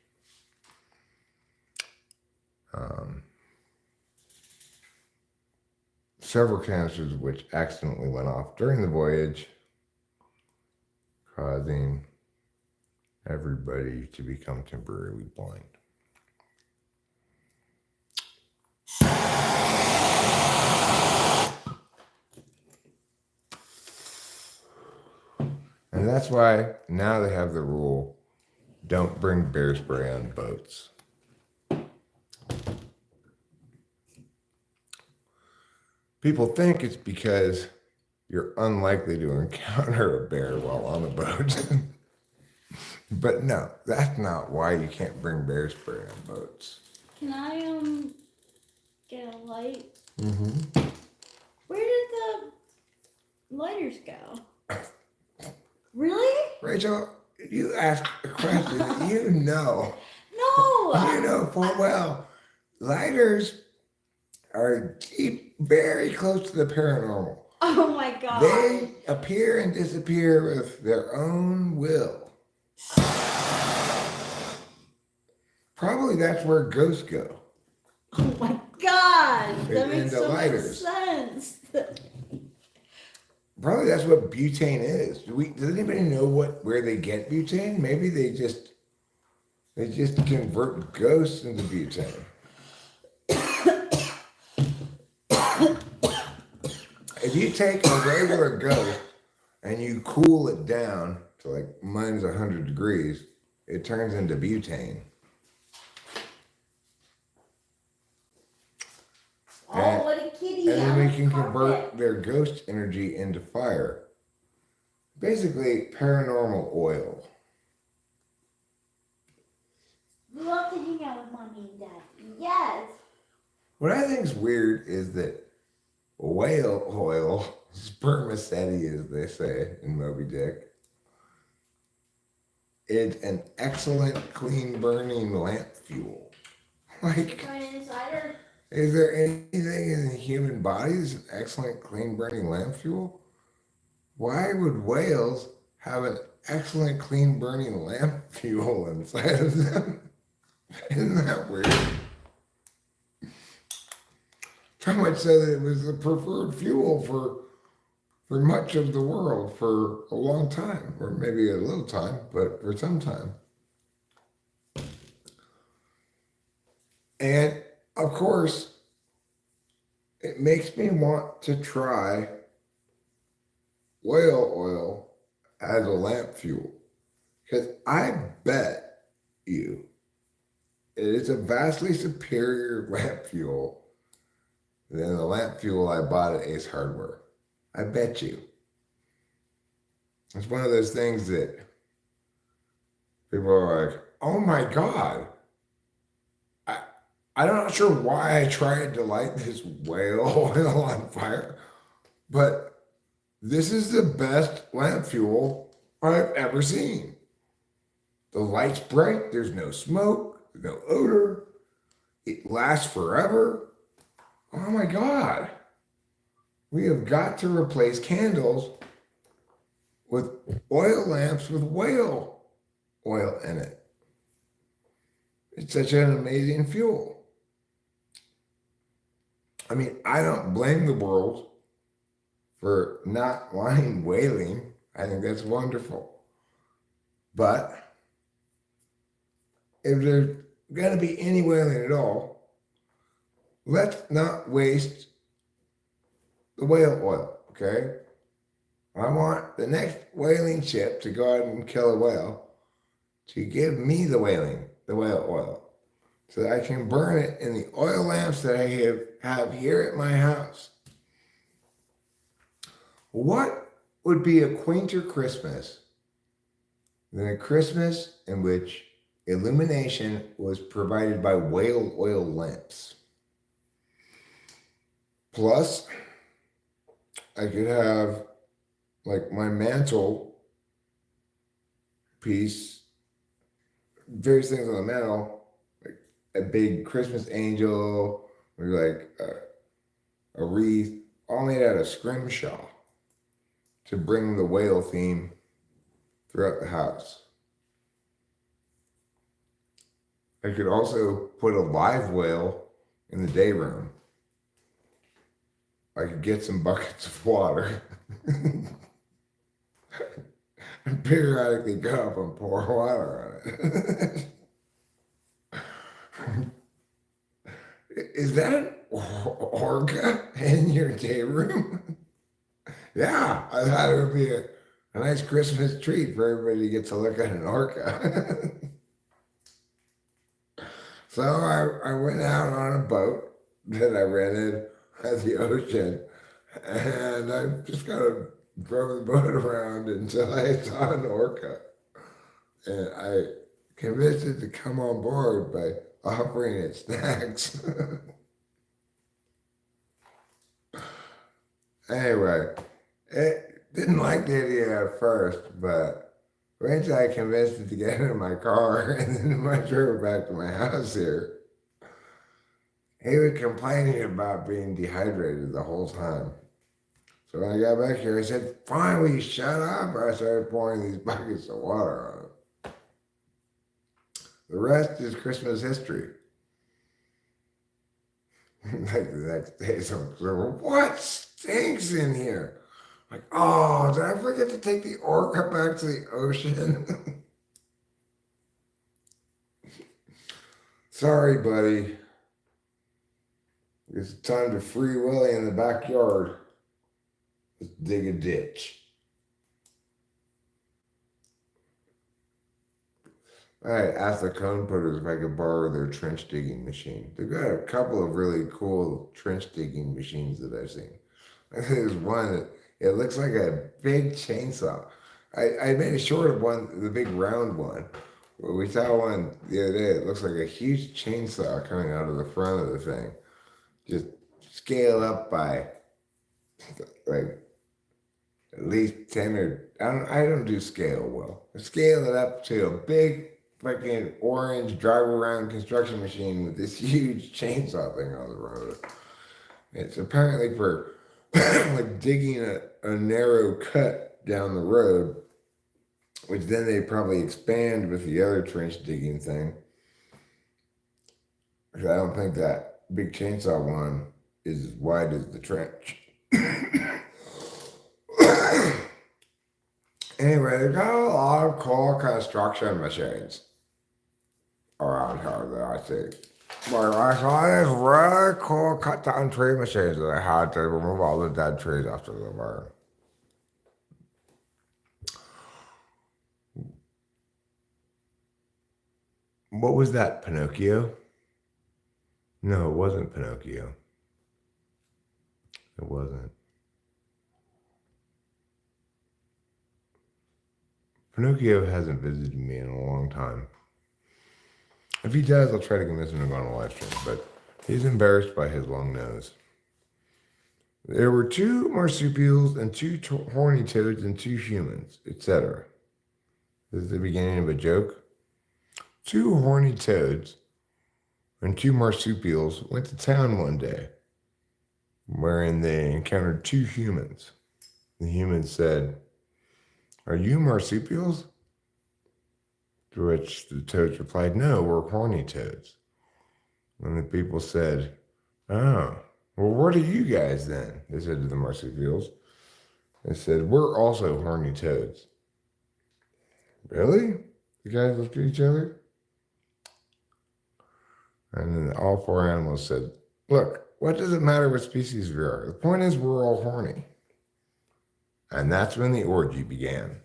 Several canisters which accidentally went off during the voyage, causing everybody to become temporarily blind. And that's why now they have the rule, don't bring bear spray on boats. People think it's because you're unlikely to encounter a bear while on a boat. But no, that's not why you can't bring bear spray on boats. Can I get a light? Mm-hmm. Where did the lighters go? Really? Rachel, you asked a question that you know. No. You know full well. Lighters are very close to the paranormal. Oh my god. They appear and disappear with their own will. Probably that's where ghosts go. Oh my god. That Into makes so lighters. much sense. Probably that's what butane is. Does anybody know where they get butane? Maybe they just convert ghosts into butane. If you take a regular ghost and you cool it down to like minus 100 degrees, it turns into butane. Oh, what a kitty. And then we can convert their ghost energy into fire. Basically, paranormal oil. We love to hang out with mommy and daddy. Yes. What I think is weird is that whale oil, spermaceti as they say in Moby Dick, is an excellent clean burning lamp fuel. Like, is there anything in the human body that's an excellent clean burning lamp fuel? Why would whales have an excellent clean burning lamp fuel inside of them. Isn't that weird? So much so that it was the preferred fuel for much of the world for a long time, or maybe a little time, but for some time. And of course, it makes me want to try whale oil as a lamp fuel. Because I bet you it is a vastly superior lamp fuel than the lamp fuel I bought at Ace Hardware. I bet you. It's one of those things that people are like, oh my God. I'm not sure why I tried to light this whale oil on fire, but this is the best lamp fuel I've ever seen. The light's bright, there's no smoke, no odor, it lasts forever. Oh my God. We have got to replace candles with oil lamps with whale oil in it. It's such an amazing fuel. I mean, I don't blame the world for not wanting whaling. I think that's wonderful. But if there's going to be any whaling at all, let's not waste the whale oil, okay? I want the next whaling ship to go out and kill a whale to give me the whale oil, so that I can burn it in the oil lamps that I have here at my house. What would be a quainter Christmas than a Christmas in which illumination was provided by whale oil lamps? Plus, I could have like my mantle piece, various things on the mantle, like a big Christmas angel, or like a wreath, all made out of scrimshaw to bring the whale theme throughout the house. I could also put a live whale in the day room. I could get some buckets of water and periodically go up and pour water on it. Is that an orca in your day room? Yeah, I thought it would be a nice Christmas treat for everybody to get to look at an orca. So I went out on a boat that I rented at the ocean, and I just kind of drove the boat around until I saw an orca. And I convinced it to come on board by offering it snacks. Anyway, it didn't like the idea at first, but eventually I convinced it to get into my car, and then when I drove back to my house here, he was complaining about being dehydrated the whole time. So when I got back here, I said, fine, will you shut up? I started pouring these buckets of water on it. The rest is Christmas history. Like the next day, someone said, what stinks in here? Like, oh, did I forget to take the orca back to the ocean? Sorry, buddy. It's time to free Willy in the backyard. Let's dig a ditch. I asked the cone putters if I could borrow their trench digging machine. They've got a couple of really cool trench digging machines that I've seen. There's one that it looks like a big chainsaw. I made a short of one, the big round one. We saw one the other day. It looks like a huge chainsaw coming out of the front of the thing. Just scale up by like at least 10 or I don't do scale well. Scale it up to a big fucking orange drive around construction machine with this huge chainsaw thing on the road. It's apparently for like digging a narrow cut down the road which then they probably expand with the other trench digging thing. Because I don't think that big chainsaw one is as wide as the trench. Anyway, they've got a lot of cool construction machines around here that I see. But I saw these really cool cut down tree machines that I had to remove all the dead trees after the burn. What was that, Pinocchio? No, it wasn't Pinocchio. It wasn't. Pinocchio hasn't visited me in a long time. If he does, I'll try to convince him to go on a live stream, but he's embarrassed by his long nose. There were 2 marsupials and 2 horny toads and 2 humans, etc. This is the beginning of a joke. 2 horny toads and 2 marsupials went to town one day, wherein they encountered 2 humans. The humans said, "Are you marsupials?" To which the toads replied, "No, we're horny toads." And the people said, "Oh, well, what are you guys then?" They said to the marsupials. They said, "We're also horny toads." Really? The guys looked at each other. And then all 4 animals said, "Look, what does it matter what species we are? The point is we're all horny." And that's when the orgy began.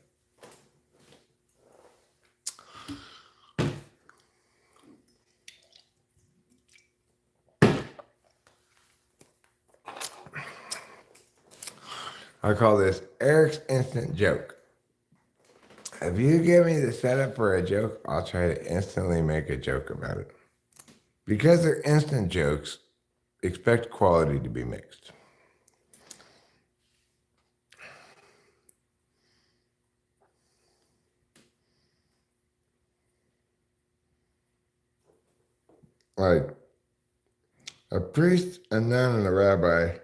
I call this Eric's instant joke. If you give me the setup for a joke, I'll try to instantly make a joke about it. Because they're instant jokes, expect quality to be mixed. Like, a priest, a nun, and a rabbi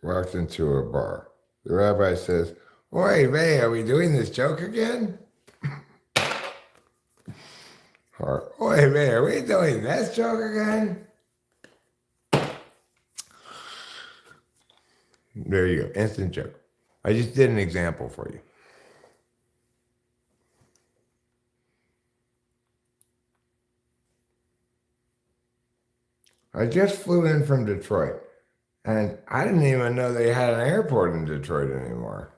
walked into a bar. The rabbi says, "Oi, Ray, are we doing this joke again?" Or, "Oi, Ray, are we doing this joke again?" There you go, instant joke. I just did an example for you. I just flew in from Detroit, and I didn't even know they had an airport in Detroit anymore.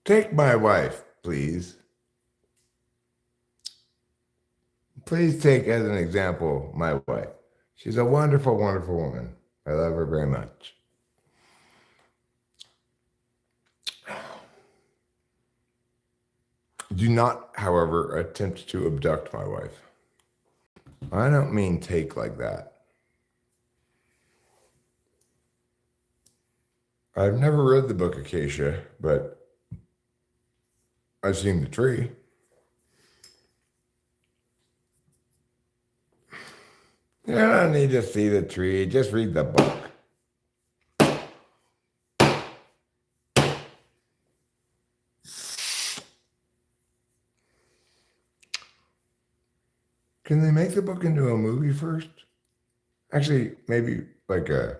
Take my wife, please. Please take as an example my wife. She's a wonderful, wonderful woman. I love her very much. Do not, however, attempt to abduct my wife. I don't mean take like that. I've never read the book Acacia, but I've seen the tree. You don't need to see the tree, just read the book. Can they make the book into a movie first? Actually, maybe like a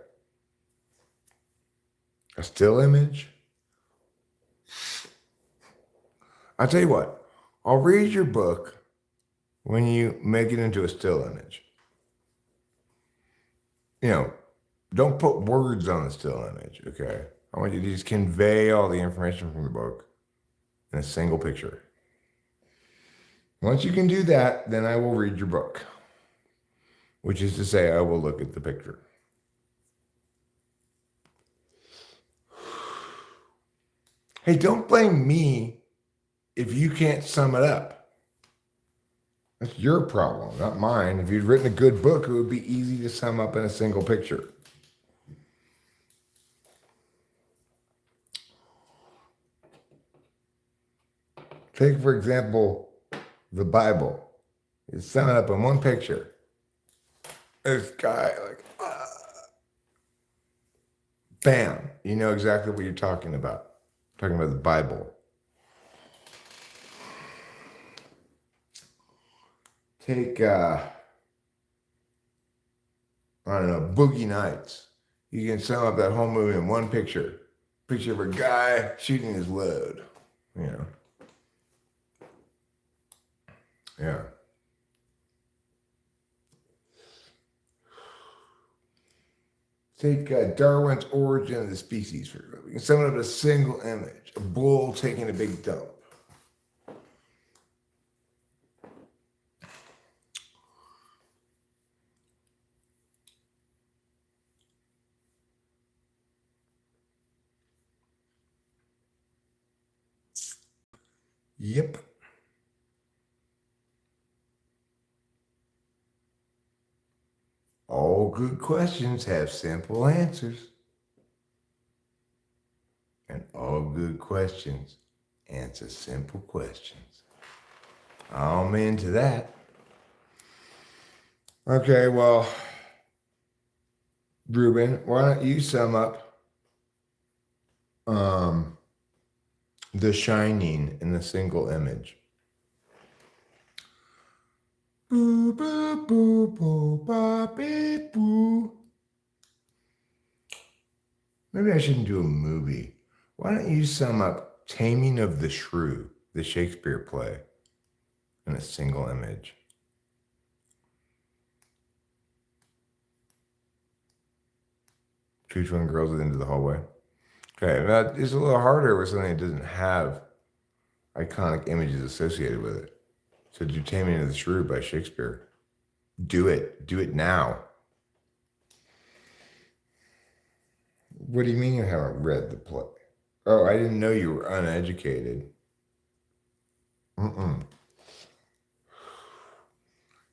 still image? I'll tell you what, I'll read your book when you make it into a still image. You know, don't put words on the still image, okay? I want you to just convey all the information from the book in a single picture. Once you can do that, then I will read your book, which is to say, I will look at the picture. Hey, don't blame me if you can't sum it up. That's your problem, not mine. If you'd written a good book, it would be easy to sum up in a single picture. Take, for example, the Bible. You sum it up in one picture. This guy, like, bam, you know exactly what you're talking about. Talking about the Bible. Take, I don't know, Boogie Nights. You can sum up that whole movie in one picture. Picture of a guy shooting his load, you know. Yeah. Take Darwin's Origin of the Species, for example. You can sum it up in a single image. A bull taking a big dump. Yep. All good questions have simple answers. And all good questions answer simple questions. I'm into that. Okay, well, Ruben, why don't you sum up The Shining in a single image? Boo, boo, boo, boo, ba, beep, boo. Maybe I shouldn't do a movie. Why don't you sum up Taming of the Shrew, the Shakespeare play, in a single image? Two twin girls at the end of the hallway. Okay, that is a little harder with something that doesn't have iconic images associated with it. So do Taming of the Shrew by Shakespeare. Do it. Do it now. What do you mean you haven't read the play? Oh, I didn't know you were uneducated. Mm-mm.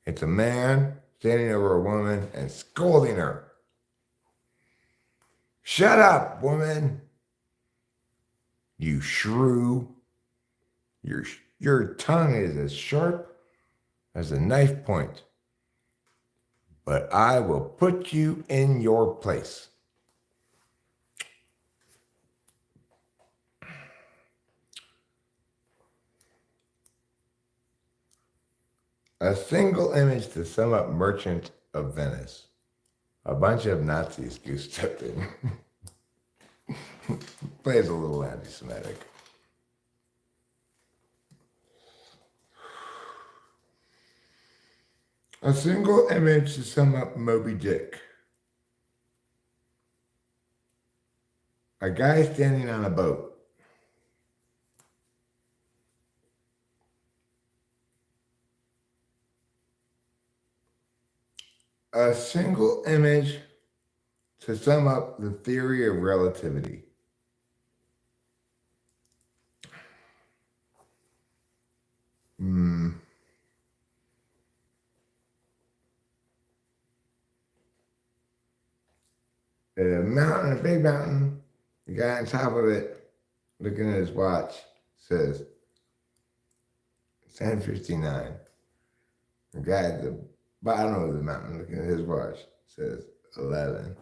It's a man standing over a woman and scolding her. Shut up, woman. You shrew. Your tongue is as sharp as a knife point, but I will put you in your place. A single image to sum up Merchant of Venice. A bunch of Nazis goosed up in. Plays a little anti-Semitic. A single image to sum up Moby Dick. A guy standing on a boat. A single image to sum up the theory of relativity. A mountain, a big mountain. The guy on top of it, looking at his watch, says 10:59. The guy at the bottom of the mountain, looking at his watch, says 11.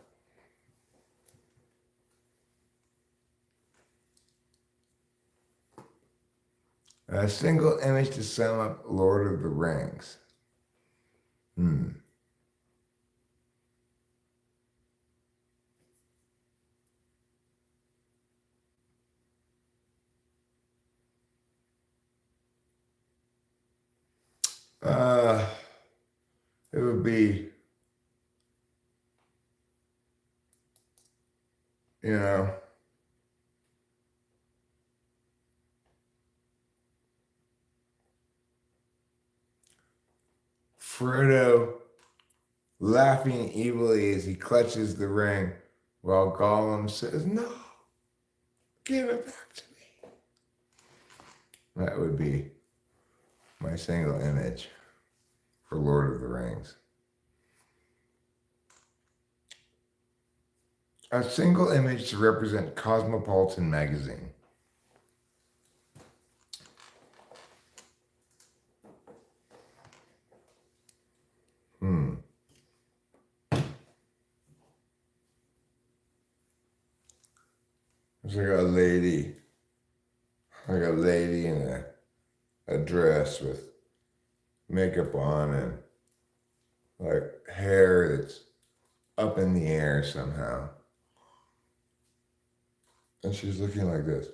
A single image to sum up Lord of the Rings. It would be, you know, Frodo laughing evilly as he clutches the ring while Gollum says, "No, give it back to me." That would be my single image for Lord of the Rings. A single image to represent Cosmopolitan magazine. It's like a lady in a dress with makeup on and like hair that's up in the air somehow. And she's looking like this.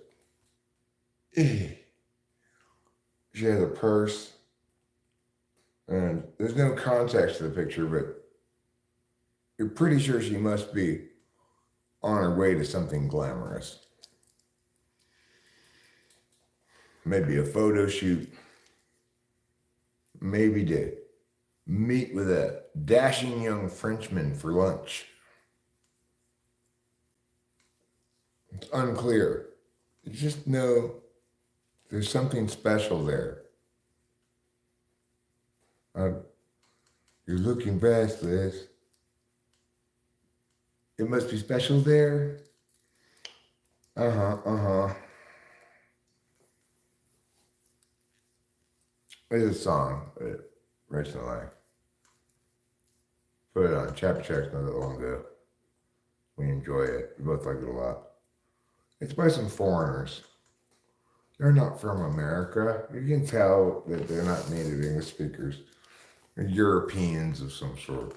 She has a purse. And there's no context to the picture, but you're pretty sure she must be on her way to something glamorous. Maybe a photo shoot. Maybe to meet with a dashing young Frenchman for lunch. It's unclear. You just know there's something special there. You're looking past this. It must be special there. It's a song, but recently. Put it on Chapter Checks not that long ago. We enjoy it. We both like it a lot. It's by some foreigners. They're not from America. You can tell that they're not native English speakers. They're Europeans of some sort.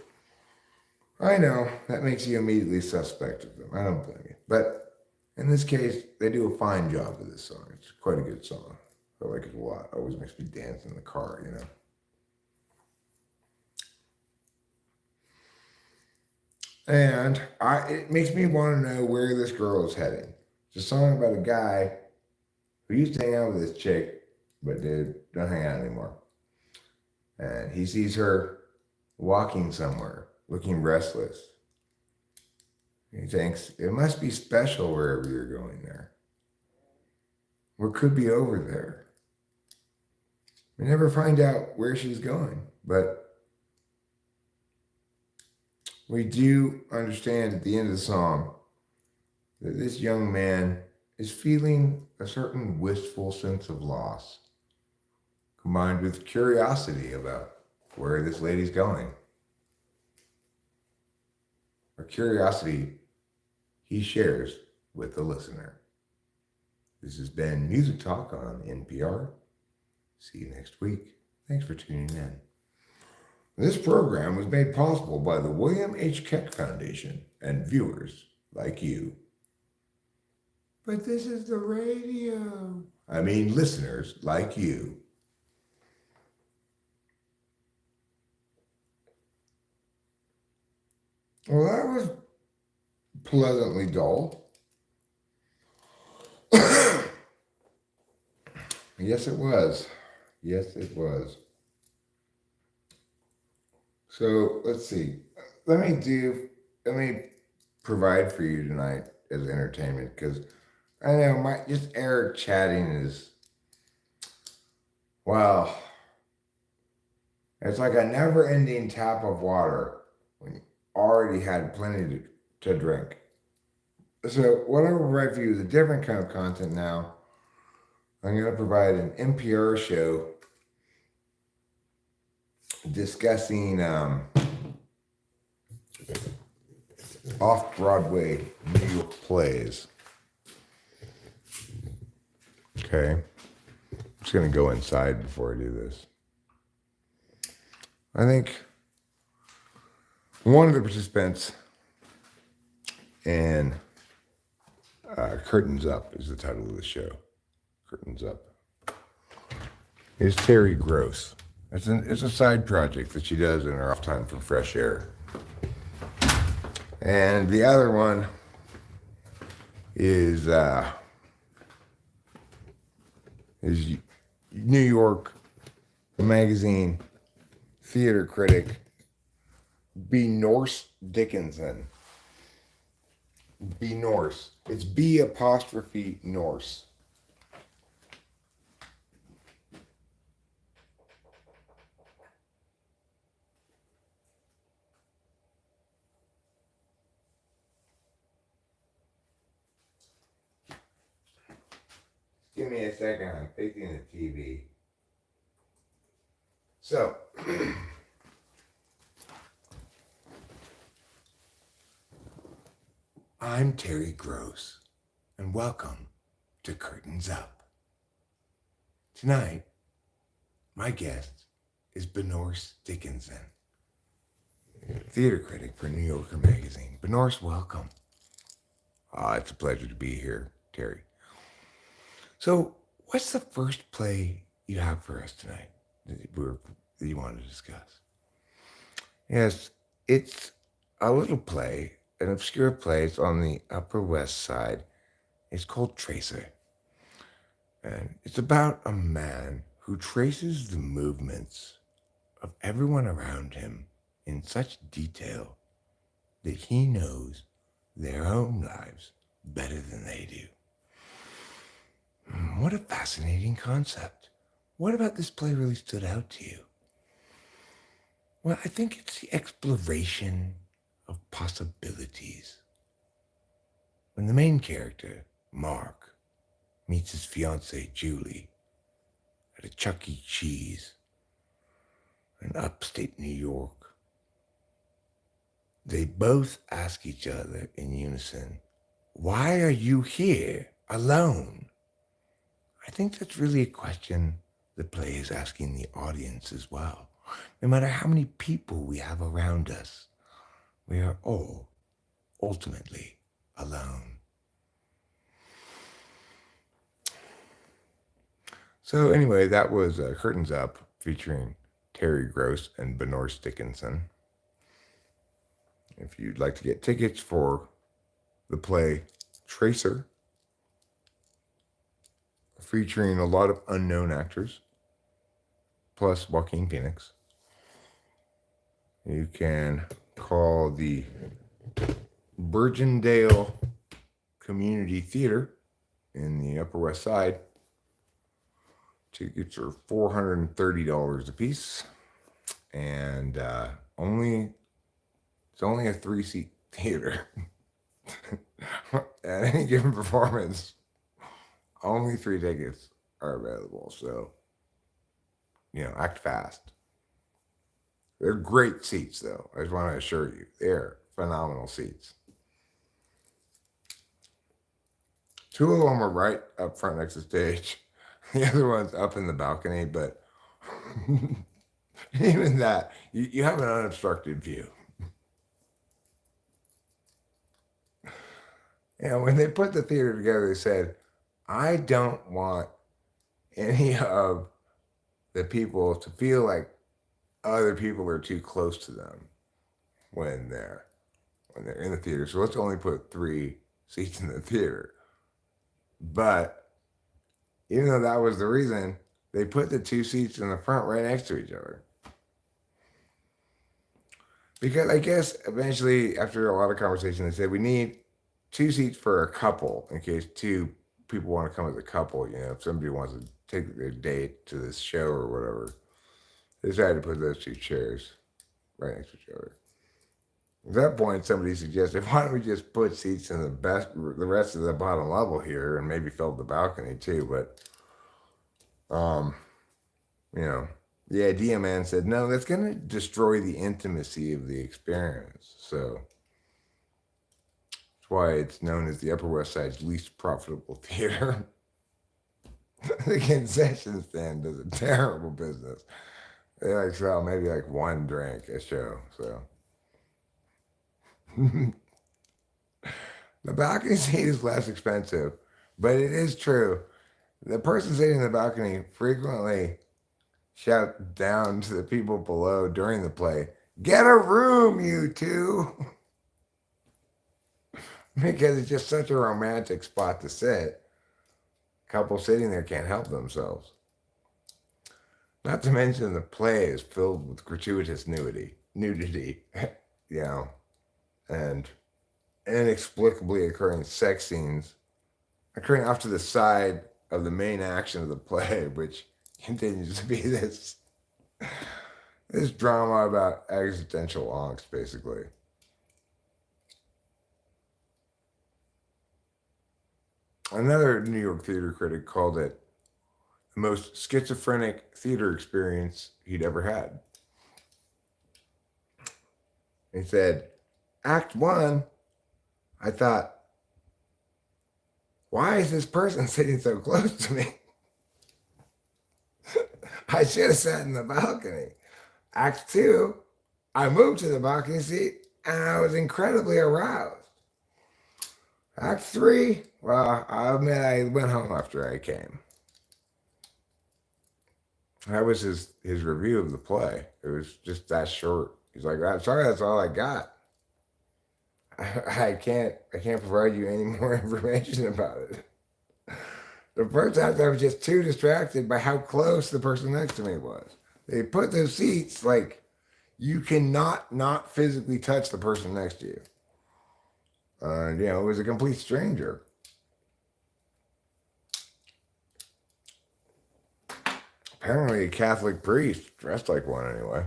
I know, that makes you immediately suspect of them. I don't blame you. But in this case, they do a fine job with this song. It's quite a good song. I like it a lot. It always makes me dance in the car, you know. And it makes me want to know where this girl is heading. It's a song about a guy who used to hang out with this chick, but don't hang out anymore. And he sees her walking somewhere, looking restless. He thinks, it must be special wherever you're going there. What could be over there? We never find out where she's going, but we do understand at the end of the song that this young man is feeling a certain wistful sense of loss, combined with curiosity about where this lady's going. A curiosity he shares with the listener. This has been Music Talk on NPR. See you next week. Thanks for tuning in. This program was made possible by the William H. Keck Foundation and viewers like you. But this is the radio. I mean, listeners like you. Well, that was pleasantly dull. Yes, it was. Yes, it was. So let's see. Let me provide for you tonight as entertainment, because I know just air chatting is, well, it's like a never-ending tap of water when you already had plenty to drink. So what I will provide for you is a different kind of content now. I'm going to provide an NPR show discussing off-Broadway New York plays. Okay. I'm just going to go inside before I do this. I think one of the participants in Curtains Up is the title of the show. Curtains Up. Is Terry Gross. It's a side project that she does in her off time for fresh air. And the other one is New York Magazine theater critic B. Norse Dickinson. B. Norse. It's B apostrophe Norse. Give me a second, I'm fixing the TV. So, I'm Terry Gross. and welcome to Curtains Up. Tonight, my guest is Benorse Dickinson, theater critic for New Yorker magazine. Benorse, welcome. It's a pleasure to be here, Terry. So, what's the first play you have for us tonight that you want to discuss? Yes, it's a little play, an obscure play. It's on the Upper West Side. It's called Tracer. And it's about a man who traces the movements of everyone around him in such detail that he knows their own lives better than they do. What a fascinating concept. What about this play really stood out to you? Well, I think it's the exploration of possibilities. When the main character, Mark, meets his fiancée, Julie, at a Chuck E. Cheese in upstate New York, they both ask each other in unison, "Why are you here alone?" I think that's really a question the play is asking the audience as well. No matter how many people we have around us, we are all ultimately alone. So anyway, that was Curtains Up featuring Terry Gross and Benorse Dickinson. If you'd like to get tickets for the play Tracer, featuring a lot of unknown actors, plus Joaquin Phoenix, you can call the Burgendale Community Theater in the Upper West Side. Tickets are $430 a piece, and it's only a 3-seat theater. At any given performance, only 3 tickets are available. So, act fast. They're great seats, though. I just want to assure you, they're phenomenal seats. 2 of them are right up front next to the stage. The other one's up in the balcony, but even that, you have an unobstructed view. When they put the theater together, they said, I don't want any of the people to feel like other people are too close to them when they're in the theater. So let's only put 3 seats in the theater. But even though that was the reason, they put the 2 seats in the front right next to each other. Because I guess eventually, after a lot of conversation, they said we need 2 seats for a couple in case 2 people want to come as a couple. If somebody wants to take their date to this show or whatever, they decided to put those 2 chairs right next to each other. At that point, somebody suggested, why don't we just put seats in the rest of the bottom level here and maybe fill the balcony too? But, the idea man said, no, that's going to destroy the intimacy of the experience. So that's why it's known as the Upper West Side's least profitable theater. The concession stand does a terrible business. They sell maybe 1 drink a show. So the balcony seat is less expensive, but it is true. The person sitting in the balcony frequently shouts down to the people below during the play, "Get a room, you 2." Because it's just such a romantic spot to sit. Couple sitting there can't help themselves. Not to mention the play is filled with gratuitous nudity, and inexplicably occurring sex scenes occurring off to the side of the main action of the play, which continues to be this drama about existential angst, basically. Another New York theater critic called it the most schizophrenic theater experience he'd ever had. He said, Act 1, I thought, why is this person sitting so close to me? I should have sat in the balcony. Act two, I moved to the balcony seat and I was incredibly aroused. Act three, well, I admit I went home after I came. That was his review of the play. It was just that short. He's like, I'm sorry, that's all I got. I can't provide you any more information about it. The first act, I was just too distracted by how close the person next to me was. They put those seats like you cannot not physically touch the person next to you. It was a complete stranger. Apparently a Catholic priest, dressed like one anyway.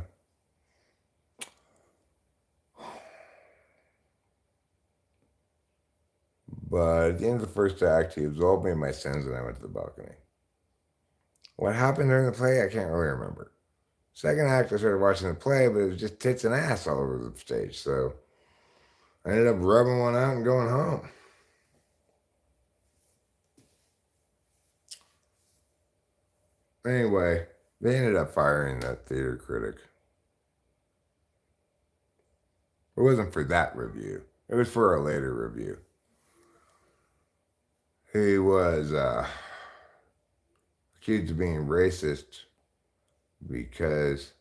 But at the end of the first act, he absolved me of my sins and I went to the balcony. What happened during the play, I can't really remember. Second act, I started watching the play, but it was just tits and ass all over the stage. So I ended up rubbing one out and going home. Anyway, they ended up firing that theater critic. It wasn't for that review. It was for a later review. He was accused of being racist because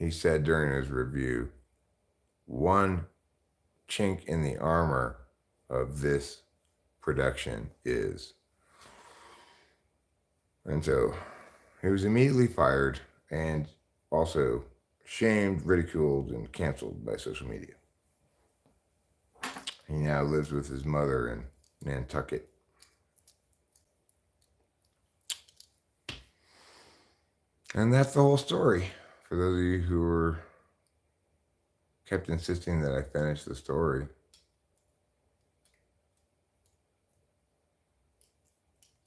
he said during his review, one chink in the armor of this production is. And so he was immediately fired and also shamed, ridiculed, and canceled by social media. He now lives with his mother in Nantucket. And that's the whole story. For those of you who were kept insisting that I finish the story.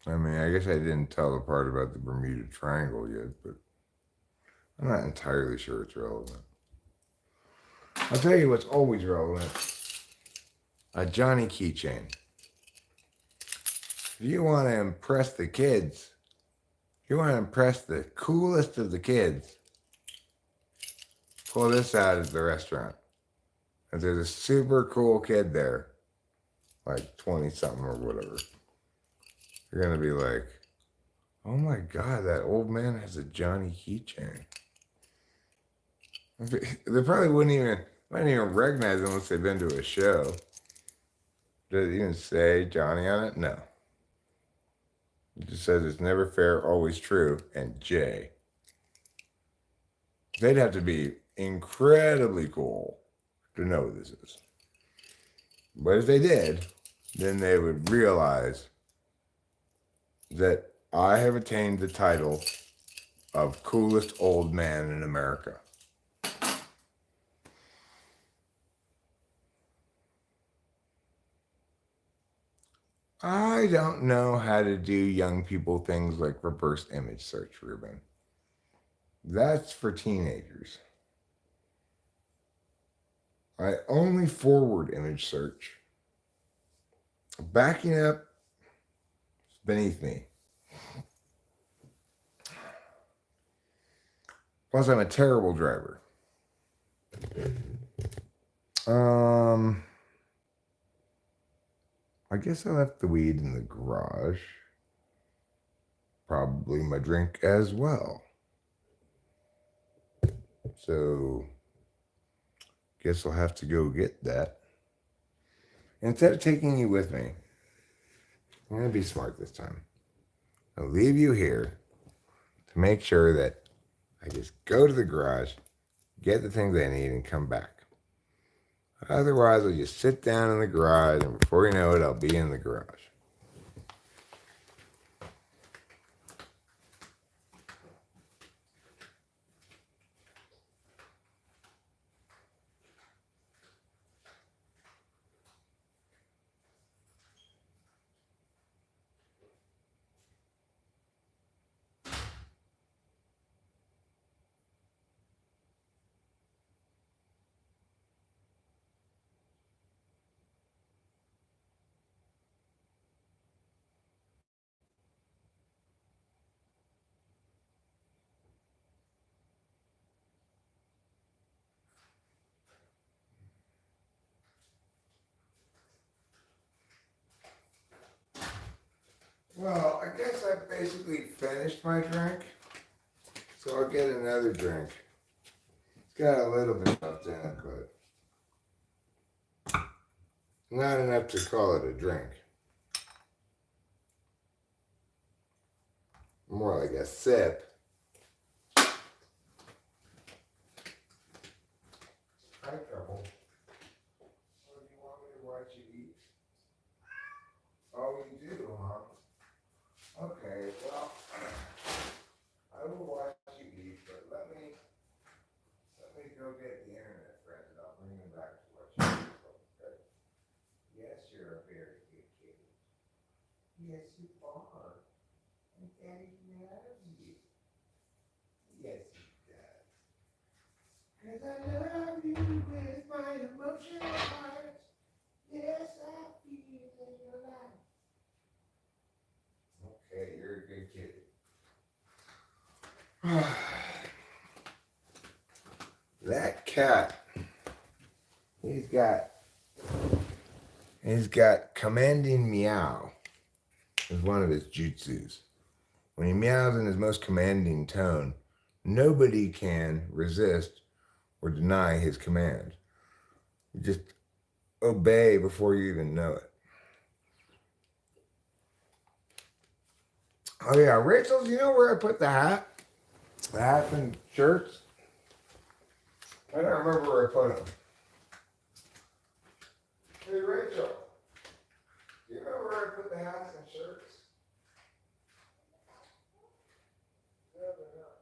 I mean, I guess I didn't tell the part about the Bermuda Triangle yet, but I'm not entirely sure it's relevant. I'll tell you what's always relevant. A Johnny keychain. If you want to impress the kids, if you want to impress the coolest of the kids, pull this out at the restaurant. And there's a super cool kid there, like 20-something or whatever. You're going to be like, oh my God, that old man has a Johnny keychain. They probably wouldn't even recognize him unless they've been to a show. Does it even say Johnny on it? No. It just says it's never fair, always true, and J. They'd have to be incredibly cool to know what this is. But if they did, then they would realize that I have attained the title of coolest old man in America. I don't know how to do young people things like reverse image search, Ruben. That's for teenagers. I only forward image search. Backing up is beneath me. Plus, I'm a terrible driver. I guess I left the weed in the garage. Probably my drink as well. So, guess I'll have to go get that. Instead of taking you with me, I'm going to be smart this time. I'll leave you here to make sure that I just go to the garage, get the things I need, and come back. Otherwise, I'll just sit down in the garage, and before you know it, I'll be in the garage. guess I basically finished my drink. So I'll get another drink. It's got a little bit left in it, but not enough to call it a drink. More like a sip. Hi, Trouble. Oh, do you want me to watch you eat? Oh, you do, huh? Okay, well, I will watch you eat, but let me go get the internet friends and I'll bring them back to watch you eat. Okay? Yes, you're a very good kitty. Yes, you are. And Daddy loves you. Yes, he does. 'Cause I love you with my emotional heart. Yes, I feel in your life. Okay, you're a good kitty. That cat, he's got commanding meow as one of his jutsus. When he meows in his most commanding tone, nobody can resist or deny his command. You just obey before you even know it. Oh yeah, Rachel, do you know where I put the hat? The hat and shirts? I don't remember where I put them. Hey Rachel, do you know where I put the hats and shirts? No, they're not.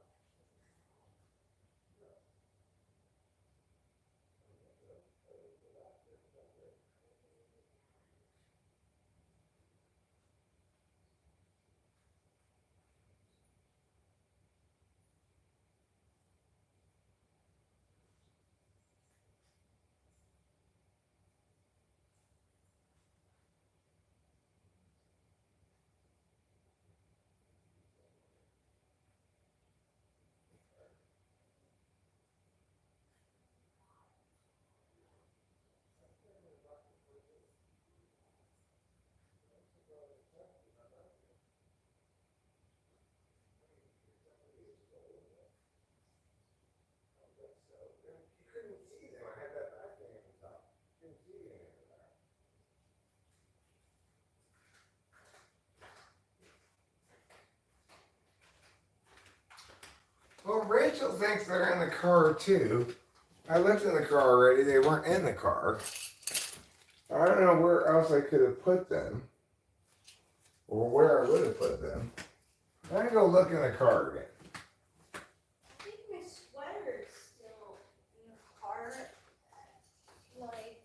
You couldn't see them. I had that back thing at the top. You couldn't see them in the back. Well, Rachel thinks they're in the car too. I looked in the car already. They weren't in the car. I don't know where else I could have put them. Or where I would have put them. I'm going to go look in the car again. I think my sweater is still in the car. Like,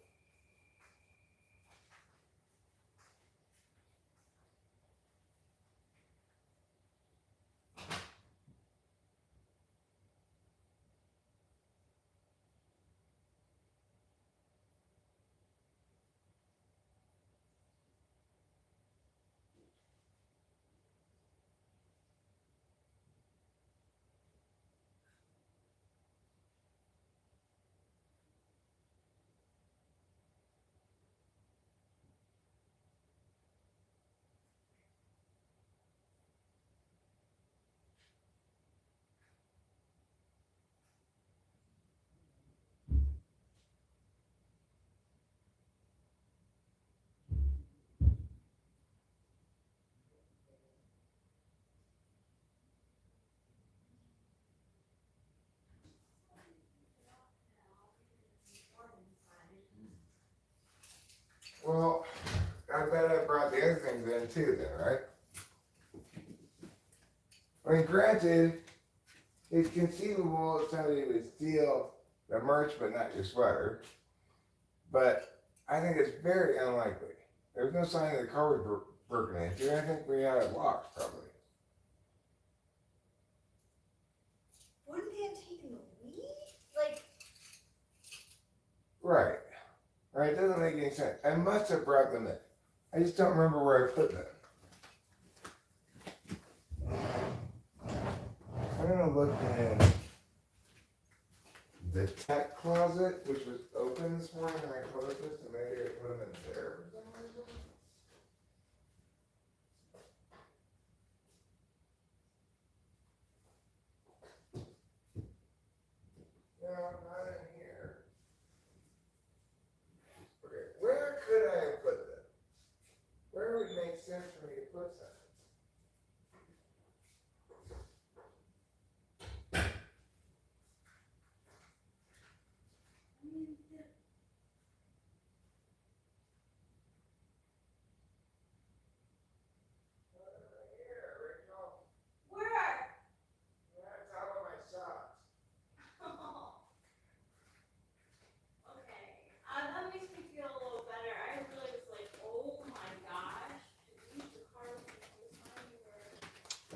Well, I bet I brought the other things in too then, right? I mean, granted, it's conceivable that somebody would steal the merch but not your sweater. But I think it's very unlikely. There's no sign that the car was broken into. I think we had it locked, probably. wouldn't they have taken the weed? Like, Right. Right, it doesn't make any sense. I must have brought them in. I just don't remember where I put them. I'm gonna look in the tech closet, which was open this morning, and I closed it, so maybe I put them in there for some reason.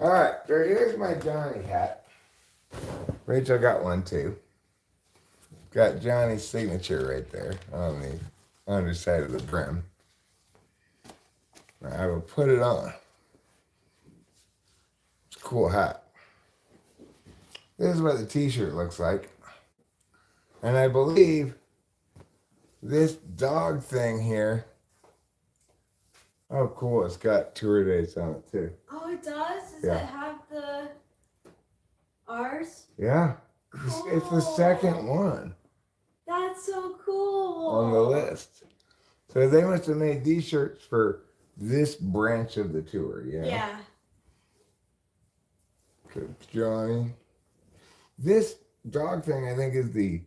All right, so here's my Johnny hat. Rachel got one too. Got Johnny's signature right there on the underside of the brim. I will put it on. It's a cool hat. This is what the t-shirt looks like. And I believe this dog thing here. Oh, cool. It's got tour dates on it too. Oh, it does? Does Yeah. it have the ours? Yeah. It's the second one That's so cool. on the list. So they must have made these shirts for this branch of the tour. Yeah. Yeah. So Johnny. This dog thing, I think, is the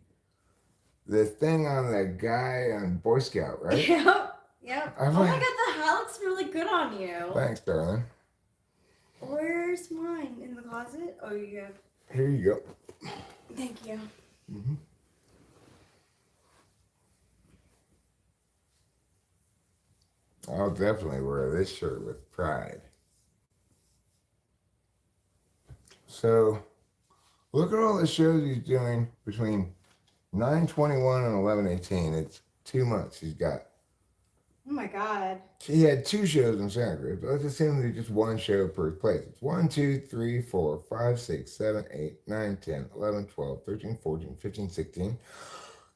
thing on the guy on Boy Scout, right? Yep. Yep. I'm Oh my like- god, the hat looks really good on you. Thanks, darling. Where's mine? In the closet? Oh, you have. Here you go. Thank you. Mm-hmm. I'll definitely wear this shirt with pride. So, look at all the shows he's doing between 9/21 and 11/18. It's 2 months he's got. Oh my god. He had 2 shows in Santa Cruz, but let's assume there's just 1 show per place. It's 1, 2, 3, 4, 5, 6, 7, 8, 9, 10, 11, 12, 13, 14, 15, 16,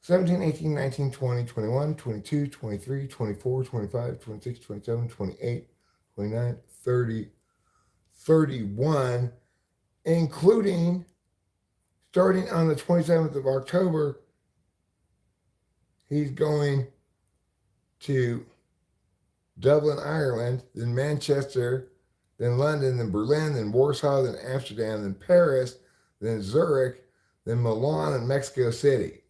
17, 18, 19, 20, 21, 22, 23, 24, 25, 26, 27, 28, 29, 30, 31, including starting on the 27th of October, he's going to Dublin, Ireland, then Manchester, then London, then Berlin, then Warsaw, then Amsterdam, then Paris, then Zurich, then Milan, and Mexico City.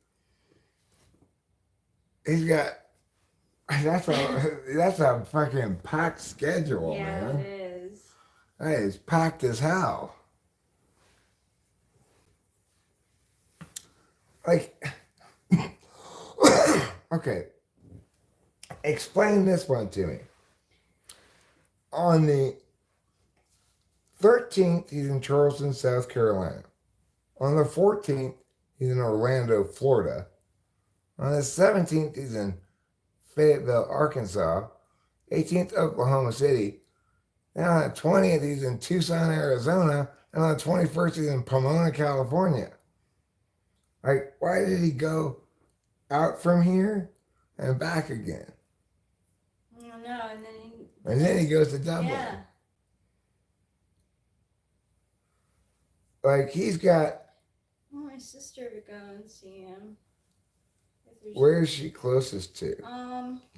He's got that's a fucking packed schedule, Yeah, man. it is. That is packed as hell. Like, okay. Explain this one to me. On the 13th, he's in Charleston, South Carolina. On the 14th, he's in Orlando, Florida. On the 17th, he's in Fayetteville, Arkansas. 18th, Oklahoma City. And on the 20th, he's in Tucson, Arizona. And on the 21st, he's in Pomona, California. Like, why did he go out from here and back again? I don't know. And then he goes to Dublin. Yeah. Like, he's got, I want my sister to go and see him. where is she closest to?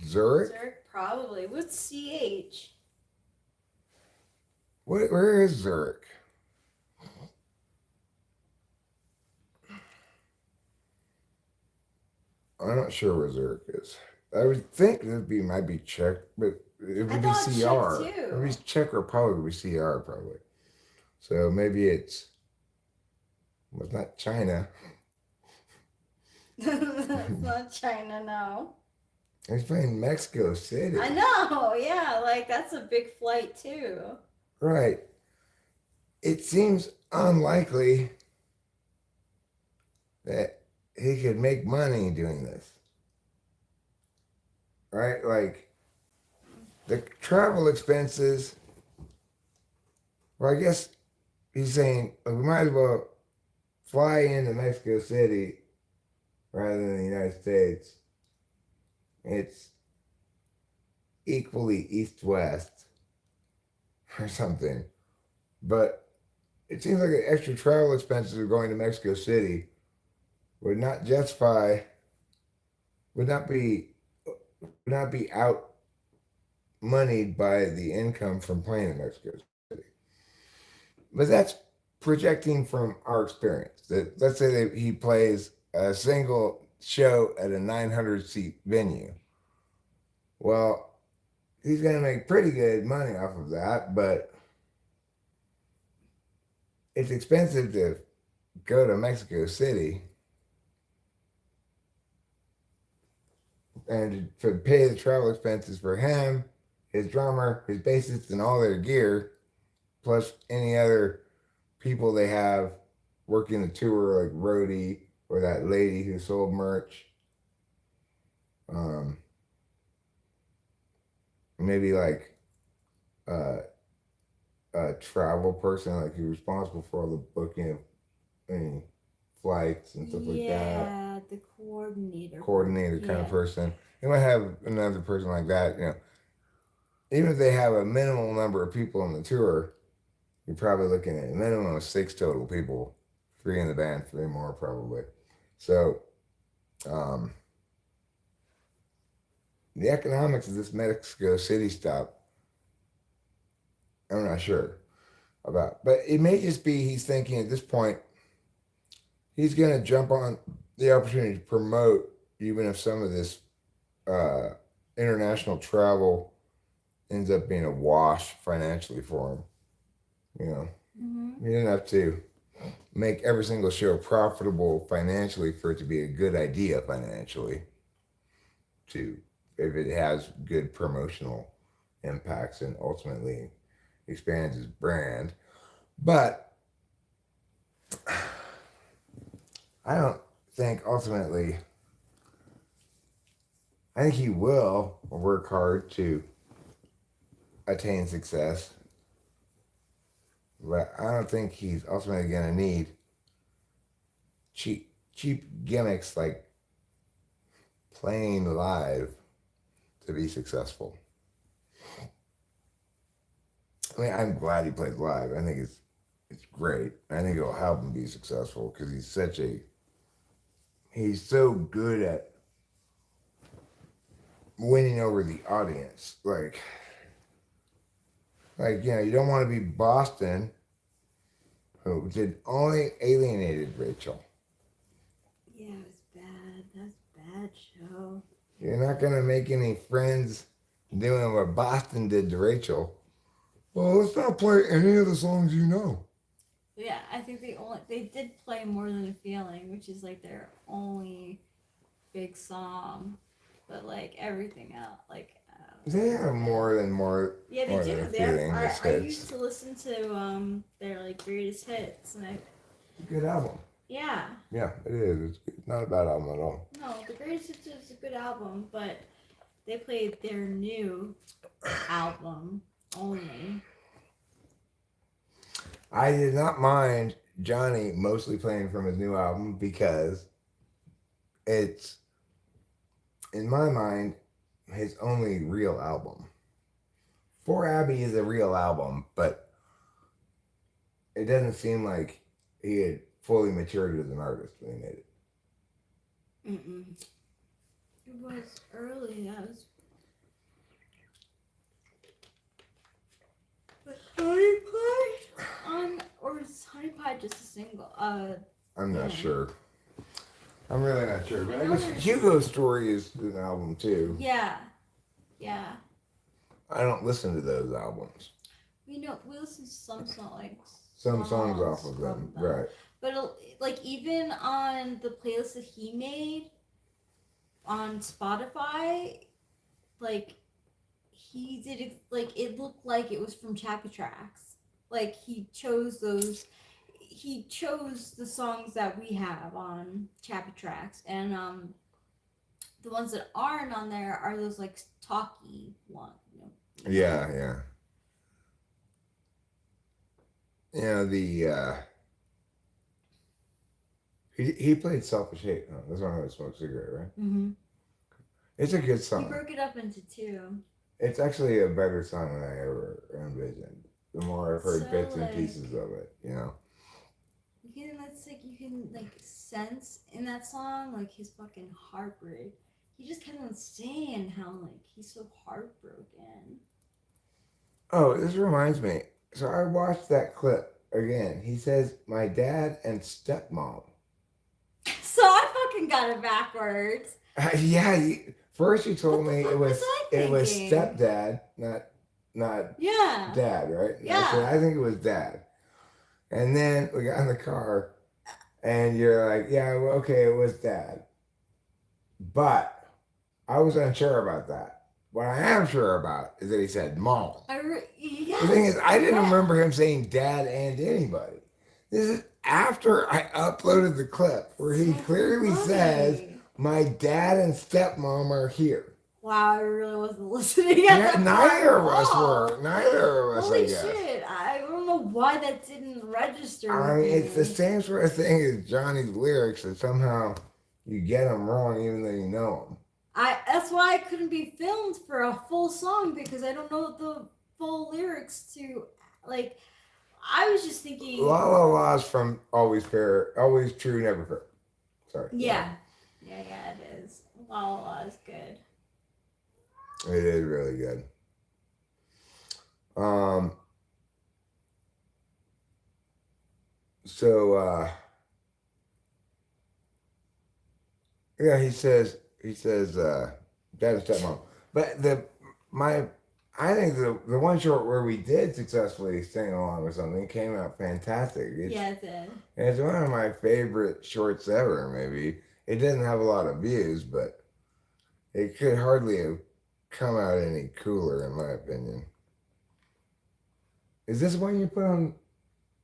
Zurich? Zurich, probably. What's CH? Where is Zurich? I'm not sure where Zurich is. I would think it might be Czech, but it would be thought Czech, CR. too. It would be Czech Republic, would be CR probably. So maybe it's not China. That's not China, no. He's playing Mexico City. I know, yeah, like that's a big flight too. Right. It seems unlikely that he could make money doing this. Right? Like, the travel expenses, well, I guess he's saying, we might as well fly into Mexico City rather than the United States. It's equally east-west or something. But it seems like the extra travel expenses of going to Mexico City would not be out moneyed by the income from playing in Mexico City. But that's projecting from our experience. That let's say that he plays a single show at a 900-seat venue. Well, he's going to make pretty good money off of that, but it's expensive to go to Mexico City and to pay the travel expenses for him, his drummer, his bassist, and all their gear. plus any other people they have working the tour, like Rhodey or that lady who sold merch. Um, maybe like uh, a travel person, like who's responsible for all the booking of any flights and stuff like that. Yeah, the coordinator. Coordinator kind of Yeah. person. You might have another person like that. Even if they have a minimal number of people on the tour, you're probably looking at a minimum of 6 total people. 3 in the band, 3 more probably. So, um, the economics of this Mexico City stop, I'm not sure about. But it may just be he's thinking at this point, he's going to jump on the opportunity to promote, even if some of this uh, international travel ends up being a wash financially for him. Mm-hmm. He didn't have to make every single show profitable financially for it to be a good idea financially. To if it has good promotional impacts and ultimately expands his brand, but I don't think ultimately. I think he will work hard to attain success, but I don't think he's ultimately going to need cheap gimmicks like playing live to be successful. I mean, I'm glad he plays live. I think it's great. I think it'll help him be successful because he's so good at winning over the audience. You don't want to be Boston, who did only alienated Rachel. Yeah, it was bad. That's a bad show. You're not gonna make any friends doing what Boston did to Rachel. Well, let's not play any of the songs you know. Yeah, I think they did play More Than a Feeling, which is like their only big song, but like everything else, like. They have more than Yeah, they more do. than a They feeling. I used to listen to their like greatest hits, and Good album. yeah. Yeah, it is. It's not a bad album at all. No, the greatest hits is a good album, but they played their new album only. I did not mind Johnny mostly playing from his new album because it's, in my mind, his only real album. For Abby is a real album, but it doesn't seem like he had fully matured as an artist when he made it. Mm-mm. It was early. That was. Was Honey Pie on, or is Honey Pie just a single? I'm not Yeah. sure. I'm really not sure. But I I know guess there's- Hugo's Story is an album too. Yeah, yeah. I don't listen to those albums. We listen to some Some songs off of them, from right? But like even on the playlist that he made on Spotify, like he did it, like it looked like it was from Chappie Tracks. Like he chose the songs that we have on Chappie Tracks, and the ones that aren't on there are those like talky ones. Yeah, yeah. He played Selfish Hate. Oh, that's one how to smoke cigarette, right? Mm-hmm. It's a good He song. broke it up into two. It's actually a better song than I ever envisioned. The more I've heard So, bits and like- pieces of it, You can sense in that song like his fucking heartbreak. He just kept on saying how like he's so heartbroken. Oh, this reminds me. So I watched that clip again. He says, "My dad and stepmom." So I fucking got it backwards. Yeah. First you told What the me fuck it was was I it was thinking? stepdad, not Yeah. dad, right? And Yeah. I said, I think it was dad. And then we got in the car, and you're like, yeah, well, okay, it was dad. But I was unsure about that. What I am sure about is that he said mom. Yes, The thing is, I didn't yeah. remember him saying dad and anybody. This is after I uploaded the clip where he So clearly funny. says, my dad and stepmom are here. Wow, I really wasn't listening at Yeah, that neither part of us at all. were. Neither of us, Holy I guess. shit! I don't know why that didn't register I with mean, it's the me. same sort of thing as Johnny's lyrics that somehow you get them wrong even though you know them. That's why I couldn't be filmed for a full song because I don't know the full lyrics to like. I was just thinking. La La La's from Always Fair, Always True, Never Fair. Sorry. Yeah, yeah, it is. La La La is good. It is really good. Um. So yeah, he says dad and stepmom. But I think the one short where we did successfully sing along with something came out fantastic. Yeah, it did. It's one of my favorite shorts ever. Maybe it didn't have a lot of views, but it could hardly have come out any cooler, in my opinion. Is this one you put on?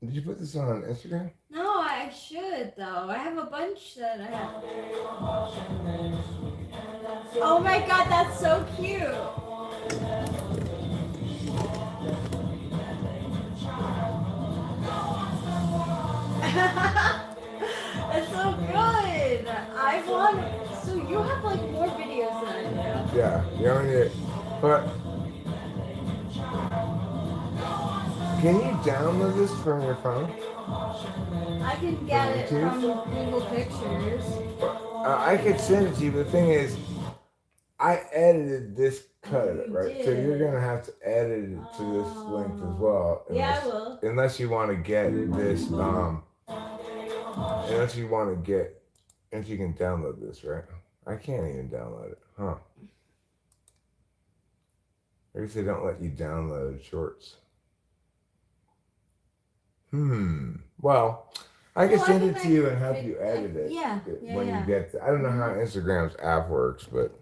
Did you put this on Instagram? No, I should though. I have a bunch that I have. Oh my god, that's so cute. That's so good. I want. So you have like more videos than I do. Yeah, you only. But can you download this from your phone? I can get it from Google Pictures. I could send it to you, but the thing is, I edited this cut of it, right? So you're gonna have to edit it to this length as well. Yeah, I will. Unless you want to get this, unless you want to get, if you can download this, right? I can't even download it, huh? I guess they don't let you download shorts. Well, I can send it to you and help you edit it. Yeah. When you get I don't know how Instagram's app works, but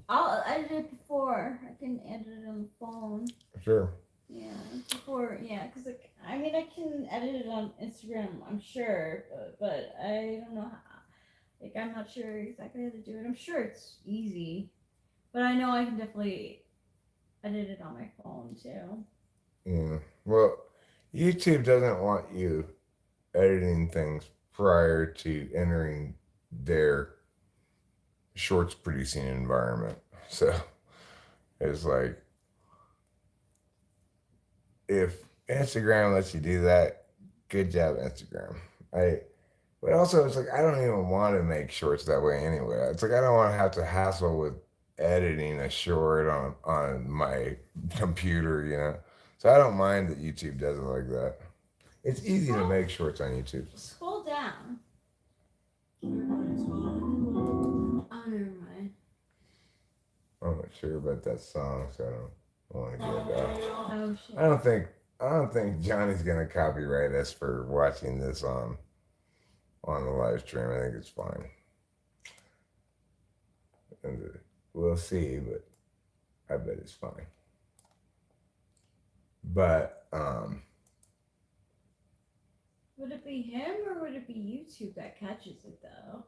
I'll edit it before. I can edit it on the phone. Sure. Yeah, before, yeah, because like, I mean, I can edit it on Instagram, I'm sure, but I don't know how. Like, I'm not sure exactly how to do it. I'm sure it's easy, but I know I can definitely edit it on my phone too. Yeah. Well, YouTube doesn't want you editing things prior to entering their shorts producing environment. So it's like, if Instagram lets you do that, good job, Instagram. But also it's like I don't even want to make shorts that way anyway. It's like I don't want to have to hassle with editing a short on my computer. So I don't mind that YouTube does it like that. It's easy to make shorts on YouTube. Scroll down. Oh, never mind. I'm not sure about that song, so I don't want to get that. Oh shit. I don't think Johnny's gonna copyright us for watching this on the live stream. I think it's fine. And we'll see, but I bet it's fine. But Would it be him or would it be YouTube that catches it though?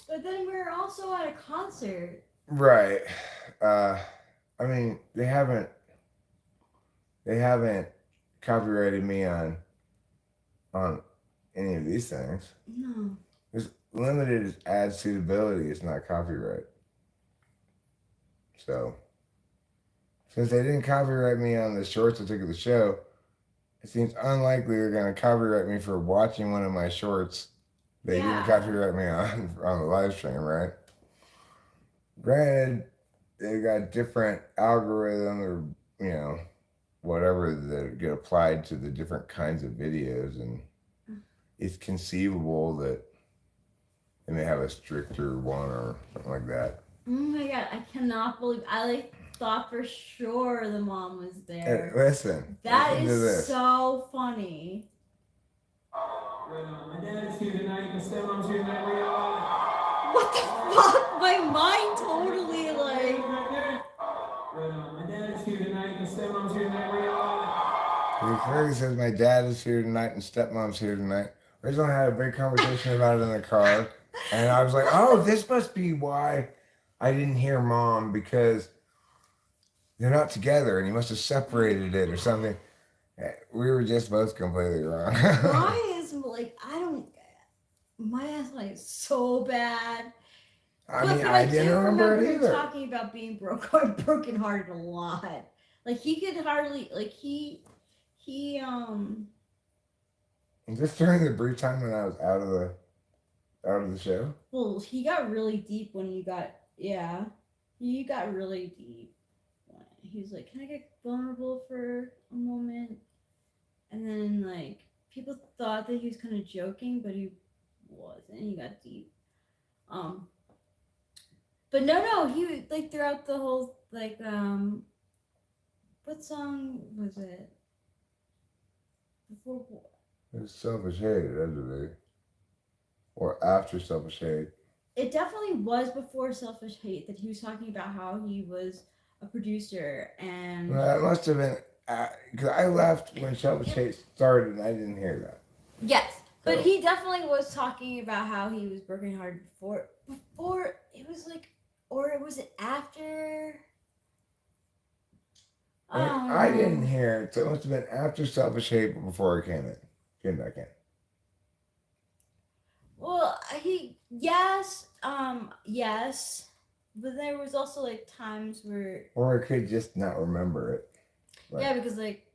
But then we're also at a concert. right. I mean, they haven't copyrighted me on any of these things. No. It's limited as ad suitability. It's not copyright. So, since they didn't copyright me on the shorts I took of the show, it seems unlikely they're going to copyright me for watching one of my shorts they didn't copyright me on the live stream, right? Granted, they've got different algorithm or, whatever that get applied to the different kinds of videos, and it's conceivable that they may have a stricter one or something like that. Oh my god, I cannot believe I thought for sure the mom was there. Hey, listen. That listen is so funny. My dad is here tonight, my stepmom's here tonight, we all. What the fuck? my mind totally like. My dad is here tonight, and stepmom's here tonight. Where y'all at? He clearly says my dad is here tonight and stepmom's here tonight. Originally, I had a big conversation about it in the car, and I was like, "Oh, this must be why I didn't hear mom, because they're not together, and he must have separated it or something." We were just both completely wrong. Why is like I don't. My ass like so bad. I mean, I didn't remember it him either. talking about being brokenhearted a lot. Like he could hardly like he. Just during the brief time when I was out of the show. Well, he got really deep when you got he got really deep. He was like, "Can I get vulnerable for a moment?" And then like people thought that he was kind of joking, but he wasn't. He got deep. But no, he was like throughout the whole like what song was it? Before It was Selfish Hate, actually. Or after Selfish Hate. it definitely was before Selfish Hate that he was talking about how he was a producer and. Well, that must have been because I left when Selfish Hate started, and I didn't hear that. Yes, but So- he definitely was talking about how he was working hard before it was like, or was it after? I didn't hear it, so it must have been after Selfish Hate, but before I came back in. Well, yes, but there was also like times where Or I could just not remember it. Right. yeah, because like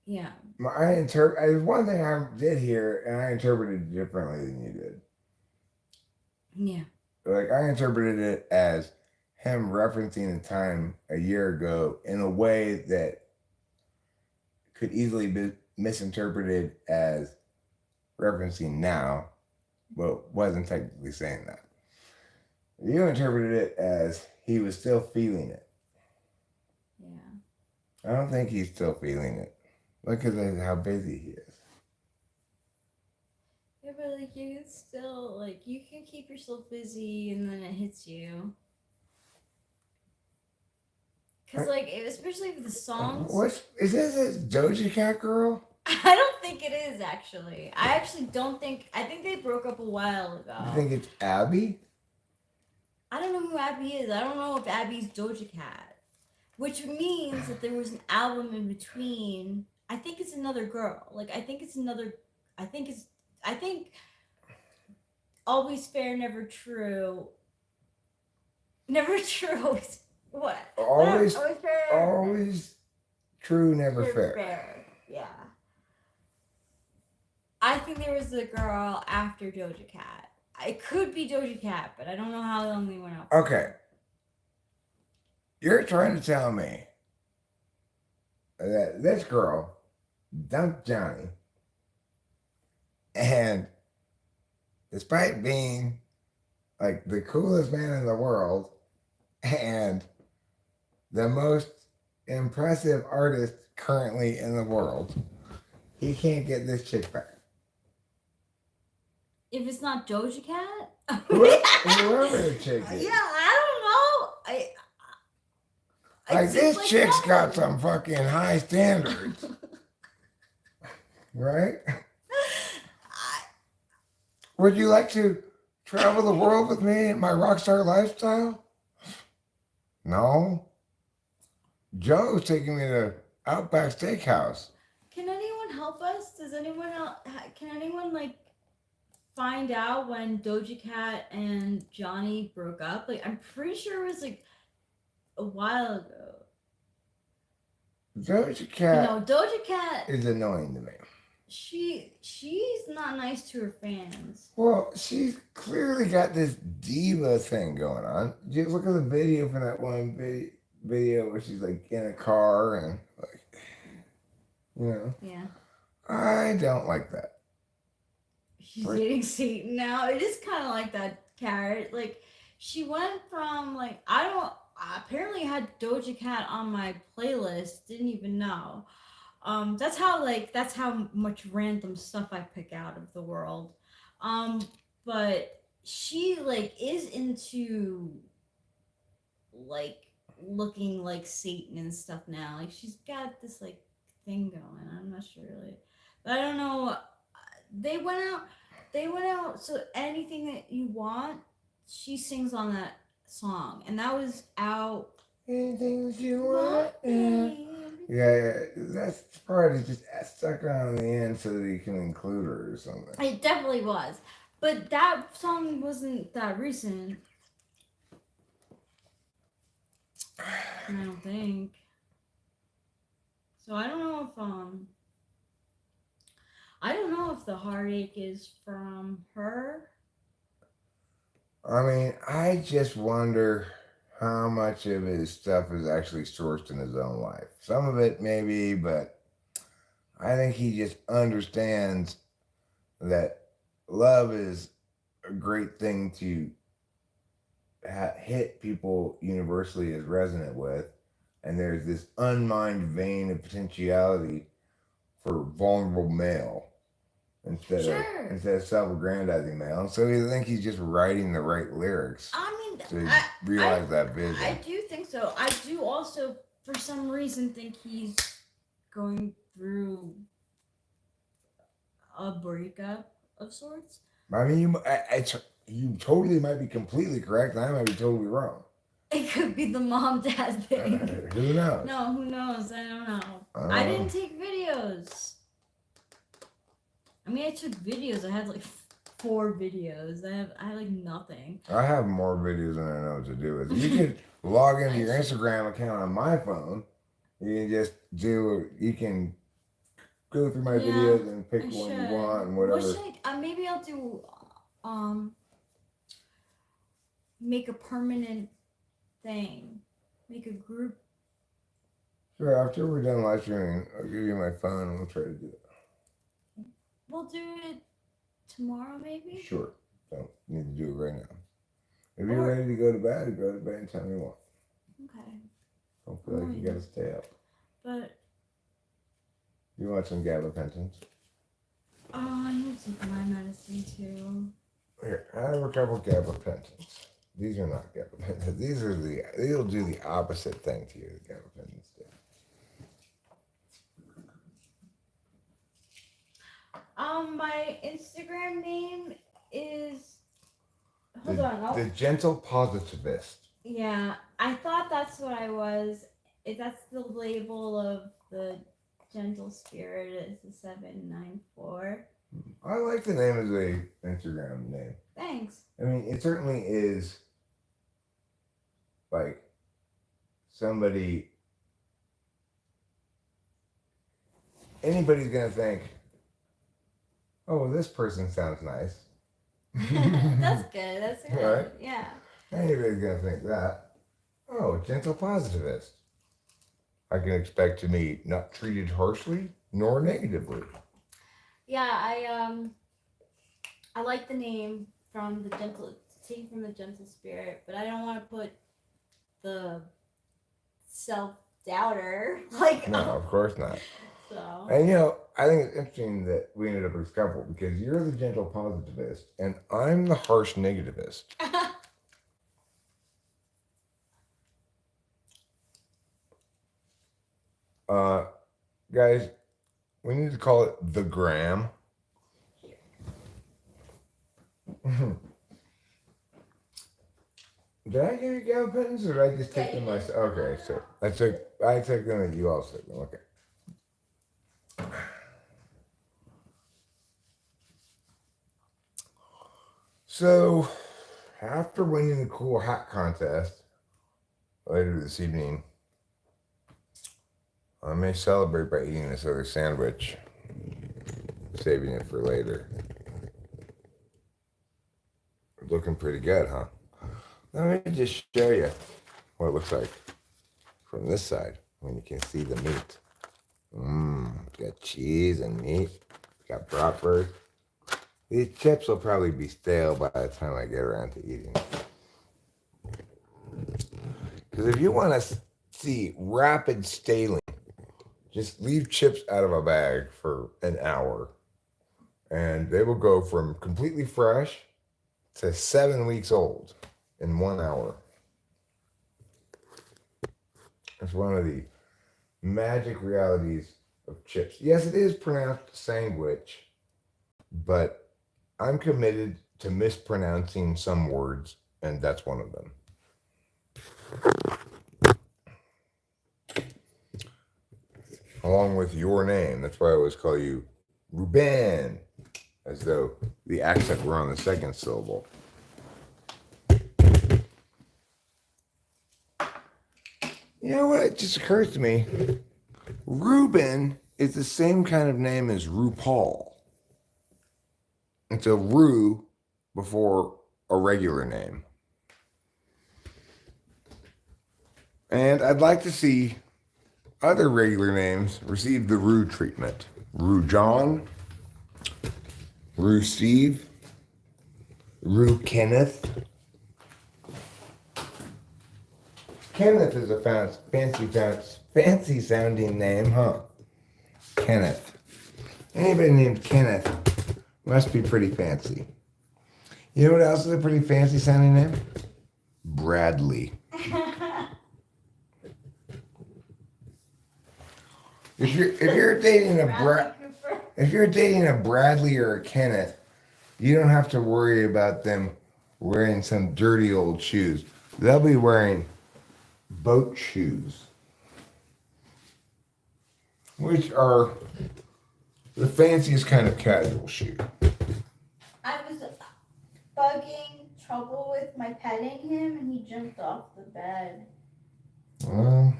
yeah, One thing I did hear, and I interpreted it differently than you did. yeah, Like, I interpreted it as him referencing a time a year ago in a way that could easily be misinterpreted as referencing now, but wasn't technically saying that. You interpreted it as he was still feeling it. yeah. I don't think he's still feeling it. Look at how busy he is. Yeah, but like you can still like you can keep yourself busy and then it hits you. Cause like especially with the songs. Is this a Doja Cat girl? I don't think it is actually. I actually don't think. I think they broke up a while ago. You think it's Abby? I don't know who Abby is. I don't know if Abby's Doja Cat, which means that there was an album in between. I think it's another girl. Like I think it's another. I think always fair, never true. Never true. Always what? Always fair. Always true, never fair. Yeah. I think there was a girl after Doja Cat. It could be Doja Cat, but I don't know how long they went out. Okay. You're trying to tell me that this girl dumped Johnny, and despite being like the coolest man in the world and the most impressive artist currently in the world, he can't get this chick back. If it's not Doja Cat, Whoever the chick is. yeah, I don't know. Like, this chick's got some fucking high standards. Right? Would you like to travel the world with me in my rock star lifestyle? No. Joe's taking me to Outback Steakhouse. Can anyone help us? Does anyone else? Can anyone like find out when Doja Cat and Johnny broke up? Like, I'm pretty sure it was like a while ago. Doja Cat Doja Cat. is annoying to me. She's not nice to her fans. Well, she's clearly got this diva thing going on. Just look at the video from that one video where she's like in a car and like, Yeah. I don't like that. She's dating Satan now. It is kind of like that, Carrot. Like, she went from like I apparently had Doja Cat on my playlist. Didn't even know. That's how much random stuff I pick out of the world. But she like is into like looking like Satan and stuff now. Like she's got this like thing going. I'm not sure like, but I don't know. They went out. They went out. So anything that you want, she sings on that song, and that was out. Anything that you want. Yeah, that's probably just stuck on the end so that you can include her or something. It definitely was, but that song wasn't that recent. I don't think. So I don't know if I don't know if the heartache is from her. I mean, I just wonder how much of his stuff is actually sourced in his own life. Some of it maybe, but I think he just understands that love is a great thing to hit people universally as resonant with, and there's this unmined vein of potentiality for vulnerable male instead Sure. of self-aggrandizing male. And so I think he's just writing the right lyrics I mean, to realize that vision. I do think so. I do also, for some reason, think he's going through a breakup of sorts. I mean, you totally might be completely correct, and I might be totally wrong. It could be the mom dad thing. Who knows? No, who knows? I don't know. I didn't take videos. I mean, I took videos. I had like 4 videos. I had like nothing. I have more videos than I know what to do with. You can log into your Instagram account on my phone. You can just you can go through my videos and pick one you want and whatever. What should maybe I'll do make a permanent thing. Make a group. Sure, after we're done live streaming, I'll give you my phone and we'll try to do it. We'll do it tomorrow, maybe? Sure. Don't need to do it right now. If you're ready to go to bed anytime you want. Okay. Don't feel like you gotta stay up. But you want some gabapentins? I need to take my medicine too. Here, I have a couple gabapentins. These are not gabapentins. They'll do the opposite thing to you, the gabapentins do. My Instagram name is The Gentle Positivist. Yeah, I thought that's what I was. That's the label of the gentle spirit is the 794. I like the name as a Instagram name. Thanks. I mean, it certainly is like anybody's gonna think, oh, this person sounds nice. That's good. That's good. Right? Yeah. Anybody's gonna think that. Oh, gentle positivist. I can expect to be not treated harshly nor negatively. Yeah, I like the name from the gentle spirit, but I don't want to put the self-doubter No, of course not. So. And I think it's interesting that we ended up as a couple because you're the gentle positivist and I'm the harsh negativist. Guys, we need to call it the gram. Did I give you gabapentins or did I just take them myself? Okay, so I took them and you also took them. Okay. So, after winning the cool hat contest later this evening, I may celebrate by eating this other sandwich, saving it for later. Looking pretty good, huh? Let me just show you what it looks like from this side when you can see the meat. Got cheese and meat. Got bratwurst. These chips will probably be stale by the time I get around to eating. Because if you want to see rapid staling, just leave chips out of a bag for an hour and they will go from completely fresh to 7 weeks old in 1 hour. It's one of the magic realities of chips. Yes, it is pronounced sandwich, but I'm committed to mispronouncing some words, and that's one of them. Along with your name. That's why I always call you Ruben, as though the accent were on the second syllable. You know what? It just occurs to me. Ruben is the same kind of name as RuPaul. It's a Ru before a regular name. And I'd like to see other regular names receive the Ru treatment. Ru John, Ru Steve, Ru Kenneth. Kenneth is a fancy sounding name, huh? Kenneth. Anybody named Kenneth must be pretty fancy. You know what else is a pretty fancy sounding name? Bradley. If you're dating a Bradley or a Kenneth, you don't have to worry about them wearing some dirty old shoes. They'll be wearing boat shoes, which are the fanciest kind of casual shoe. I was bugging trouble with my petting him, and he jumped off the bed. Well,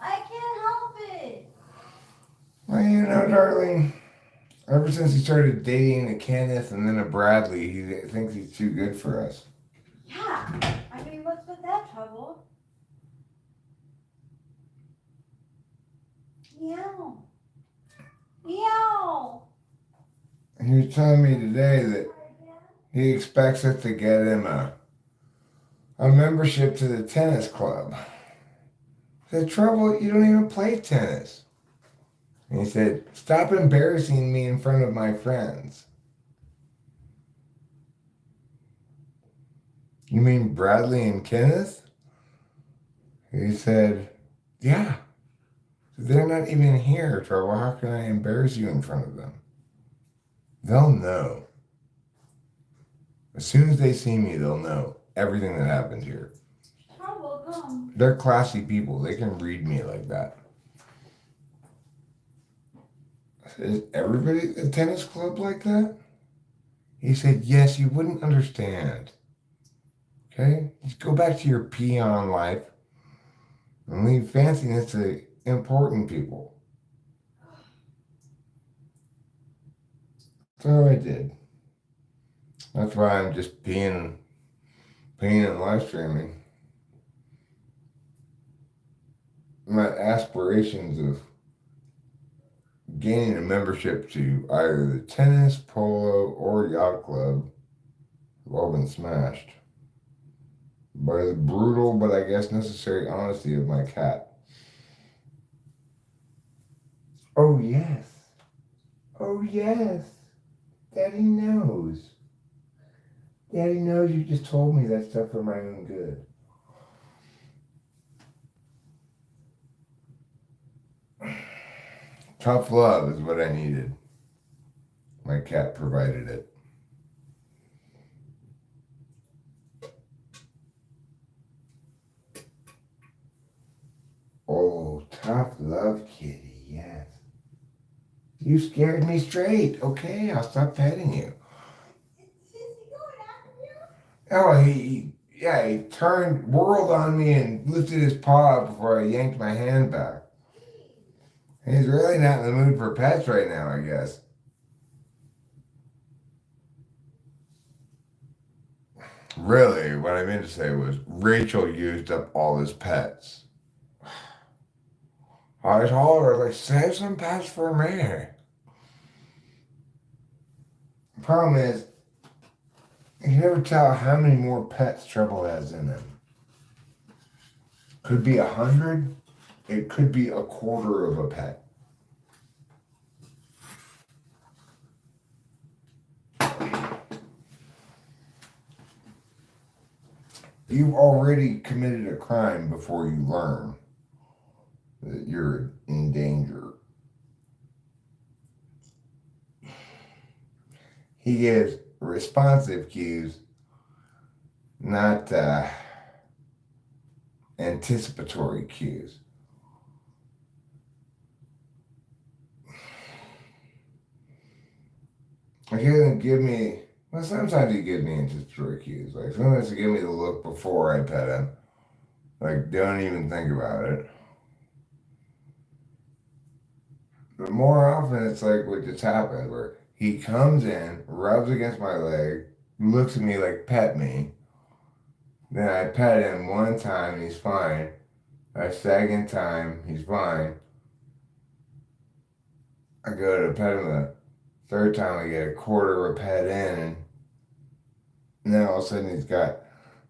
I can't help it. well, you know, darling, ever since he started dating a Kenneth and then a Bradley, he thinks he's too good for us. Yeah, I mean, what's with that trouble? Meow. Meow. And he was telling me today that he expects us to get him a membership to the tennis club. I said, trouble, you don't even play tennis. And he said, stop embarrassing me in front of my friends. You mean Bradley and Kenneth? He said, yeah. They're not even here, Trouble. How can I embarrass you in front of them? They'll know. As soon as they see me, they'll know everything that happened here. Trouble, come. They're classy people. They can read me like that. I said, is everybody at the tennis club like that? He said, yes, you wouldn't understand. Okay? Just go back to your peon life and leave fanciness to important people. So I did. That's why I'm just peeing and live streaming. My aspirations of gaining a membership to either the tennis, polo, or yacht club have all been smashed by the brutal but I guess necessary honesty of my cat. Oh yes. Oh yes. Daddy knows. Daddy knows you just told me that stuff for my own good. Tough love is what I needed. My cat provided it. Oh, tough love, kitty, yes. You scared me straight. Okay, I'll stop petting you. Is he going after you? Oh, he turned, whirled on me and lifted his paw up before I yanked my hand back. He's really not in the mood for pets right now, I guess. Really, what I meant to say was Rachel used up all his pets. I told her, like, save some pets for me. The problem is, you can never tell how many more pets Trouble has in him. Could be 100. It could be a quarter of a pet. you've already committed a crime before you learn that you're in danger. He gives responsive cues, not anticipatory cues. He doesn't give me, well, sometimes he gives me anticipatory cues. Like sometimes he gives me the look before I pet him. Like, don't even think about it. But more often, it's like what just happened, where he comes in, rubs against my leg, looks at me like, pet me. Then I pet him one time, he's fine. A second time, he's fine. I go to pet him the third time, I get a quarter of a pet in, and now all of a sudden he's got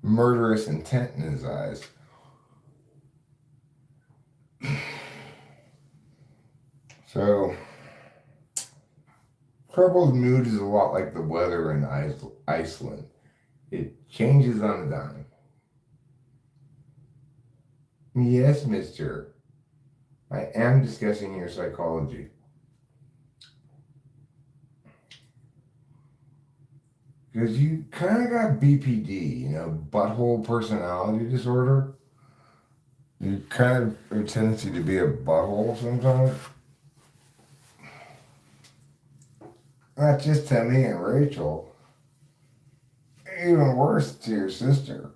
murderous intent in his eyes. So, Purple's mood is a lot like the weather in Iceland. It changes on a dime. Yes, mister. I am discussing your psychology. Because you kind of got BPD, butthole personality disorder. You kind of have a tendency to be a butthole sometimes. Not just to me and Rachel. Even worse to your sister.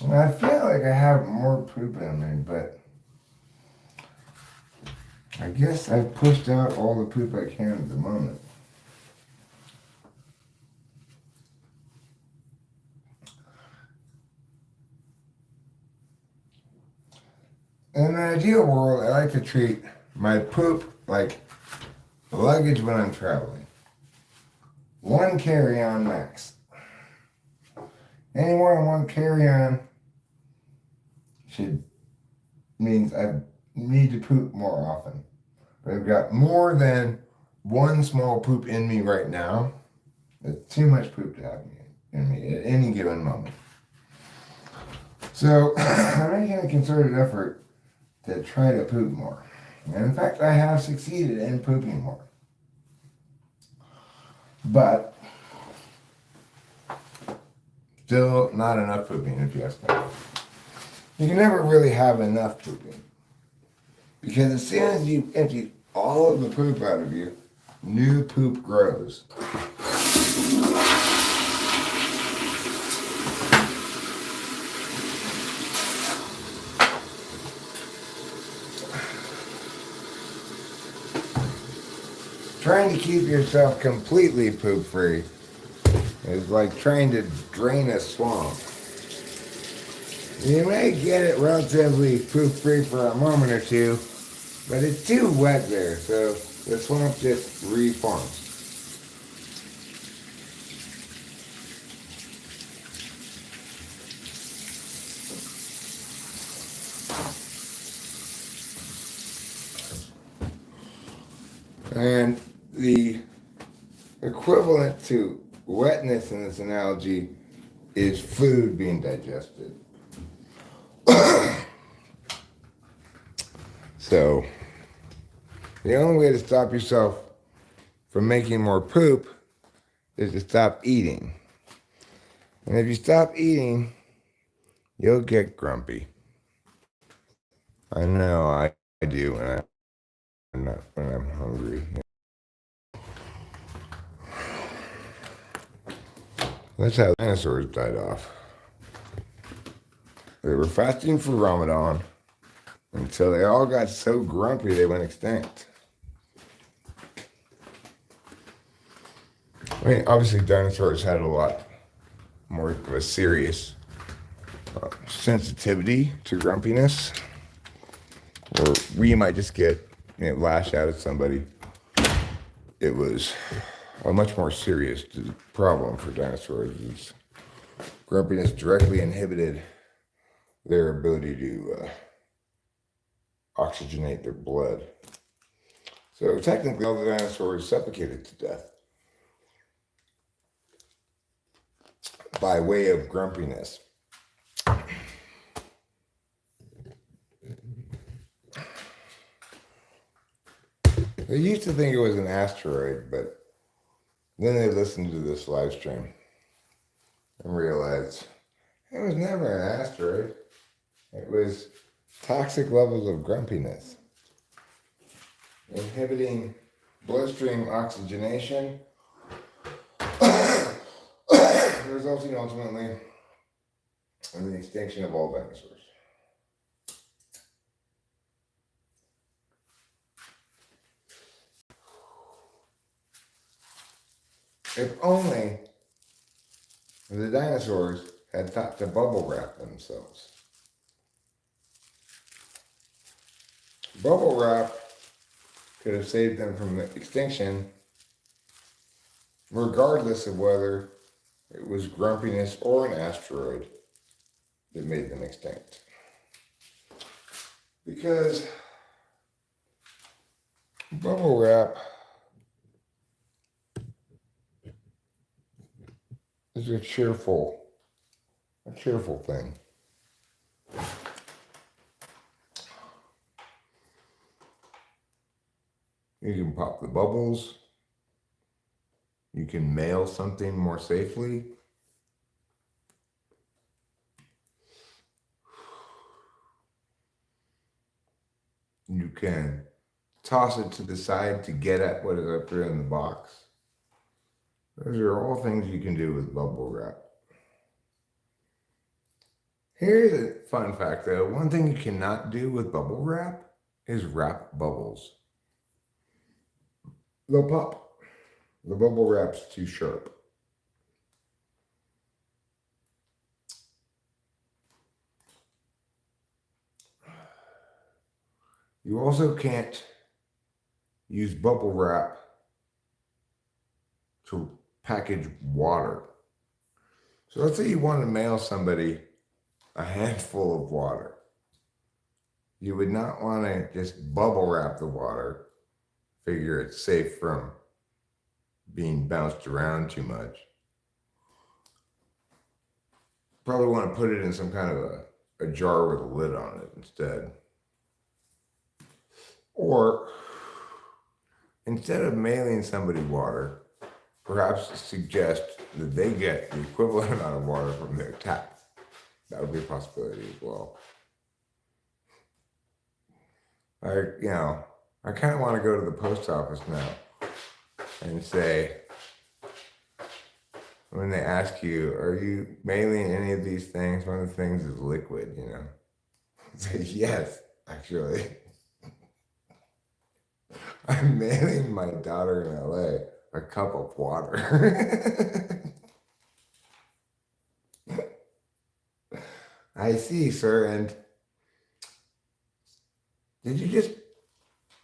And I feel like I have more poop in me, but I guess I've pushed out all the poop I can at the moment. In an ideal world, I like to treat my poop like luggage when I'm traveling. One carry-on max. Any more than one carry-on means I need to poop more often. But I've got more than one small poop in me right now. It's too much poop to have in me at any given moment. So I'm making a concerted effort to try to poop more. And in fact, I have succeeded in pooping more. But still not enough pooping, if you ask me. You can never really have enough pooping. Because as soon as you empty all of the poop out of you, new poop grows. Trying to keep yourself completely poop free is like trying to drain a swamp. You may get it relatively poop free for a moment or two, but it's too wet there, so the swamp just reforms. And the equivalent to wetness in this analogy is food being digested. So, the only way to stop yourself from making more poop is to stop eating. And if you stop eating, you'll get grumpy. I know I do when I'm hungry. That's how dinosaurs died off. They were fasting for Ramadan until they all got so grumpy they went extinct. I mean, obviously dinosaurs had a lot more of a serious sensitivity to grumpiness, or we might just get lash out at somebody. It was a much more serious problem for dinosaurs. Grumpiness directly inhibited their ability to oxygenate their blood. So technically, all the dinosaurs suffocated to death by way of grumpiness. They used to think it was an asteroid, but then they listened to this live stream and realized it was never an asteroid. It was toxic levels of grumpiness, inhibiting bloodstream oxygenation, resulting ultimately in the extinction of all dinosaurs. If only the dinosaurs had thought to bubble wrap themselves. Bubble wrap could have saved them from extinction, regardless of whether it was grumpiness or an asteroid that made them extinct. Because bubble wrap is a cheerful thing. You can pop the bubbles. You can mail something more safely. You can toss it to the side to get at what is up there in the box. Those are all things you can do with bubble wrap. Here's a fun fact though. One thing you cannot do with bubble wrap is wrap bubbles. They'll pop. The bubble wrap's too sharp. You also can't use bubble wrap to package water. So let's say you want to mail somebody a handful of water. You would not want to just bubble wrap the water, figure it's safe from being bounced around too much. Probably want to put it in some kind of a jar with a lid on it instead. Or instead of mailing somebody water, perhaps suggest that they get the equivalent amount of water from their tap. That would be a possibility as well. I kind of want to go to the post office now and say, when they ask you, are you mailing any of these things? One of the things is liquid, Say, yes, actually. I'm mailing my daughter in LA a cup of water. I see, sir. And did you just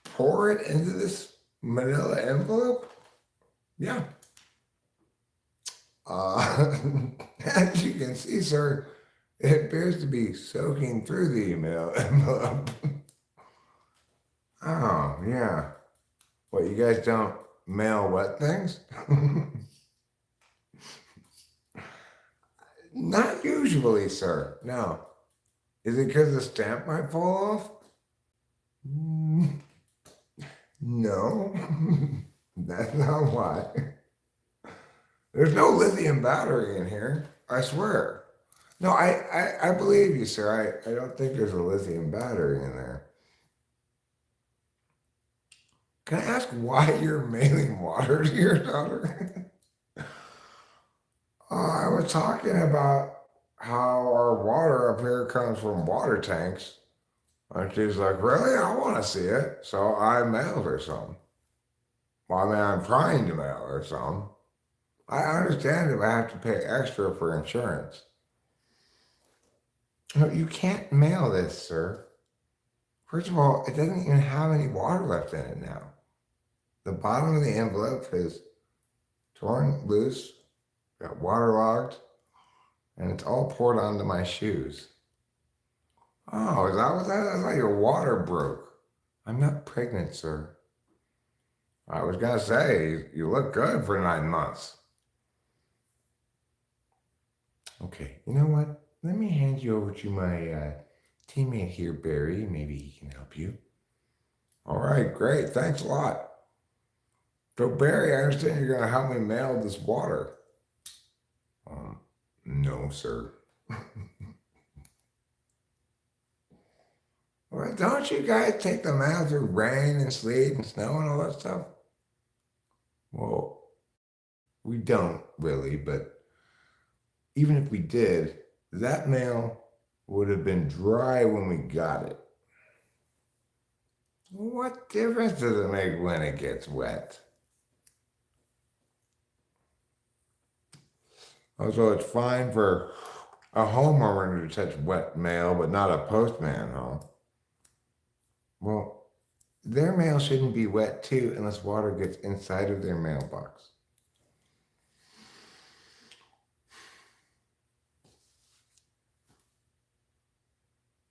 pour it into this manila envelope? Yeah. As you can see, sir, it appears to be soaking through the email envelope. Oh, yeah. What, you guys don't mail wet things? Not usually, sir. No. Is it because the stamp might fall off? No. That's not why. There's no lithium battery in here. I swear. No, I believe you, sir. I don't think there's a lithium battery in there. Can I ask why you're mailing water to your daughter? I was talking about how our water up here comes from water tanks. And she's like, really? I want to see it. So I mailed her some. Well, I mean, I'm trying to mail her some. I understand if I have to pay extra for insurance. No, you can't mail this, sir. First of all, it doesn't even have any water left in it now. The bottom of the envelope is torn loose, got waterlogged, and it's all poured onto my shoes. Oh, is that what that is? That's like your water broke. I'm not pregnant, sir. I was gonna say, you look good for 9 months. Okay, you know what? Let me hand you over to my teammate here, Barry. Maybe he can help you. All right, great. Thanks a lot. So, Barry, I understand you're gonna help me mail this water. No, sir. Well, don't you guys take the mail through rain and sleet and snow and all that stuff? Well, we don't really, but even if we did, that mail would have been dry when we got it. What difference does it make when it gets wet? Also, it's fine for a homeowner to touch wet mail, but not a postman, huh? Well, their mail shouldn't be wet too unless water gets inside of their mailbox.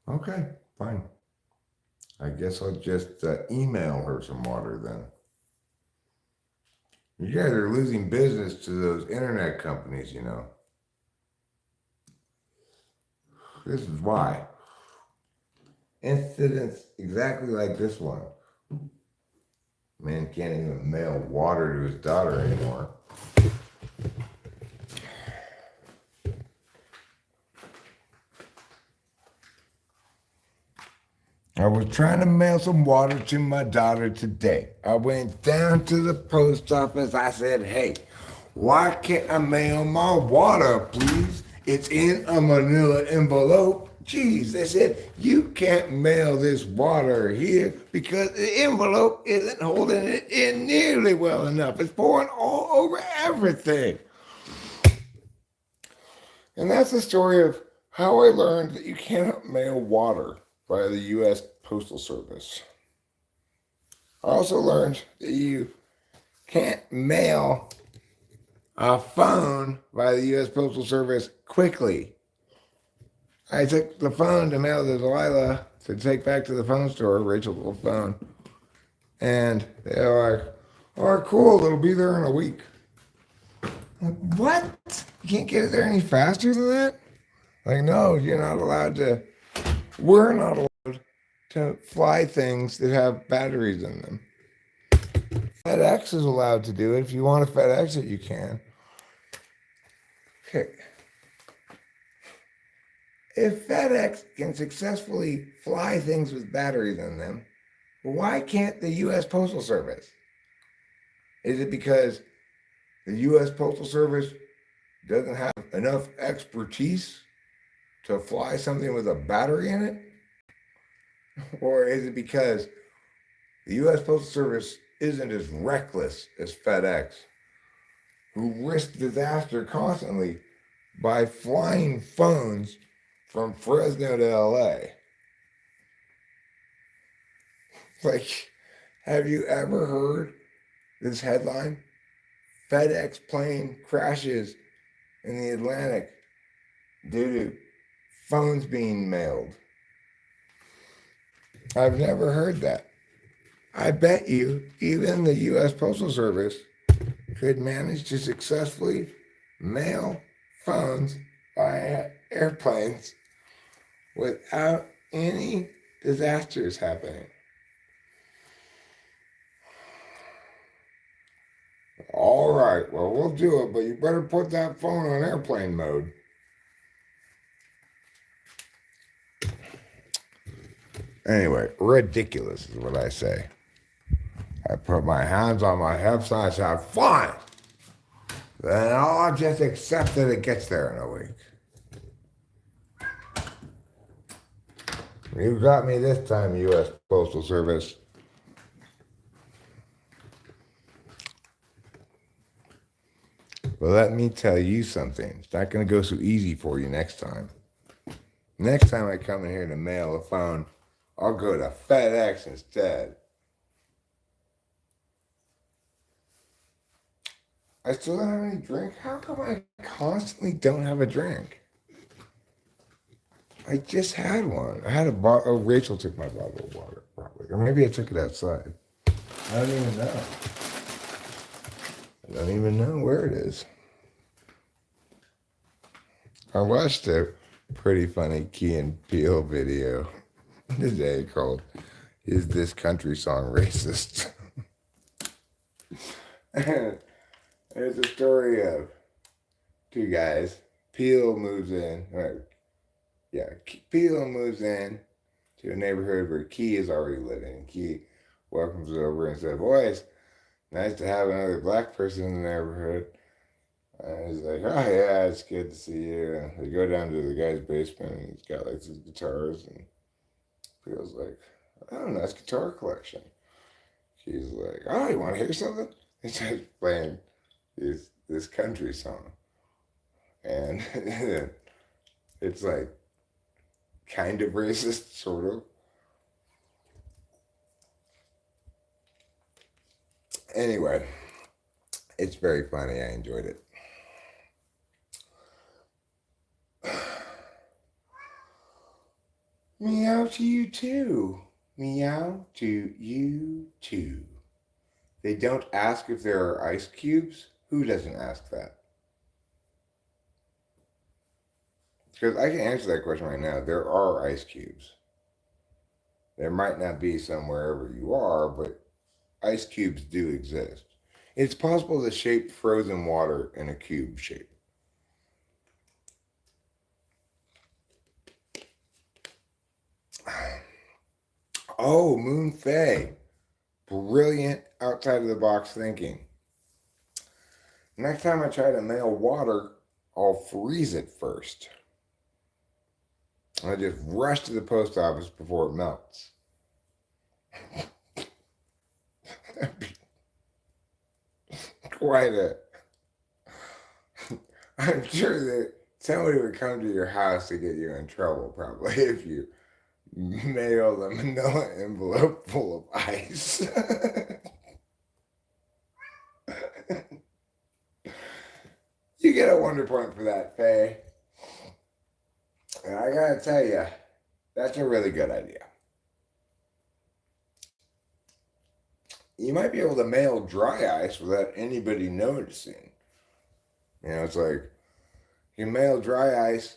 Okay, fine. I guess I'll just email her some water then. You guys are losing business to those internet companies, you know. This is why. Incidents exactly like this one. Man can't even mail water to his daughter anymore. I was trying to mail some water to my daughter today. I went down to the post office. I said, hey, why can't I mail my water, please? It's in a manila envelope. Geez, they said, you can't mail this water here because the envelope isn't holding it in nearly well enough. It's pouring all over everything. And that's the story of how I learned that you cannot mail water by the U.S. Postal Service. I also learned that you can't mail a phone by the U.S. Postal Service quickly. I took the phone to mail to Delilah to take back to the phone store, Rachel's little phone. And they're like, all right, cool, it'll be there in a week. Like, what? You can't get it there any faster than that? Like, no, you're not allowed to. We're not allowed to fly things that have batteries in them. FedEx is allowed to do it. If you want to FedEx it, you can. Okay. If FedEx can successfully fly things with batteries in them, why can't the U.S. Postal Service? Is it because the U.S. Postal Service doesn't have enough expertise to fly something with a battery in it? Or is it because the U.S. Postal Service isn't as reckless as FedEx, who risk disaster constantly by flying phones from Fresno to LA? Like, have you ever heard this headline? FedEx plane crashes in the Atlantic due to phones being mailed. I've never heard that. I bet you even the U.S. Postal Service could manage to successfully mail phones by airplanes without any disasters happening. All right, well, we'll do it, but you better put that phone on airplane mode. Anyway, ridiculous is what I say. I put my hands on my hips and I said, fine. Then I'll just accept that it gets there in a week. You got me this time, U.S. Postal Service. But let me tell you something. It's not going to go so easy for you next time. Next time I come in here to mail a phone, I'll go to FedEx instead. I still don't have any drink? How come I constantly don't have a drink? I just had one. I had a bottle. Oh, Rachel took my bottle of water, probably. Or maybe I took it outside. I don't even know. I don't even know where it is. I watched a pretty funny Key and Peele video today called "Is This Country Song Racist?" There's a story of two guys. Peele moves in. Peele moves in to a neighborhood where Key is already living. Key welcomes over and says, "Boys, nice to have another black person in the neighborhood." And he's like, "Oh yeah, it's good to see you." And they go down to the guy's basement and he's got like these guitars and Peele's like, "Oh, nice guitar collection." He's like, "Oh, you want to hear something?" He starts playing this country song. And it's like kind of racist, sort of. Anyway, it's very funny. I enjoyed it. Meow to you too. Meow to you too. They don't ask if there are ice cubes. Who doesn't ask that? Because I can answer that question right now. There are ice cubes. There might not be some wherever you are, but ice cubes do exist. It's possible to shape frozen water in a cube shape. Oh, Moon Faye. Brilliant outside of the box thinking. Next time I try to mail water, I'll freeze it first. I just rush to the post office before it melts. Quite a... I'm sure that somebody would come to your house to get you in trouble, probably, if you mail a manila envelope full of ice. You get a wonder point for that, Faye. And I gotta tell you, that's a really good idea. You might be able to mail dry ice without anybody noticing. You know, it's like you mail dry ice.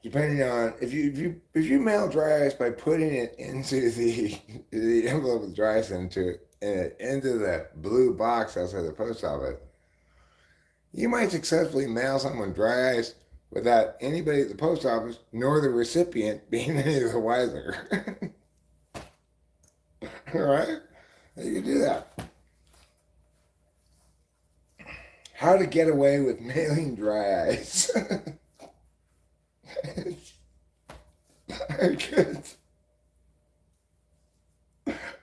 Depending on if you mail dry ice by putting it into the envelope with dry ice into the blue box outside the post office, you might successfully mail someone dry ice without anybody at the post office nor the recipient being any the wiser. All right, you can do that. How to get away with mailing dry ice.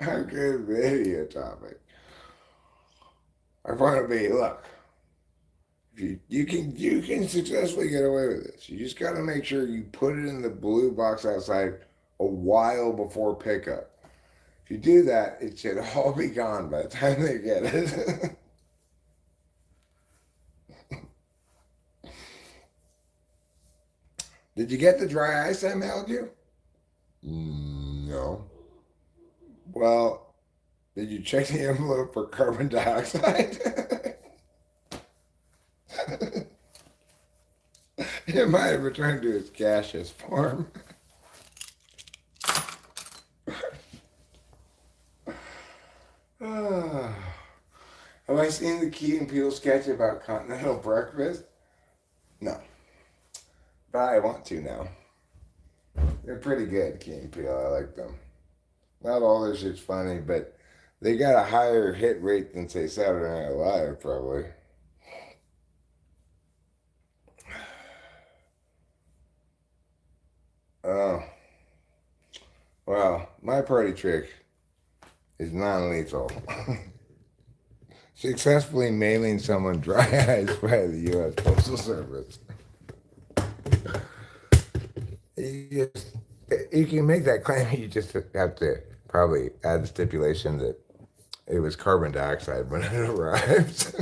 Our good video topic. I want to be, look, you can successfully get away with this. You just got to make sure you put it in the blue box outside a while before pickup. If you do that, it should all be gone by the time they get it. Did you get the dry ice I mailed you? No. Well, did you check the envelope for carbon dioxide? It might have returned to its gaseous form. Have I seen the Key and Peele sketch about continental breakfast? No. But I want to now. They're pretty good, Key and Peele. I like them. Not all their shit's funny, but they got a higher hit rate than, say, Saturday Night Live, probably. Oh. Well, my party trick is non-lethal. Successfully mailing someone dry ice by the U.S. Postal Service. You can make that claim. You just have to probably add the stipulation that it was carbon dioxide when it arrived.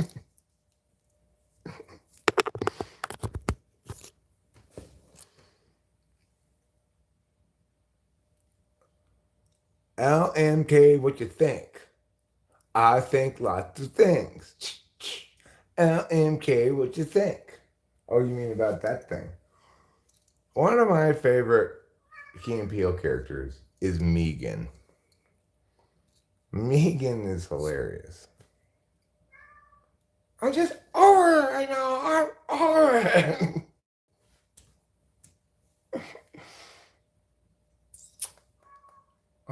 LMK, what you think? I think lots of things. LMK, what you think? Oh, you mean about that thing? One of my favorite Key and Peele characters is Megan. Megan is hilarious. I'm just over it. I know. I'm over it.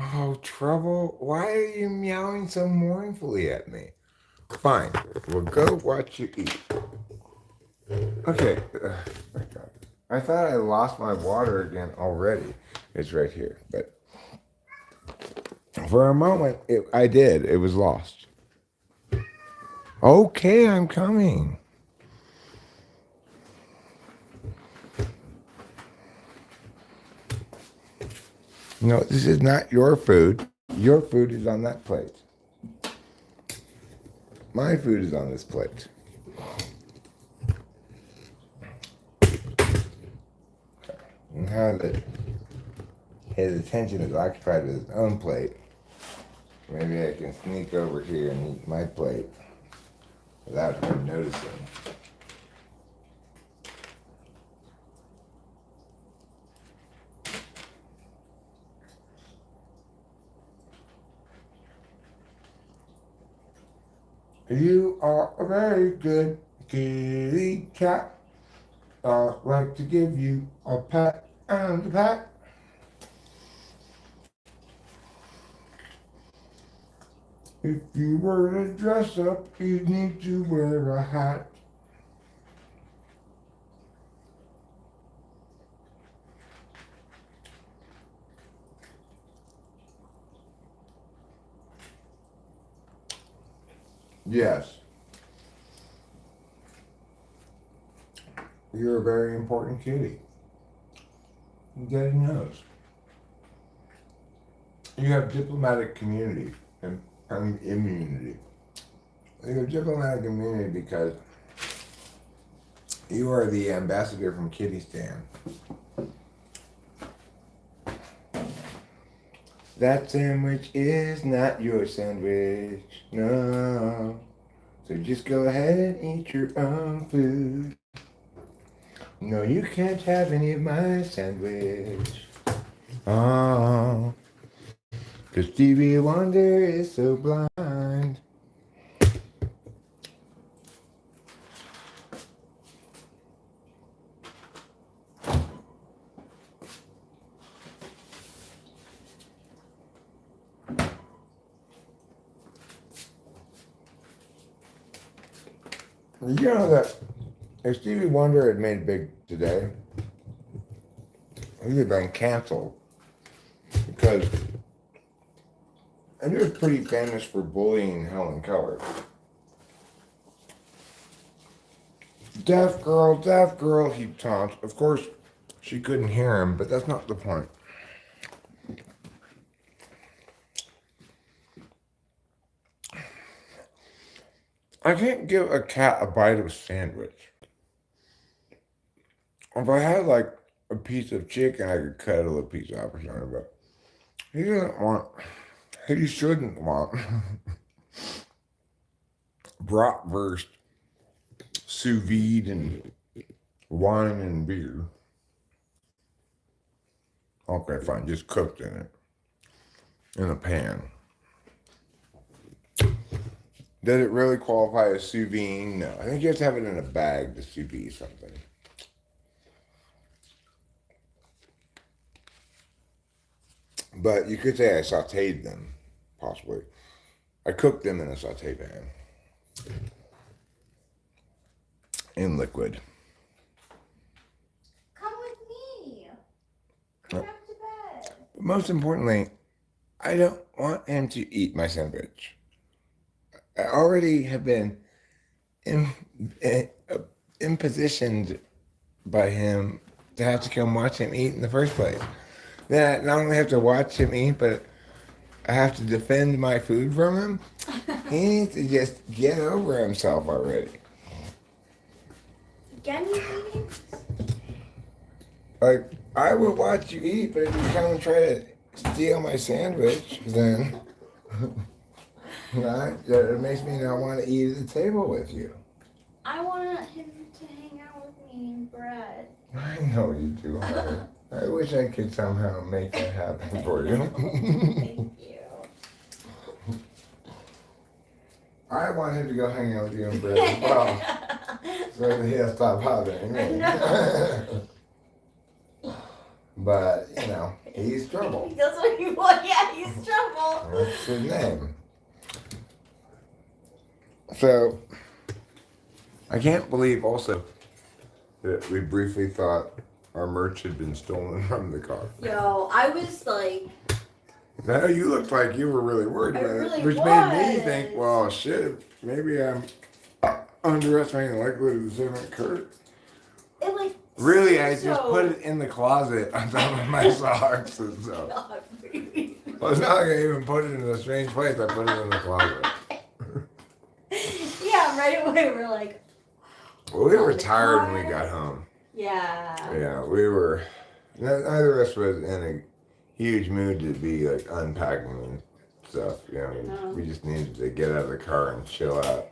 Oh, Trouble. Why are you meowing so mournfully at me? Fine. We'll go watch you eat. Okay. My God. I thought I lost my water again already. It's right here. But for a moment, I did. It was lost. Okay, I'm coming. No, this is not your food. Your food is on that plate. My food is on this plate. Now that his attention is occupied with his own plate, maybe I can sneak over here and eat my plate without him noticing. You are a very good kitty cat. I'd like to give you a pat and a pat. If you were to dress up, you'd need to wear a hat. Yes. You're a very important kitty. Daddy knows. You have diplomatic community and immunity. You have diplomatic immunity because you are the ambassador from Kittystan. That sandwich is not your sandwich, no. So just go ahead and eat your own food. No, you can't have any of my sandwich. Oh, 'cause Stevie Wonder is so blind. You know that if Stevie Wonder had made it big today, he would have been canceled. Because he was pretty famous for bullying Helen Keller. Deaf girl, he taunts. Of course, she couldn't hear him, but that's not the point. I can't give a cat a bite of a sandwich. If I had like a piece of chicken, I could cuddle a piece off or something, but he shouldn't want bratwurst, sous vide, and wine and beer. Okay, fine, just cooked in a pan. Does it really qualify as sous vide? No. I think you have to have it in a bag to sous vide something. But you could say I sauteed them, possibly. I cooked them in a saute pan. In liquid. Come with me. Come back to bed. But most importantly, I don't want him to eat my sandwich. I already have been impositioned by him to have to come watch him eat in the first place. Then I not only have to watch him eat, but I have to defend my food from him. He needs to just get over himself already. Again, you eating? Like, I will watch you eat, but if you come and try to steal my sandwich, then right? It makes me not want to eat at the table with you. I want him to hang out with me and Brad. I know you do, honey. I wish I could somehow make that happen for you. Thank you. I want him to go hang out with you and Brad as well, so that he'll stop bothering me. But, you know, he's trouble. That's what you want. Yeah, he's trouble. That's his name. So, I can't believe also that we briefly thought our merch had been stolen from the car. Yo, I was like, Now you looked like you were really worried I about really it, which made me was. think, well, shit, maybe I'm underestimating the likelihood of this event occurring. it like. Really, I so- just put it in the closet on top of my socks and so. God, baby. I was not gonna even put it in a strange place. I put it in the closet. Yeah, right away we're like, Well, we were the tired when we car. got home. yeah. Yeah, we were. Neither of us was in a huge mood to be like unpacking and stuff. You know, No. we just needed to get out of the car and chill out.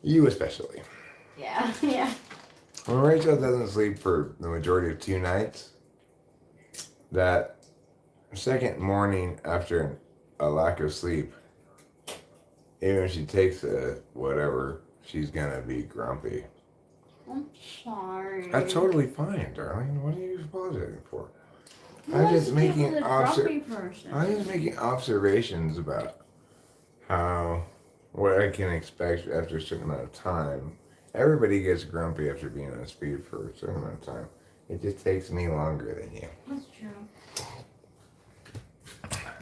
You especially. Yeah, yeah. When Rachel doesn't sleep for the majority of 2 nights, that second morning after a lack of sleep, even if she takes a whatever, she's gonna be grumpy. I'm sorry. That's totally fine, darling. What are you apologizing for? Who I'm wants just to deal making with a grumpy person? I'm just making observations about what I can expect after a certain amount of time. Everybody gets grumpy after being on speed for a certain amount of time. It just takes me longer than you. That's true.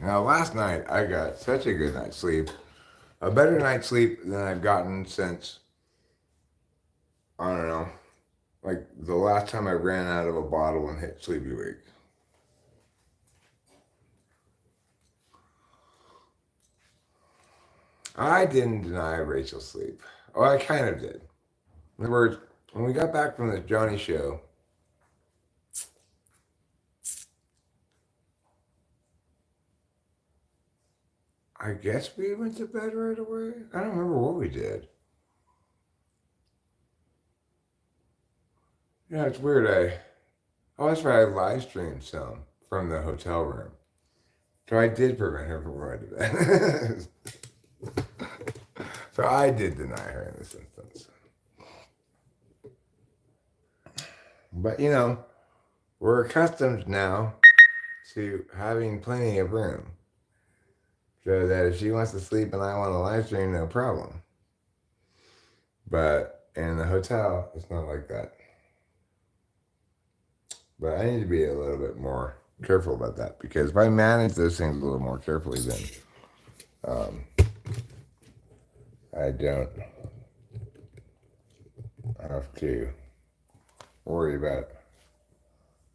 Now, last night I got such a good night's sleep, a better night's sleep than I've gotten since, I don't know, like the last time I ran out of a bottle and hit Sleepy Week. I didn't deny Rachel's sleep. Oh, I kind of did. In other words, when we got back from the Johnny show, I guess we went to bed right away. I don't remember what we did. Yeah, it's weird. Oh, that's right. I live streamed some from the hotel room. So I did prevent her from going to bed. So I did deny her in this instance. But, you know, we're accustomed now to having plenty of room. So that if she wants to sleep and I want to live stream, no problem. But in the hotel, it's not like that. But I need to be a little bit more careful about that, because if I manage those things a little more carefully, then I don't have to worry about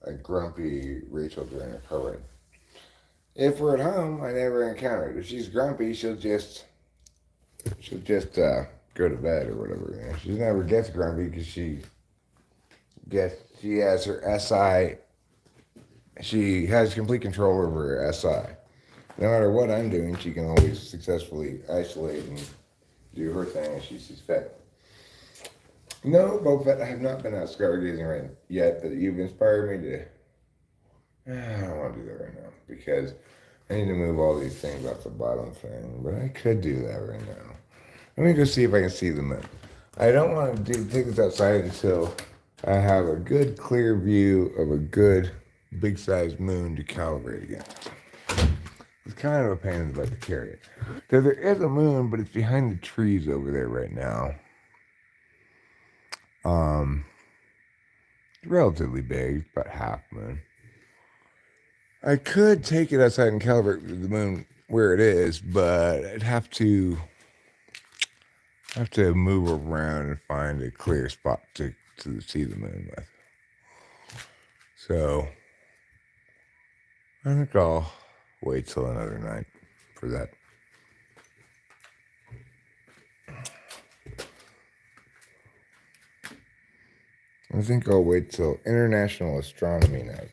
a grumpy Rachel during a car ride. If we're at home, I never encounter it. If she's grumpy, she'll just go to bed or whatever. You know? She never gets grumpy because she has her SI. She has complete control over her SI. No matter what I'm doing, she can always successfully isolate and do her thing as she sees fit. No, Boba, I have not been out stargazing right yet, but you've inspired me to. I don't want to do that right now because I need to move all these things off the bottom thing, but I could do that right now. Let me go see if I can see the moon. I don't want to take this outside until I have a good clear view of a good big sized moon to calibrate against. It's kind of a pain in the butt to carry it. So there is a moon, but it's behind the trees over there right now. It's relatively big, about half moon. I could take it outside and calibrate the moon where it is, but I'd have to move around and find a clear spot to see the moon with. So I think I'll wait till another night for that. I think I'll wait till International Astronomy Night.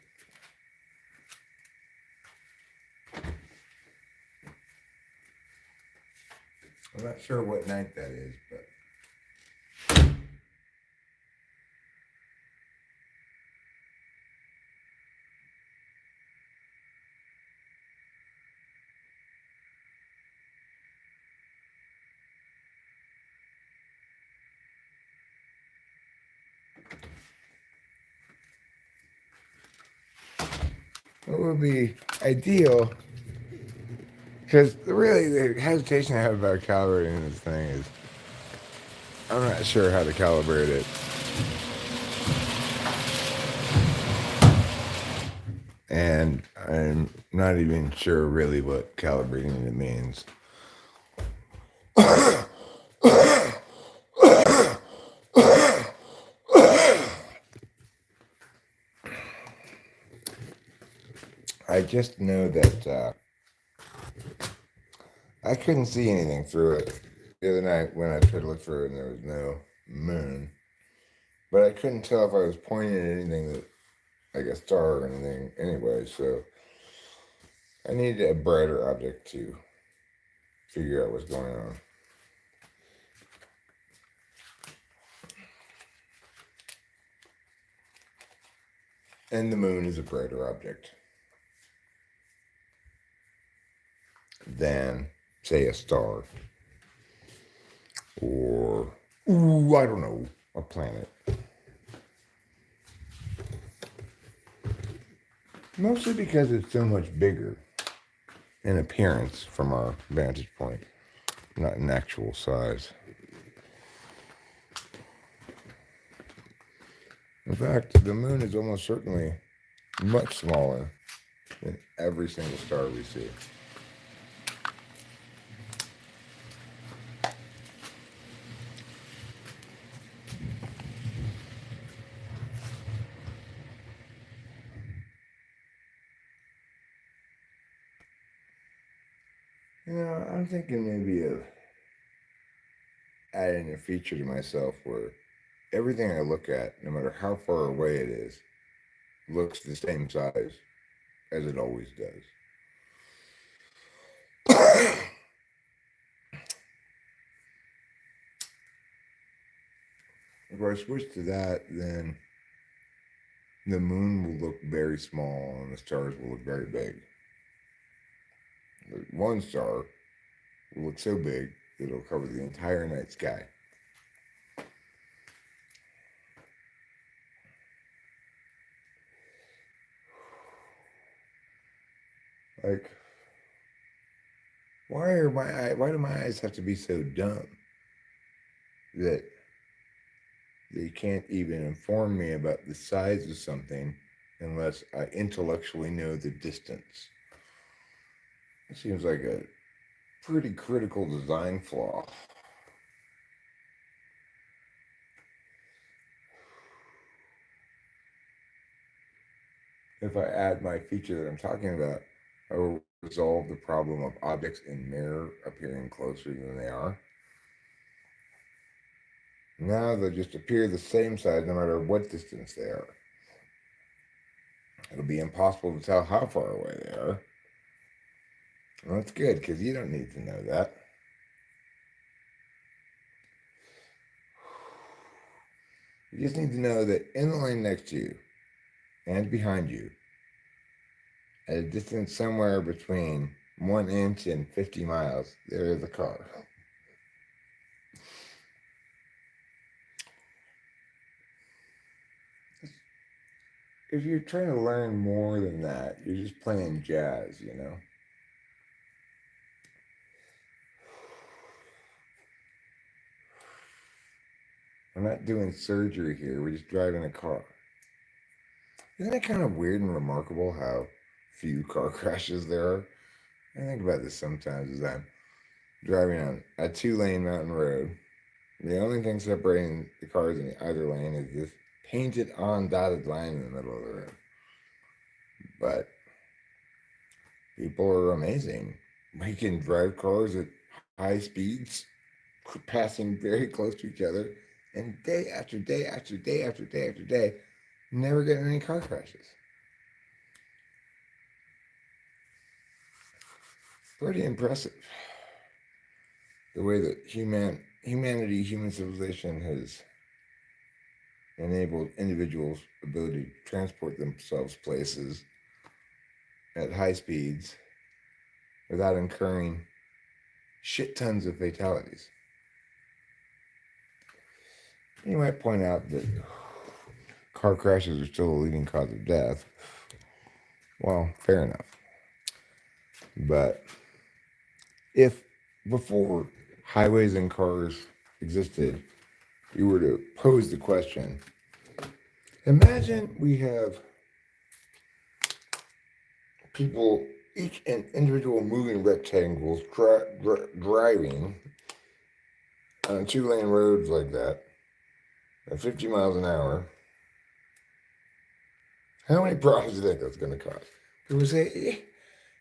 not sure what night that is, but it would be ideal, because really the hesitation I have about calibrating this thing is I'm not sure how to calibrate it. And I'm not even sure really what calibrating it means. I just know that I couldn't see anything through it the other night when I tried to look for it and there was no moon. But I couldn't tell if I was pointing at anything that, like a star or anything anyway, so I needed a brighter object to figure out what's going on. And the moon is a brighter object than, say, a star. Or, I don't know, a planet. Mostly because it's so much bigger in appearance from our vantage point, not in actual size. In fact, the moon is almost certainly much smaller than every single star we see. You know, I'm thinking maybe of adding a feature to myself where everything I look at, no matter how far away it is, looks the same size as it always does. If I switch to that, then the moon will look very small and the stars will look very big. One star will look so big that it'll cover the entire night sky. Like, why do my eyes have to be so dumb that they can't even inform me about the size of something unless I intellectually know the distance? It seems like a pretty critical design flaw. If I add my feature that I'm talking about, I will resolve the problem of objects in mirror appearing closer than they are. Now they'll just appear the same size no matter what distance they are. It'll be impossible to tell how far away they are. Well, that's good, because you don't need to know that. You just need to know that in the lane next to you and behind you, at a distance somewhere between 1 inch and 50 miles, there is a car. If you're trying to learn more than that, you're just playing jazz, you know? We're not doing surgery here, we're just driving a car. Isn't it kind of weird and remarkable how few car crashes there are? I think about this sometimes as I'm driving on a 2-lane mountain road. The only thing separating the cars in either lane is this painted on dotted line in the middle of the road. But people are amazing. We can drive cars at high speeds, passing very close to each other, and day after day after day after day after day, never getting any car crashes. Pretty impressive. the way that human civilization has enabled individuals' ability to transport themselves places at high speeds without incurring shit tons of fatalities. You might point out that car crashes are still a leading cause of death. Well, fair enough. But if before highways and cars existed, you were to pose the question, imagine we have people, each individual moving rectangles, driving on 2-lane roads like that at 50 miles an hour. How many problems do you think that's going to cause? People say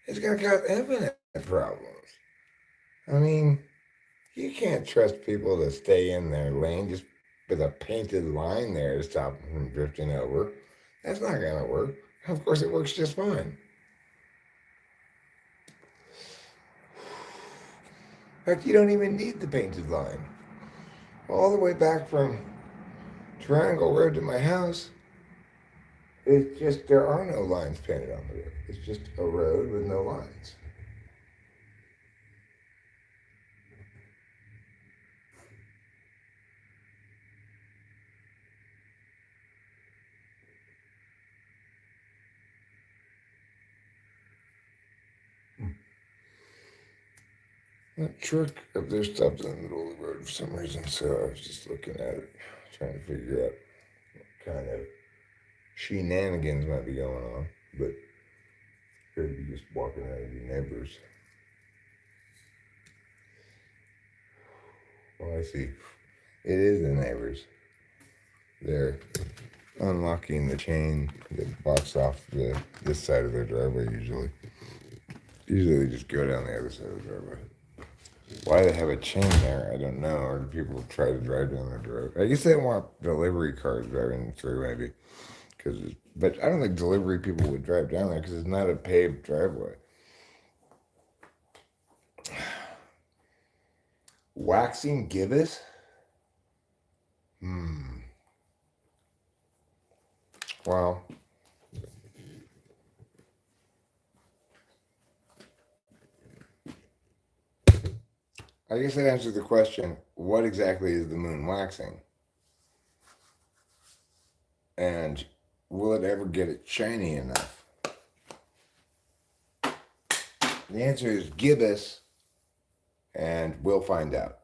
it's going to cause infinite problems. I mean, you can't trust people to stay in their lane just with a painted line there to stop them from drifting over. That's not going to work. Of course, it works just fine. In fact, you don't even need the painted line. All the way back from Triangle Road to my house, it's just there are no lines painted on the road. It's just a road with no lines. That truck up there stopped in the middle of the road for some reason, so I was just looking at it, trying to figure out what kind of shenanigans might be going on, but could be just walking out of your neighbors. Oh, I see. It is the neighbors. They're unlocking the chain that blocks off this side of their driveway usually. Usually they just go down the other side of the driveway. Why they have a chain there, I don't know. Or do people try to drive down their driveway? I guess they don't want delivery cars driving through, maybe. But I don't think delivery people would drive down there because it's not a paved driveway. Waxing gibbous? Well, I guess that answers the question, what exactly is the moon waxing? And will it ever get it shiny enough? The answer is gibbous, and we'll find out.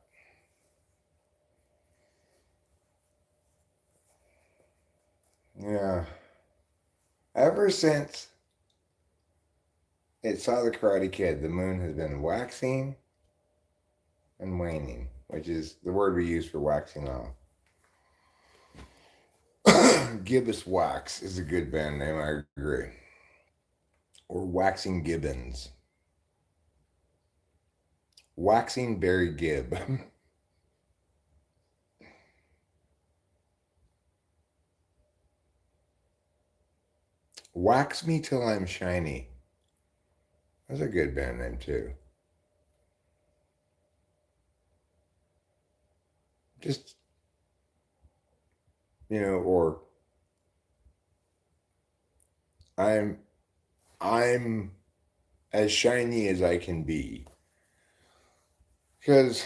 Yeah. Ever since it saw the Karate Kid, the moon has been waxing and waning, which is the word we use for waxing off. Gibbous Wax is a good band name, I agree. Or Waxing Gibbons. Waxing Barry Gibb. Wax Me Till I'm Shiny. That's a good band name too. Just, or I'm as shiny as I can be. Because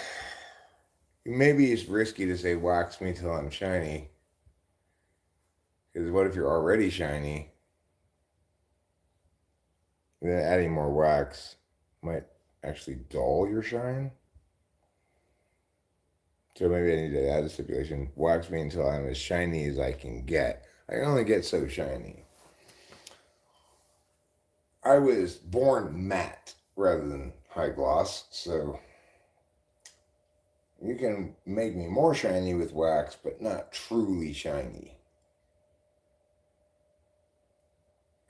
maybe it's risky to say wax me till I'm shiny. Because what if you're already shiny? Then adding more wax might actually dull your shine. So maybe I need to add a stipulation. Wax me until I'm as shiny as I can get. I can only get so shiny. I was born matte rather than high gloss, so you can make me more shiny with wax, but not truly shiny.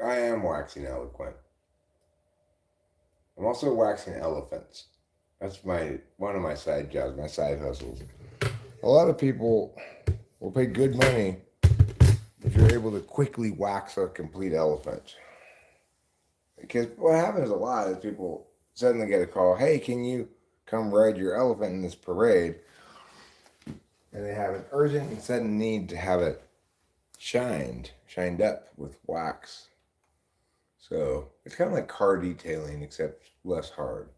I am waxing eloquent. I'm also waxing elephants. That's one of my side jobs, my side hustles. A lot of people will pay good money if you're able to quickly wax a complete elephant. Because what happens a lot is people suddenly get a call, hey, can you come ride your elephant in this parade, and they have an urgent and sudden need to have it shined up with wax. So it's kind of like car detailing, except less hard.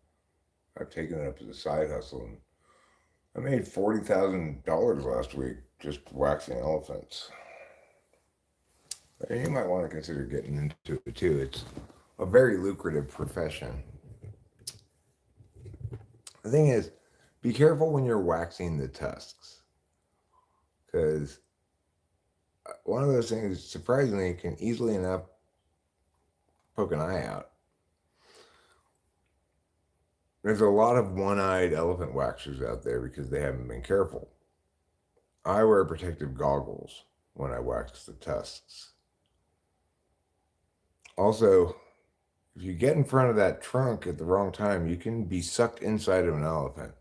I've taken it up as a side hustle, and I made $40,000 last week just waxing elephants. And you might want to consider getting into it too. It's a very lucrative profession. The thing is, be careful when you're waxing the tusks, because one of those things, surprisingly, can easily enough poke an eye out. There's a lot of one-eyed elephant waxers out there because they haven't been careful. I wear protective goggles when I wax the tusks. Also, if you get in front of that trunk at the wrong time, you can be sucked inside of an elephant.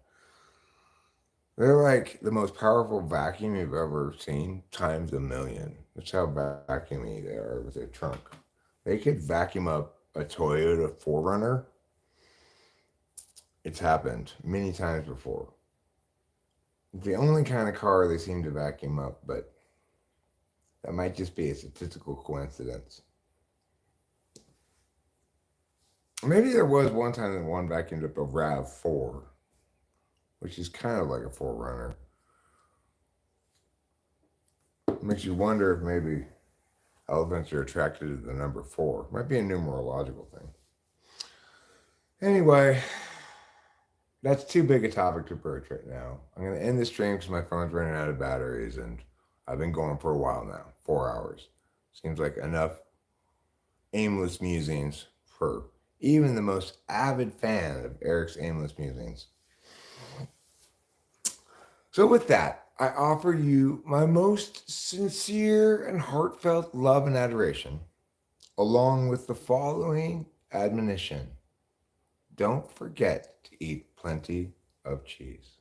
They're like the most powerful vacuum you've ever seen, times a million. That's how vacuumy they are with their trunk. They could vacuum up a Toyota 4Runner. It's happened many times before. It's the only kind of car they seem to vacuum up, but that might just be a statistical coincidence. Maybe there was one time that one vacuumed up a RAV4, which is kind of like a 4Runner. Makes you wonder if maybe elephants are attracted to the number 4. Might be a numerological thing. Anyway, that's too big a topic to broach right now. I'm going to end the stream because my phone's running out of batteries, and I've been going for a while now, 4 hours. Seems like enough aimless musings for even the most avid fan of Eric's aimless musings. So with that, I offer you my most sincere and heartfelt love and adoration, along with the following admonition. Don't forget to eat plenty of cheese.